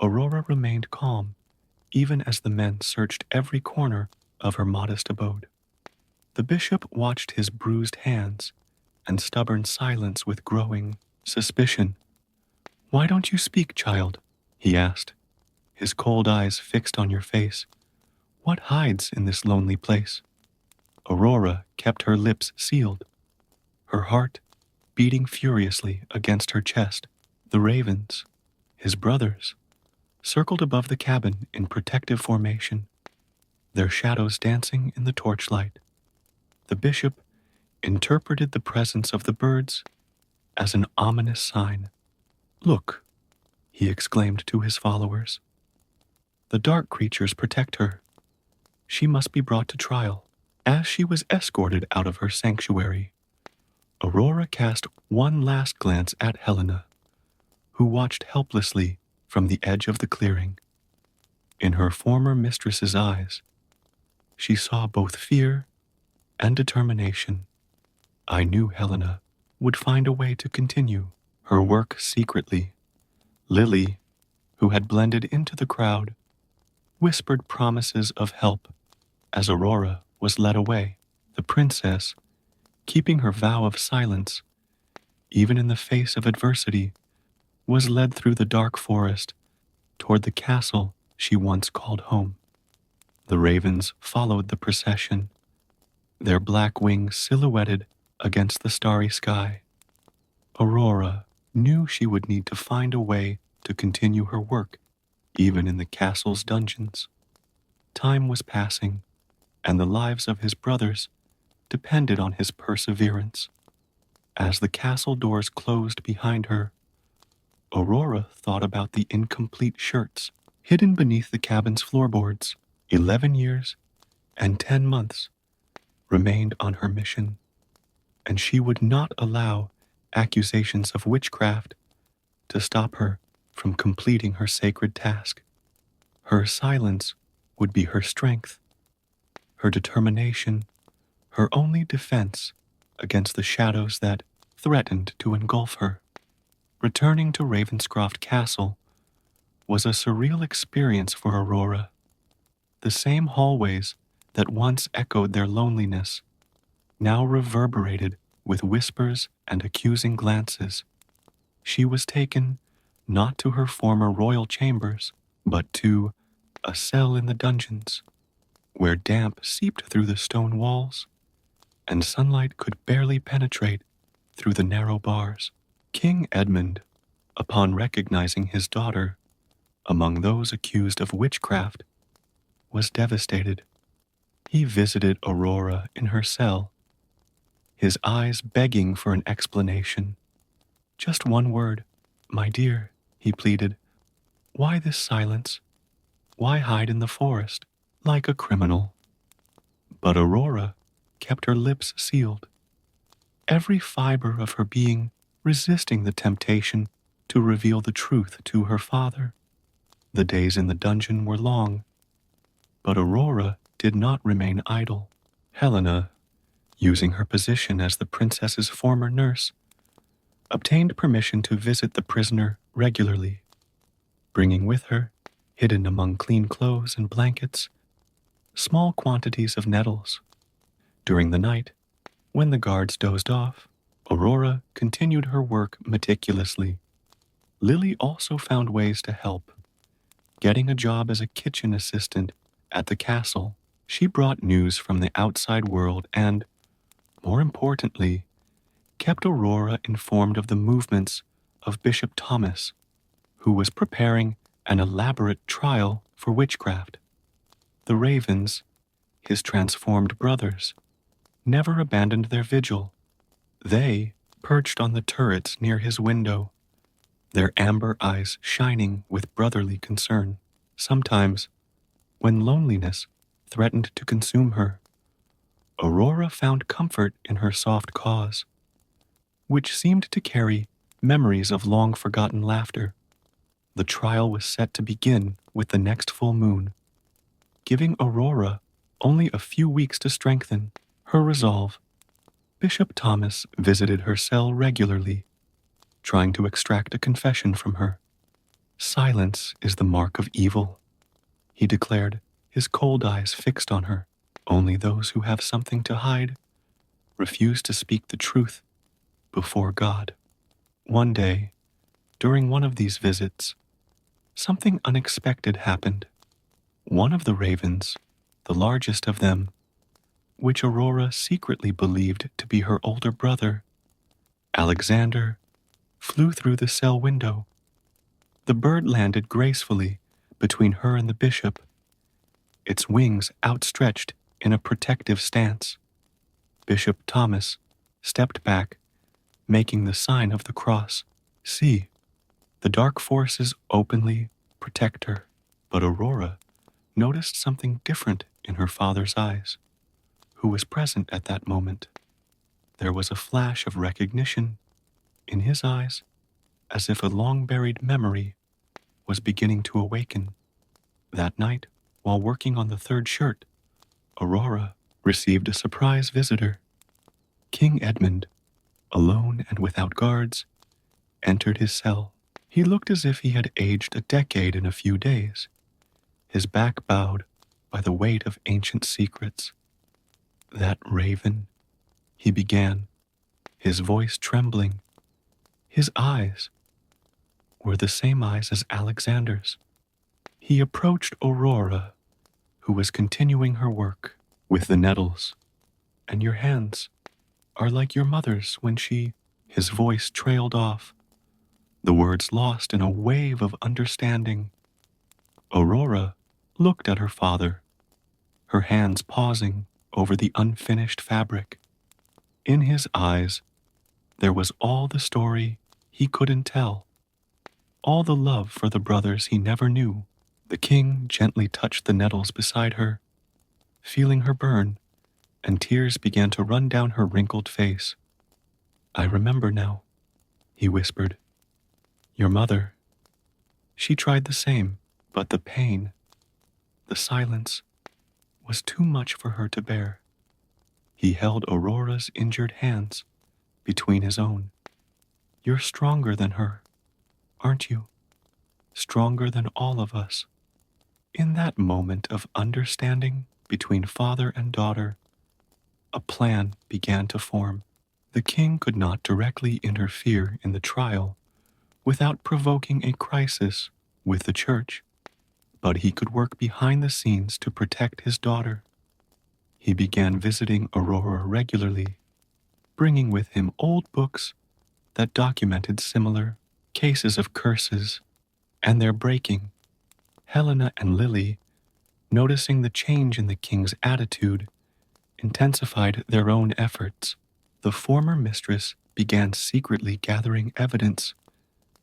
Aurora remained calm, even as the men searched every corner of her modest abode. The bishop watched his bruised hands and stubborn silence with growing suspicion. "Why don't you speak, child?" he asked, his cold eyes fixed on your face. "What hides in this lonely place?" Aurora kept her lips sealed, her heart beating furiously against her chest. The ravens, his brothers, circled above the cabin in protective formation, their shadows dancing in the torchlight. The bishop interpreted the presence of the birds as an ominous sign. "Look," he exclaimed to his followers. "The dark creatures protect her. She must be brought to trial." As she was escorted out of her sanctuary, Aurora cast one last glance at Helena, who watched helplessly from the edge of the clearing. In her former mistress's eyes, she saw both fear and determination. "I knew Helena would find a way to continue her work secretly." Lily, who had blended into the crowd, whispered promises of help as Aurora was led away. The princess, keeping her vow of silence, even in the face of adversity, was led through the dark forest toward the castle she once called home. The ravens followed the procession, their black wings silhouetted against the starry sky. Aurora knew she would need to find a way to continue her work, even in the castle's dungeons. Time was passing, and the lives of his brothers depended on his perseverance. As the castle doors closed behind her, Aurora thought about the incomplete shirts hidden beneath the cabin's floorboards. 11 years and 10 months remained on her mission, and she would not allow accusations of witchcraft to stop her from completing her sacred task. Her silence would be her strength, her determination, her only defense against the shadows that threatened to engulf her. Returning to Ravenscroft Castle was a surreal experience for Aurora. The same hallways that once echoed their loneliness now reverberated with whispers and accusing glances. She was taken not to her former royal chambers, but to a cell in the dungeons, where damp seeped through the stone walls and sunlight could barely penetrate through the narrow bars. King Edmund, upon recognizing his daughter among those accused of witchcraft, was devastated. He visited Aurora in her cell, his eyes begging for an explanation. "Just one word, my dear," he pleaded. "Why this silence? Why hide in the forest like a criminal?" But Aurora kept her lips sealed, every fiber of her being resisting the temptation to reveal the truth to her father. The days in the dungeon were long, but Aurora did not remain idle. Helena, using her position as the princess's former nurse, obtained permission to visit the prisoner regularly, bringing with her, hidden among clean clothes and blankets, small quantities of nettles. During the night, when the guards dozed off, Aurora continued her work meticulously. Lily also found ways to help. Getting a job as a kitchen assistant at the castle, she brought news from the outside world and, more importantly, kept Aurora informed of the movements of Bishop Thomas, who was preparing an elaborate trial for witchcraft. The ravens, his transformed brothers, never abandoned their vigil. They perched on the turrets near his window, their amber eyes shining with brotherly concern. Sometimes, when loneliness threatened to consume her, Aurora found comfort in her soft caws, which seemed to carry memories of long-forgotten laughter. The trial was set to begin with the next full moon, giving Aurora only a few weeks to strengthen her resolve. Bishop Thomas visited her cell regularly, trying to extract a confession from her. "Silence is the mark of evil," he declared, his cold eyes fixed on her. "Only those who have something to hide refuse to speak the truth before God." One day, during one of these visits, something unexpected happened. One of the ravens, the largest of them, which Aurora secretly believed to be her older brother, Alexander, flew through the cell window. The bird landed gracefully between her and the bishop, its wings outstretched in a protective stance. Bishop Thomas stepped back, making the sign of the cross. See, the dark forces openly protect her. But Aurora noticed something different in her father's eyes, who was present at that moment. There was a flash of recognition in his eyes, as if a long-buried memory was beginning to awaken. That night, while working on the third shirt, Aurora received a surprise visitor. King Edmund, alone and without guards, entered his cell. He looked as if he had aged a decade in a few days, his back bowed by the weight of ancient secrets. That raven, he began, his voice trembling. His eyes were the same eyes as Alexander's. He approached Aurora, who was continuing her work with the nettles. And your hands are like your mother's when she... His voice trailed off, the words lost in a wave of understanding. Aurora looked at her father, her hands pausing over the unfinished fabric. In his eyes, there was all the story he couldn't tell, all the love for the brothers he never knew. The king gently touched the nettles beside her, feeling her burn, and tears began to run down her wrinkled face. I remember now, he whispered. Your mother. She tried the same, but the pain, the silence, was too much for her to bear. He held Aurora's injured hands between his own. You're stronger than her, aren't you? Stronger than all of us. In that moment of understanding between father and daughter, a plan began to form. The king could not directly interfere in the trial without provoking a crisis with the church, but he could work behind the scenes to protect his daughter. He began visiting Aurora regularly, bringing with him old books that documented similar cases of curses and their breaking. Helena and Lily, noticing the change in the king's attitude, intensified their own efforts. The former mistress began secretly gathering evidence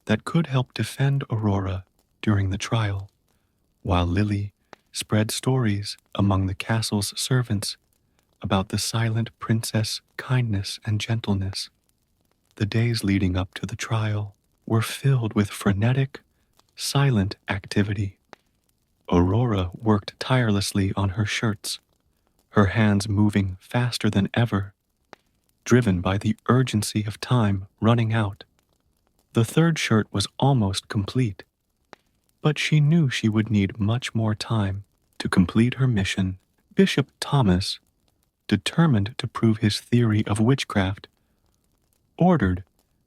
that could help defend Aurora during the trial, while Lily spread stories among the castle's servants about the silent princess' kindness and gentleness. The days leading up to the trial were filled with frenetic, silent activity. Aurora worked tirelessly on her shirts, her hands moving faster than ever, driven by the urgency of time running out. The third shirt was almost complete, but she knew she would need much more time to complete her mission. Bishop Thomas, determined to prove his theory of witchcraft, ordered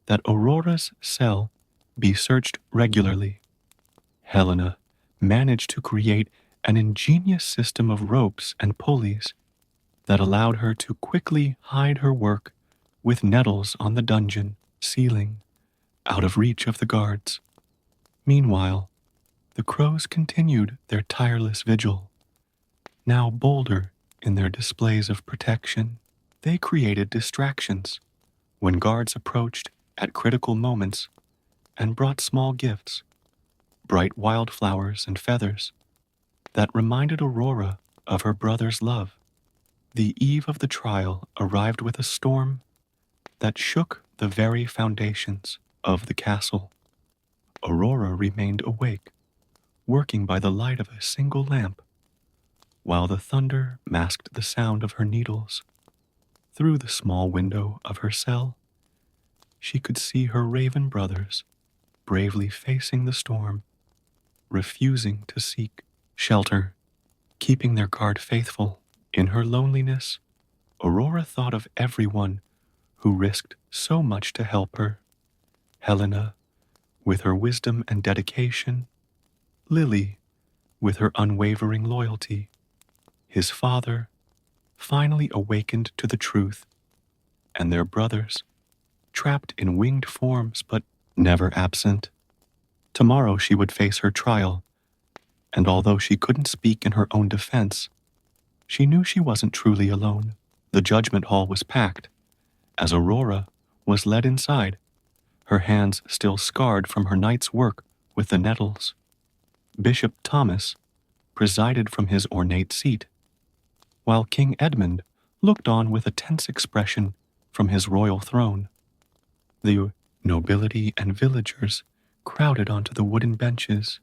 that Aurora's cell be searched regularly. Helena managed to create an ingenious system of ropes and pulleys that allowed her to quickly hide her work with nettles on the dungeon ceiling, out of reach of the guards. Meanwhile, the crows continued their tireless vigil. Now bolder in their displays of protection, they created distractions when guards approached at critical moments and brought small gifts, bright wildflowers and feathers, that reminded Aurora of her brother's love. The eve of the trial arrived with a storm that shook the very foundations of the castle. Aurora remained awake, working by the light of a single lamp, while the thunder masked the sound of her needles. Through the small window of her cell, she could see her raven brothers bravely facing the storm, refusing to seek shelter, keeping their guard faithful. In her loneliness, Aurora thought of everyone who risked so much to help her. Helena, with her wisdom and dedication, Lily, with her unwavering loyalty, his father, finally awakened to the truth, and their brothers, trapped in winged forms but never absent. Tomorrow she would face her trial, and although she couldn't speak in her own defense, she knew she wasn't truly alone. The judgment hall was packed, as Aurora was led inside, her hands still scarred from her night's work with the nettles. Bishop Thomas presided from his ornate seat, while King Edmund looked on with a tense expression from his royal throne. The nobility and villagers crowded onto the wooden benches,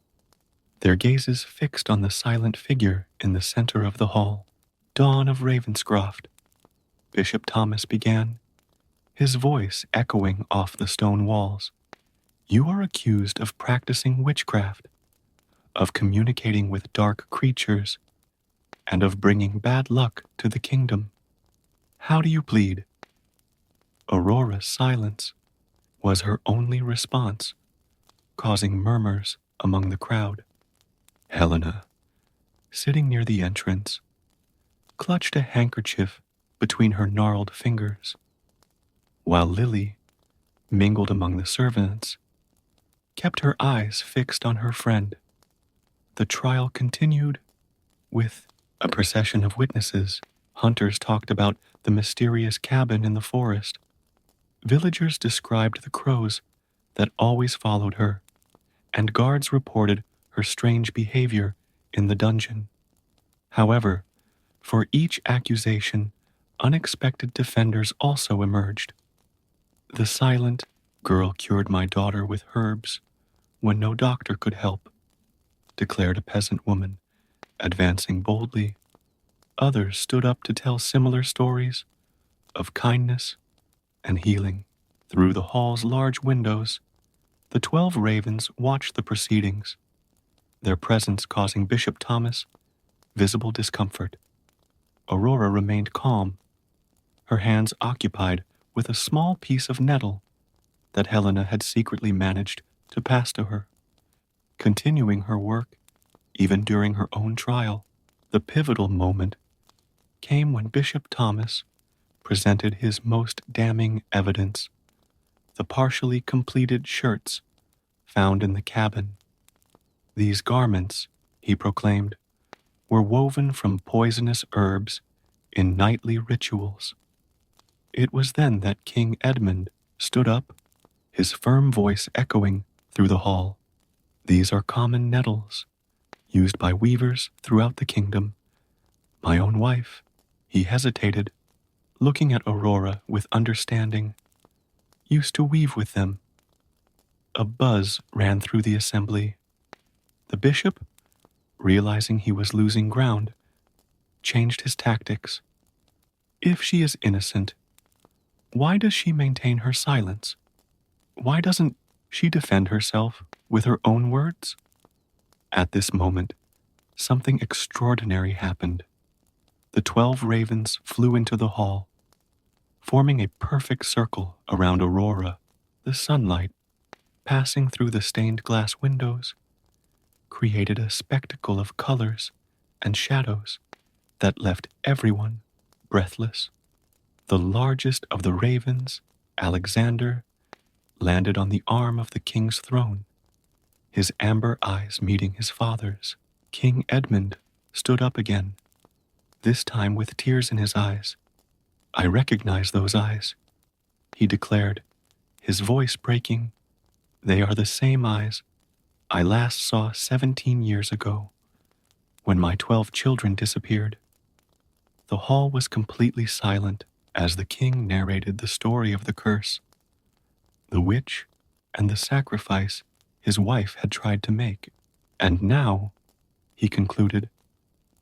their gazes fixed on the silent figure in the center of the hall. Dawn of Ravenscroft, Bishop Thomas began, his voice echoing off the stone walls. You are accused of practicing witchcraft, of communicating with dark creatures, and of bringing bad luck to the kingdom. How do you plead? Aurora's silence was her only response, causing murmurs among the crowd. Helena, sitting near the entrance, clutched a handkerchief between her gnarled fingers, while Lily, mingled among the servants, kept her eyes fixed on her friend. The trial continued with a procession of witnesses. Hunters talked about the mysterious cabin in the forest. Villagers described the crows that always followed her, and guards reported her strange behavior in the dungeon. However, for each accusation, unexpected defenders also emerged. The silent girl cured my daughter with herbs when no doctor could help, declared a peasant woman, advancing boldly. Others stood up to tell similar stories of kindness and healing. Through the hall's large windows, the 12 ravens watched the proceedings, their presence causing Bishop Thomas visible discomfort. Aurora remained calm, her hands occupied with a small piece of nettle that Helena had secretly managed to pass to her, continuing her work even during her own trial. The pivotal moment came when Bishop Thomas presented his most damning evidence, the partially completed shirts found in the cabin. These garments, he proclaimed, were woven from poisonous herbs in nightly rituals. It was then that King Edmund stood up, his firm voice echoing through the hall. These are common nettles, used by weavers throughout the kingdom. My own wife, he hesitated, looking at Aurora with understanding, used to weave with them. A buzz ran through the assembly. The bishop, realizing he was losing ground, changed his tactics. If she is innocent, why does she maintain her silence? Why doesn't she defend herself with her own words? At this moment, something extraordinary happened. The 12 ravens flew into the hall, forming a perfect circle around Aurora. The sunlight, passing through the stained glass windows, created a spectacle of colors and shadows that left everyone breathless. The largest of the ravens, Alexander, landed on the arm of the king's throne, his amber eyes meeting his father's. King Edmund stood up again, this time with tears in his eyes. I recognize those eyes, he declared, his voice breaking. They are the same eyes I last saw 17 years ago, when my 12 children disappeared. The hall was completely silent as the king narrated the story of the curse, the witch, and the sacrifice his wife had tried to make. And now, he concluded,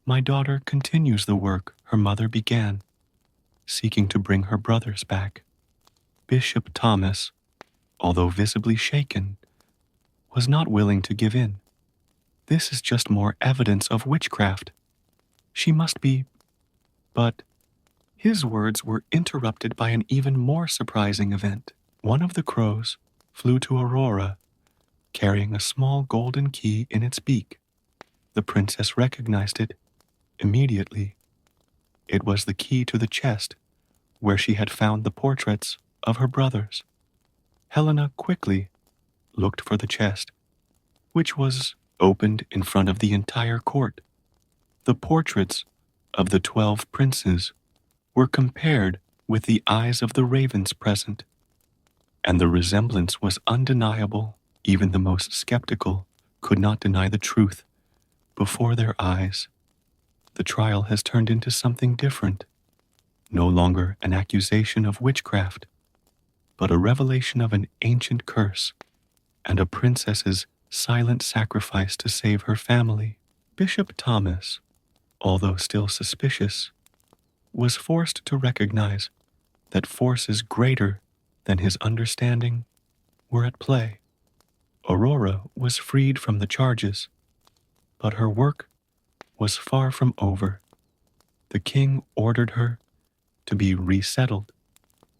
my daughter continues the work her mother began, seeking to bring her brothers back. Bishop Thomas, although visibly shaken, was not willing to give in. This is just more evidence of witchcraft. She must be... But his words were interrupted by an even more surprising event. One of the crows flew to Aurora, carrying a small golden key in its beak. The princess recognized it immediately. It was the key to the chest where she had found the portraits of her brothers. Helena quickly looked for the chest, which was opened in front of the entire court. The portraits of the 12 princes were compared with the eyes of the ravens present. and the resemblance was undeniable. Even the most skeptical could not deny the truth. Before their eyes, the trial has turned into something different. No longer an accusation of witchcraft, but a revelation of an ancient curse and a princess's silent sacrifice to save her family. Bishop Thomas, although still suspicious, was forced to recognize that forces greater than his understanding were at play. Aurora was freed from the charges, but her work was far from over. The king ordered her to be resettled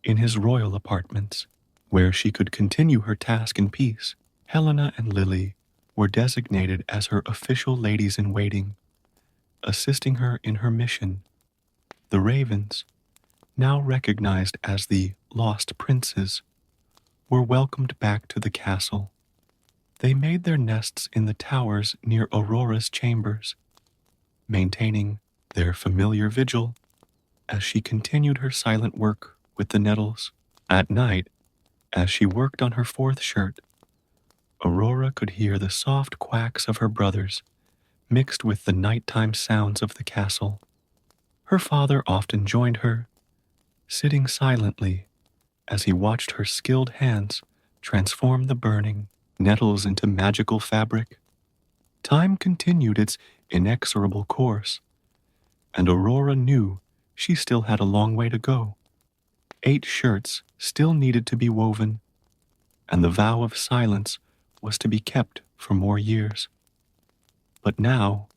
in his royal apartments, where she could continue her task in peace. Helena and Lily were designated as her official ladies-in-waiting, assisting her in her mission. The ravens, now recognized as the lost princes, were welcomed back to the castle. They made their nests in the towers near Aurora's chambers, maintaining their familiar vigil as she continued her silent work with the nettles. At night, as she worked on her fourth shirt, Aurora could hear the soft quacks of her brothers mixed with the nighttime sounds of the castle. Her father often joined her, sitting silently as he watched her skilled hands transform the burning nettles into magical fabric. Time continued its inexorable course, and Aurora knew she still had a long way to go. 8 shirts still needed to be woven, and the vow of silence was to be kept for more years. But now,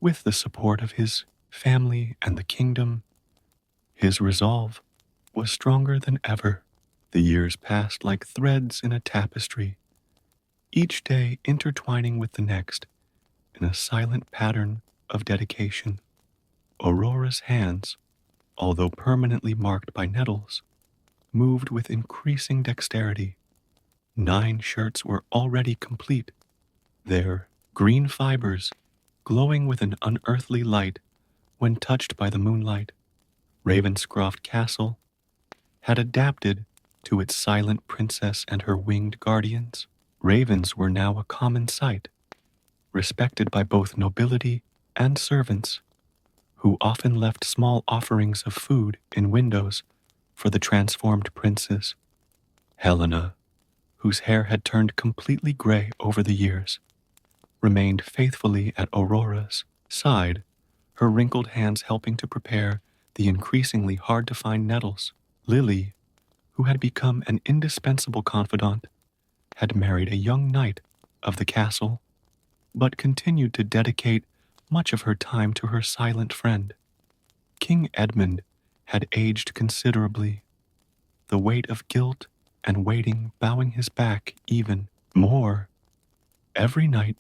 with the support of his family and the kingdom, his resolve was stronger than ever. The years passed like threads in a tapestry, each day intertwining with the next in a silent pattern of dedication. Aurora's hands, although permanently marked by nettles, moved with increasing dexterity. 9 shirts were already complete, their green fibers glowing with an unearthly light when touched by the moonlight. Ravenscroft Castle had adapted to its silent princess and her winged guardians. Ravens were now a common sight, respected by both nobility and servants, who often left small offerings of food in windows for the transformed princes. Helena, whose hair had turned completely gray over the years, remained faithfully at Aurora's side, her wrinkled hands helping to prepare the increasingly hard-to-find nettles. Lily, who had become an indispensable confidant, had married a young knight of the castle, but continued to dedicate much of her time to her silent friend. King Edmund had aged considerably, the weight of guilt and waiting bowing his back even more. Every night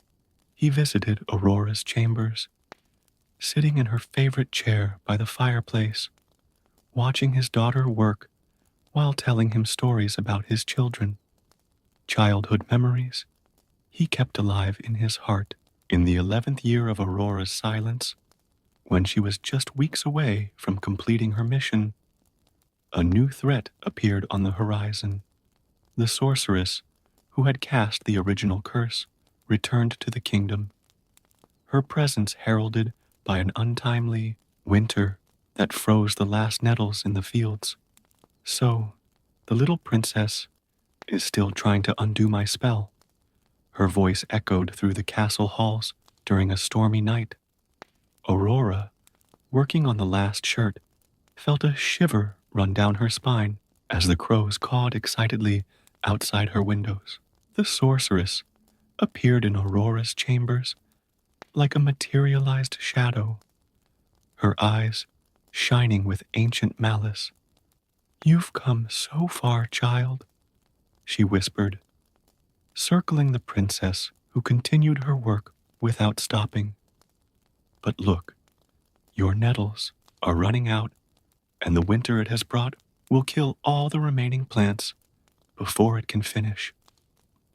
he visited Aurora's chambers, sitting in her favorite chair by the fireplace, watching his daughter work while telling him stories about his children. Childhood memories he kept alive in his heart. In the 11th year of Aurora's silence, when she was just weeks away from completing her mission, a new threat appeared on the horizon. The sorceress, who had cast the original curse, returned to the kingdom, her presence heralded by an untimely winter that froze the last nettles in the fields. So, the little princess is still trying to undo my spell. Her voice echoed through the castle halls during a stormy night. Aurora, working on the last shirt, felt a shiver run down her spine as the crows cawed excitedly outside her windows. The sorceress appeared in Aurora's chambers like a materialized shadow, her eyes shining with ancient malice. "You've come so far, child," she whispered, circling the princess, who continued her work without stopping. "But look, your nettles are running out, and the winter it has brought will kill all the remaining plants before it can finish."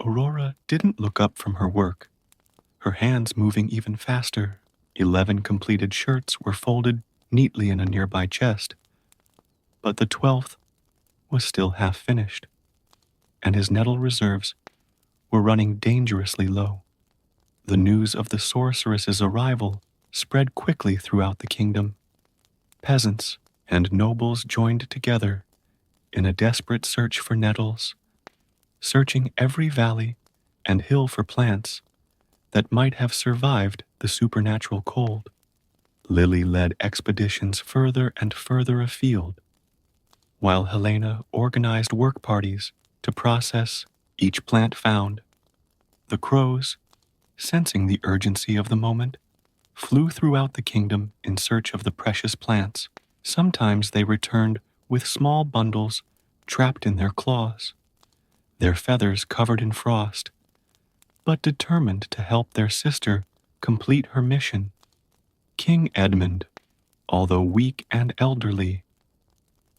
Aurora didn't look up from her work, her hands moving even faster. 11 completed shirts were folded neatly in a nearby chest, but the 12th was still half finished. and his nettle reserves were running dangerously low. The news of the sorceress's arrival spread quickly throughout the kingdom. Peasants and nobles joined together in a desperate search for nettles, searching every valley and hill for plants that might have survived the supernatural cold. Lily led expeditions further and further afield, while Helena organized work parties to process each plant found. The crows, sensing the urgency of the moment, flew throughout the kingdom in search of the precious plants. Sometimes they returned with small bundles trapped in their claws, their feathers covered in frost, but determined to help their sister complete her mission. King Edmund, although weak and elderly,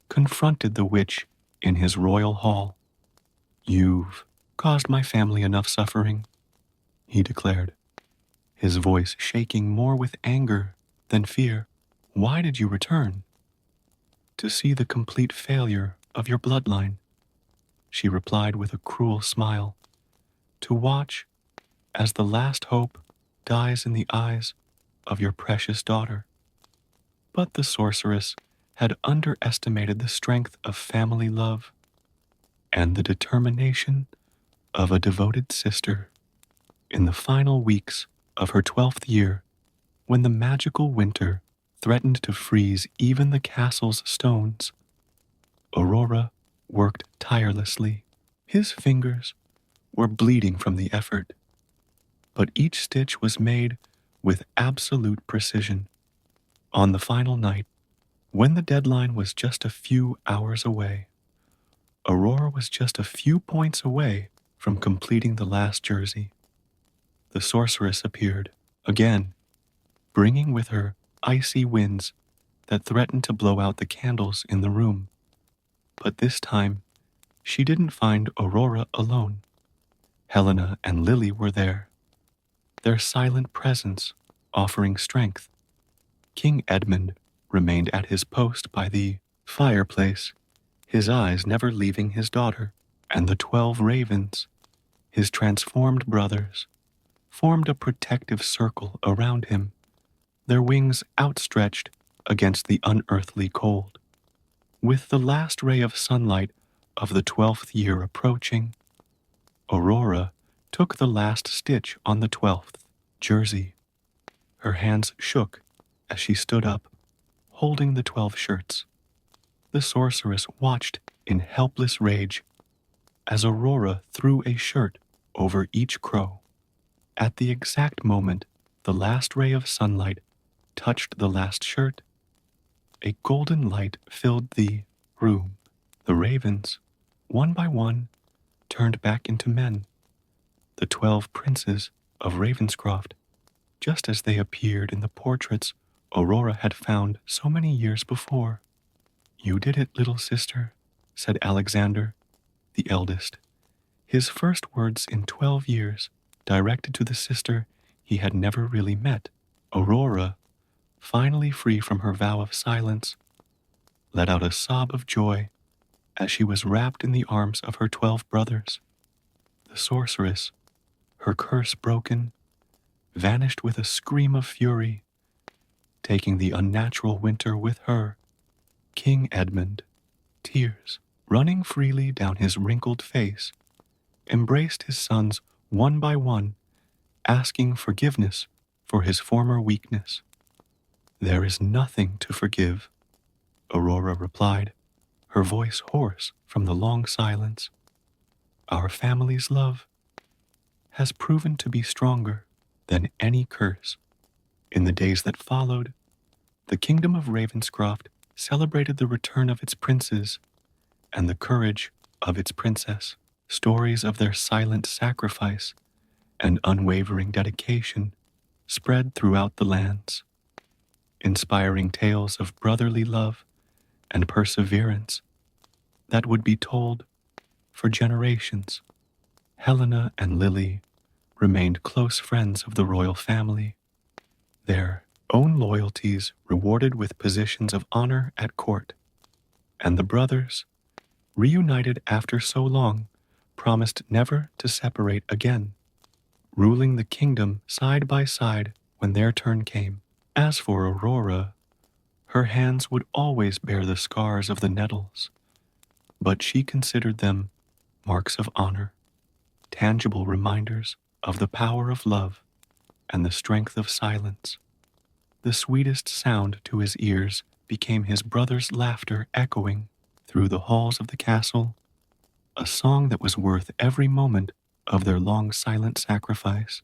confronted the witch in his royal hall. "You've caused my family enough suffering," he declared, his voice shaking more with anger than fear. "Why did you return?" "To see the complete failure of your bloodline," she replied with a cruel smile. "To watch as the last hope dies in the eyes of your precious daughter." But the sorceress had underestimated the strength of family love and the determination of a devoted sister. In the final weeks of her 12th year, when the magical winter threatened to freeze even the castle's stones, Aurora worked tirelessly. His fingers were bleeding from the effort, but each stitch was made with absolute precision. On the final night, when the deadline was just a few hours away, Aurora was just a few points away from completing the last jersey. The sorceress appeared again, bringing with her icy winds that threatened to blow out the candles in the room. But this time, she didn't find Aurora alone. Helena and Lily were there, their silent presence offering strength. King Edmund remained at his post by the fireplace, his eyes never leaving his daughter, and the 12 ravens, his transformed brothers, formed a protective circle around him, their wings outstretched against the unearthly cold. With the last ray of sunlight of the 12th year approaching, Aurora took the last stitch on the 12th jersey. Her hands shook as she stood up, holding the 12 shirts. The sorceress watched in helpless rage as Aurora threw a shirt over each crow. At the exact moment the last ray of sunlight touched the last shirt, a golden light filled the room. The ravens, one by one, turned back into men, the 12 princes of Ravenscroft, just as they appeared in the portraits Aurora had found so many years before. "You did it, little sister," said Alexander, the eldest, his first words in 12 years directed to the sister he had never really met. Aurora, finally free from her vow of silence, let out a sob of joy as she was wrapped in the arms of her 12 brothers. The sorceress, her curse broken, vanished with a scream of fury, taking the unnatural winter with her. King Edmund, tears running freely down his wrinkled face, embraced his sons one by one, asking forgiveness for his former weakness. "There is nothing to forgive," Aurora replied, her voice hoarse from the long silence. "Our family's love has proven to be stronger than any curse." In the days that followed, the kingdom of Ravenscroft celebrated the return of its princes and the courage of its princess. Stories of their silent sacrifice and unwavering dedication spread throughout the lands, inspiring tales of brotherly love and perseverance that would be told for generations. Helena and Lily remained close friends of the royal family, their own loyalties rewarded with positions of honor at court, and the brothers, reunited after so long, promised never to separate again, ruling the kingdom side by side when their turn came. As for Aurora, her hands would always bear the scars of the nettles, but she considered them marks of honor, tangible reminders of the power of love and the strength of silence. The sweetest sound to his ears became his brother's laughter echoing through the halls of the castle, a song that was worth every moment of their long silent sacrifice.